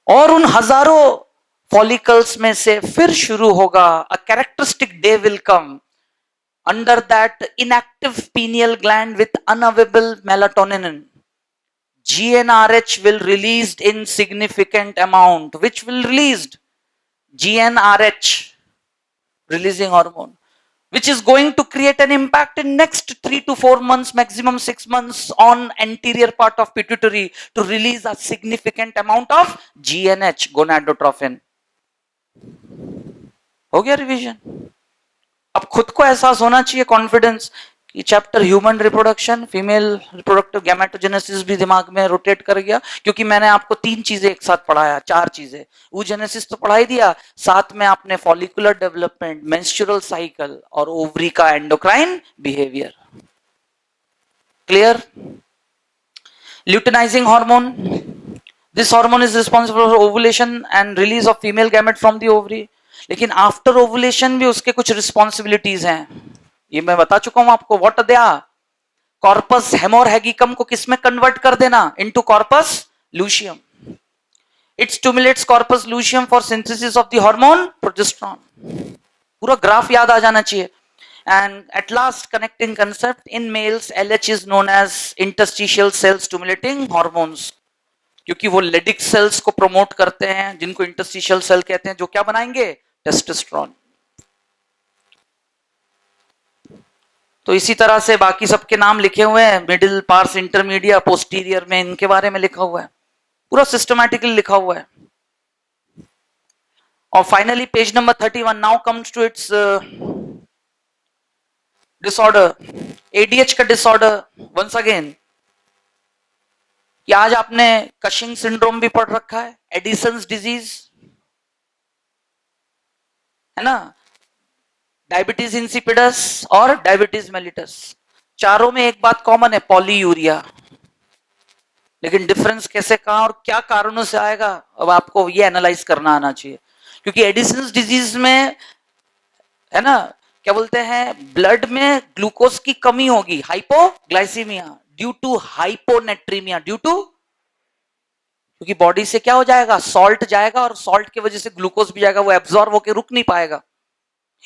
और उन हजारों फॉलिकल्स में से फिर शुरू होगा a characteristic day will come under that inactive pineal gland with unavailable melatonin, GnRH will released in significant amount. Which will released? GnRH, releasing hormone. which is going to create an impact in next 3 to 4 months, maximum 6 months on anterior part of pituitary to release a significant amount of GNH, gonadotrophin. हो गया revision. अब खुद को एहसास होना चाहिए, confidence कि chapter human reproduction, female reproductive gametogenesis भी दिमाग में रोटेट कर गया, क्योंकि मैंने आपको 3 चीजें एक साथ पढ़ाया, 4 चीजें. oogenesis तो पढ़ा ही दिया, साथ में आपने फॉलिकुलर डेवलपमेंट, मेंस्ट्रुअल साइकिल और ओवरी का endocrine behaviour. Clear? Luteinizing hormone, this hormone is responsible for ovulation and release of female gamete from the ovary. लेकिन आफ्टर ओवुलेशन भी उसके कुछ रिस्पॉन्सिबिलिटीज हैं, ये मैं बता चुका हूं आपको. What they are? Corpus hemorrhagicum को किसमें कन्वर्ट कर देना? Into corpus luteum. It stimulates corpus luteum for synthesis of the hormone progesterone. पूरा ग्राफ याद आ जाना चाहिए. And at last connecting concept, in males LH is known as interstitial cell stimulating hormones, क्योंकि वो लेडिक सेल्स को promote करते हैं, जिनको इंटरस्टिशियल सेल कहते हैं, जो क्या बनाएंगे? टेस्टोस्टेरोन. तो इसी तरह से बाकी सबके नाम लिखे हुए हैं, मिडिल पार्स, इंटरमीडिया, पोस्टीरियर में इनके बारे में लिखा हुआ है, पूरा सिस्टमैटिकली लिखा हुआ है. और finally page number 31 now comes to its disorder, ADH का डिसऑर्डर. वंस अगेन, कि आज आपने कशिंग सिंड्रोम भी पढ़ रखा है, एडिसन्स डिजीज है ना, डायबिटीज इंसिपिडस और डायबिटीज मेलिटस. चारों में एक बात कॉमन है, पॉलीयूरिया. लेकिन डिफरेंस कैसे, कहां और क्या कारणों से आएगा, अब आपको ये एनालाइज करना आना चाहिए. क्योंकि एडिसन्स डिजीज में है ना, क्या बोलते हैं, ब्लड में ग्लूकोज की कमी होगी, hypoglycaemia, due to hyponatraemia, due to, क्योंकि बॉडी से क्या हो जाएगा, सॉल्ट जाएगा, और सॉल्ट की वजह से ग्लूकोज भी जाएगा, वो एब्जॉर्ब होकर रुक नहीं पाएगा,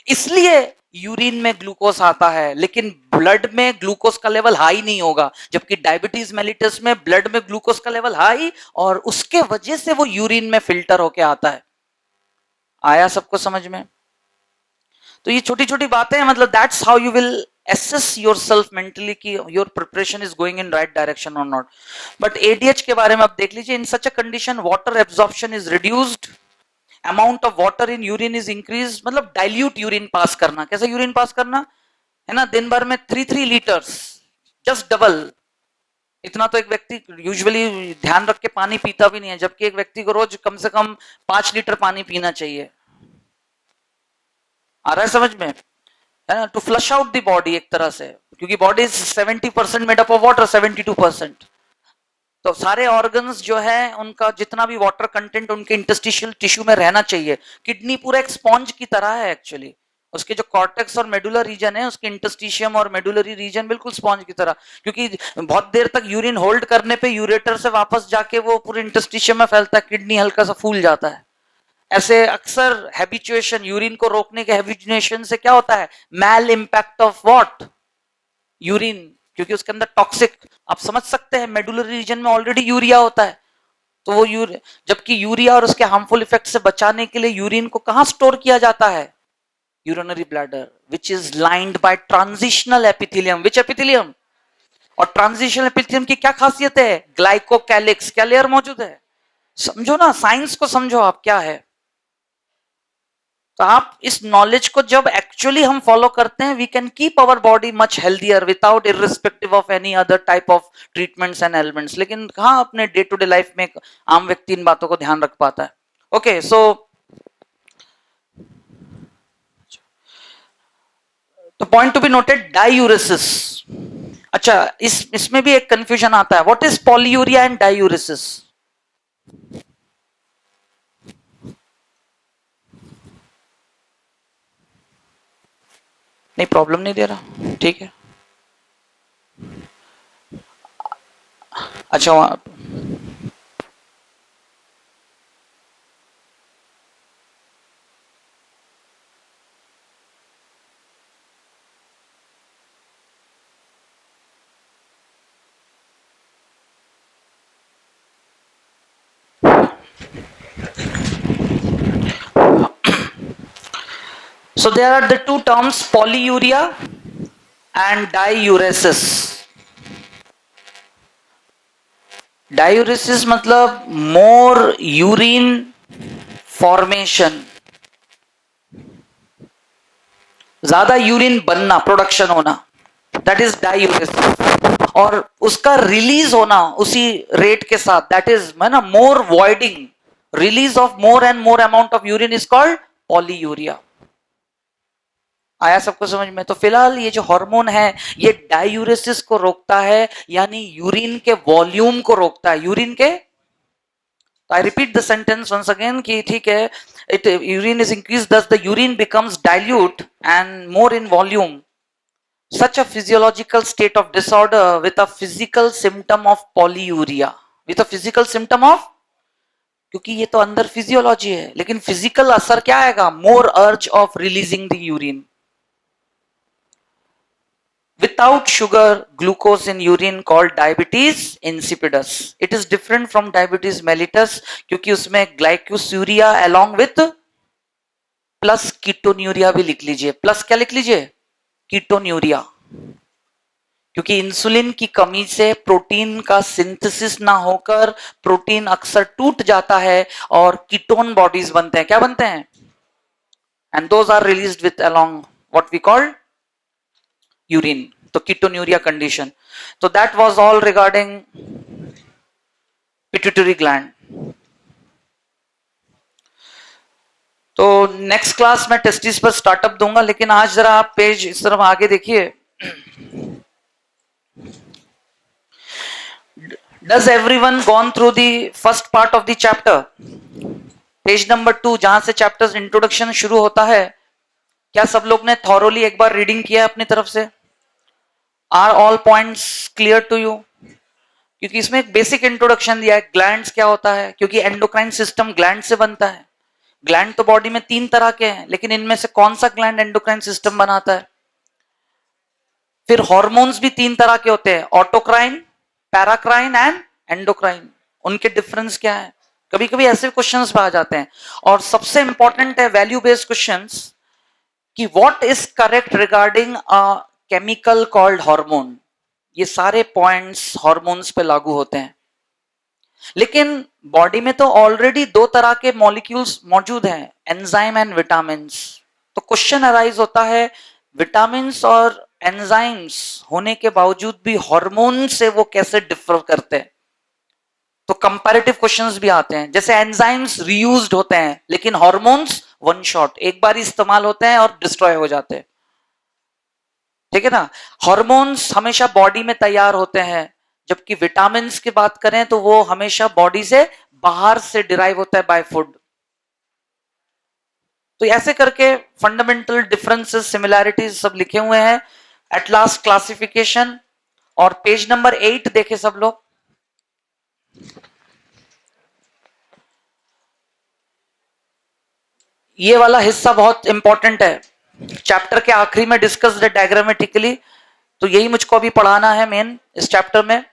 इसलिए यूरिन में ग्लूकोज आता है, लेकिन ब्लड में ग्लूकोज का लेवल हाई नहीं होगा. जबकि डायबिटीज मेलिटस में ब्लड में ग्लूकोज का लेवल हाई, और उसके वजह से वो यूरिन में फिल्टर होके आता है. आया सबको समझ में? तो ये छोटी छोटी बातें हैं, मतलब that's how you will assess yourself mentally कि your preparation is going in right direction or not. But ADH के बारे में आप देख लीजिए, in such a condition water absorption is reduced, amount of water in urine is increased. मतलब dilute urine पास करना, कैसे यूरिन पास करना है ना, दिन भर में 3 लीटर्स, जस्ट डबल. इतना तो एक व्यक्ति यूजुअली ध्यान रख के पानी पीता भी नहीं है, जबकि एक व्यक्ति को रोज कम से कम 5 लीटर पानी पीना चाहिए. आ रहा है समझ में, है ना, to flush out the body एक तरह से, क्योंकि body is 70% made up of water, 72%. तो सारे ऑर्गन्स जो है उनका जितना भी वाटर कंटेंट उनके इंटरस्टिशियल टिश्यू में रहना चाहिए. किडनी पूरा एक स्पॉन्ज की तरह है एक्चुअली, उसके जो कॉर्टेक्स और मेडुलर रीजन है, उसके इंटरस्टिशियम और मेडुलरी रीजन बिल्कुल स्पॉन्ज की तरह, क्योंकि बहुत देर तक यूरिन होल्ड करने पे यूरेटर से वापस जाके वो पूरे इंटरस्टिशियम में फैलता है, किडनी हल्का सा फूल जाता है. ऐसे अक्सर हैबिचुएशन, यूरिन को रोकने के हैबिचुएशन से क्या होता है, मैल इंपैक्ट ऑफ व्हाट, यूरिन, क्योंकि उसके अंदर टॉक्सिक, आप समझ सकते हैं मेडुलरी रीजन में ऑलरेडी यूरिया होता है, तो वो जबकि यूरिया और उसके हार्मफुल इफेक्ट से बचाने के लिए यूरिन को कहां स्टोर किया जाता है, urinary bladder, which is lined by transitional epithelium. Which epithelium? और ट्रांजिशनल एपिथेलियम की क्या खासियत है, ग्लाइकोकैलिक्स, क्या लेयर मौजूद है. समझो ना, साइंस को समझो आप क्या है. तो आप इस नॉलेज को जब एक्चुअली हम फॉलो करते हैं, we can keep our body much healthier without irrespective of any other type of treatments and elements. लेकिन कहां अपने डे टू डे लाइफ में आम व्यक्ति इन बातों को ध्यान रख पाता है. ओके, सो तो point to be noted, diuresis. अच्छा, इसमें भी एक कंफ्यूजन आता है, what is polyuria and diuresis. नहीं, प्रॉब्लम नहीं दे रहा, ठीक है. अच्छा, So there are the two terms, polyuria and diuresis. Diuresis मतलब more urine formation, ज्यादा यूरिन बनना, प्रोडक्शन होना, दैट इज डायूरेसिस। और उसका रिलीज होना उसी रेट के साथ, दैट इज ना more voiding, release of more and more amount of urine is called polyuria. आया सबको समझ में? तो फिलहाल ये जो हार्मोन है ये डायूरेसिस को रोकता है, यानी यूरिन के वॉल्यूम को रोकता है, यूरिन के। I repeat the sentence once again कि ठीक है, urine is increased, thus the urine becomes dilute and more in volume. Such a physiological state of disorder with a physical symptom of polyuria, with a physical symptom of, क्योंकि ये तो अंदर physiology है, लेकिन physical असर क्या आएगा? More urge of releasing the urine. Without sugar, glucose in urine called diabetes insipidus. It is different from diabetes mellitus क्योंकि उसमें glycosuria along with plus ketonuria भी लिख लीजिए। प्लस क्या लिख लीजिए? कीटोन्यूरिया। क्योंकि इंसुलिन की कमी से प्रोटीन का सिंथेसिस ना होकर प्रोटीन अक्सर टूट जाता है और कीटोन बॉडीज बनते हैं। क्या बनते हैं? And those are released with along what we call urine. तो कीटोन्यूरिया कंडीशन। तो that was all regarding pituitary gland. तो नेक्स्ट क्लास में टेस्टिस पर स्टार्टअप दूंगा, लेकिन आज जरा आप पेज इस तरफ आगे देखिए। Does everyone gone through the first part of the chapter? Page number 2 जहां से चैप्टर इंट्रोडक्शन शुरू होता है, क्या सब लोग ने थॉरोली एक बार रीडिंग किया अपनी तरफ से? Are all points clear to you? क्योंकि इसमें एक बेसिक इंट्रोडक्शन दिया है, ग्लैंड्स क्या होता है, क्योंकि एंडोक्राइन सिस्टम ग्लैंड से बनता है। ग्लैंड तो बॉडी में 3 तरह के हैं, लेकिन इनमें से कौन सा ग्लैंड एंडोक्राइन सिस्टम बनाता है? फिर हार्मोन्स भी 3 तरह के होते हैं, ऑटोक्राइन, पैराक्राइन एंड एंडोक्राइन। उनके डिफरेंस क्या है? कभी कभी ऐसे क्वेश्चंस पे आ जाते हैं। और सबसे इंपॉर्टेंट है वैल्यू बेस्ड क्वेश्चंस कि what is correct regarding a chemical called hormone. ये सारे पॉइंट्स हार्मोन्स पे लागू होते हैं। लेकिन बॉडी में तो ऑलरेडी 2 तरह के मॉलिक्यूल्स मौजूद हैं, एंजाइम एंड विटामिन्स। तो क्वेश्चन अराइज होता है, विटामिन्स और एंजाइम्स होने के बावजूद भी हार्मोन से वो कैसे डिफर करते हैं? तो कंपैरेटिव क्वेश्चंस भी आते हैं। जैसे एंजाइम्स रीयूज्ड होते हैं, लेकिन हार्मोन्स वन शॉट, एक बार इस्तेमाल होते हैं और डिस्ट्रॉय हो जाते हैं। ठीक है ना? हार्मोन्स हमेशा बॉडी में तैयार होते हैं, जबकि विटामिन्स की बात करें तो वो हमेशा बॉडी से बाहर से डिराइव होता है बाय फूड। तो ऐसे करके फंडामेंटल डिफरेंसेस, सिमिलैरिटीज सब लिखे हुए हैं। एट लास्ट क्लासिफिकेशन, और पेज नंबर 8 देखे सब लोग। ये वाला हिस्सा बहुत इंपॉर्टेंट है, चैप्टर के आखिरी में डिस्कस्ड है डायग्रामेटिकली। तो यही मुझको अभी पढ़ाना है मेन इस चैप्टर में।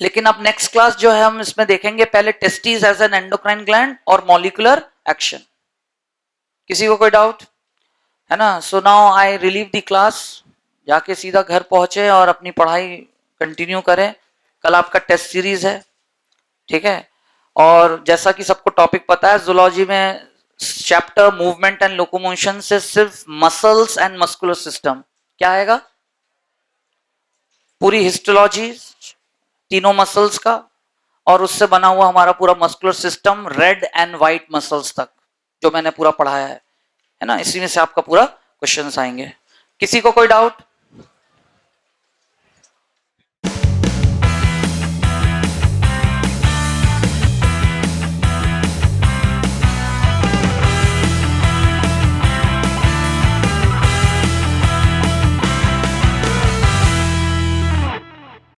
लेकिन अब नेक्स्ट क्लास जो है हम इसमें देखेंगे पहले testis as an endocrine gland और मॉलिक्यूलर एक्शन। किसी को कोई डाउट है ना? So now I relieve the class, जाके सीधा घर पहुंचे और अपनी पढ़ाई कंटिन्यू करें। कल आपका टेस्ट सीरीज है, ठीक है? और जैसा कि सबको टॉपिक पता है, जूलॉजी में चैप्टर मूवमेंट एंड लोकोमोशन से सिर्फ मसल्स एंड मस्कुलर सिस्टम क्या आएगा? पूरी हिस्टोलॉजी तीनों मसल्स का, और उससे बना हुआ हमारा पूरा muscular system, red and white muscles तक जो मैंने पूरा पढ़ाया है ना? इसी में से आपका पूरा क्वेश्चंस आएंगे। किसी को कोई डाउट?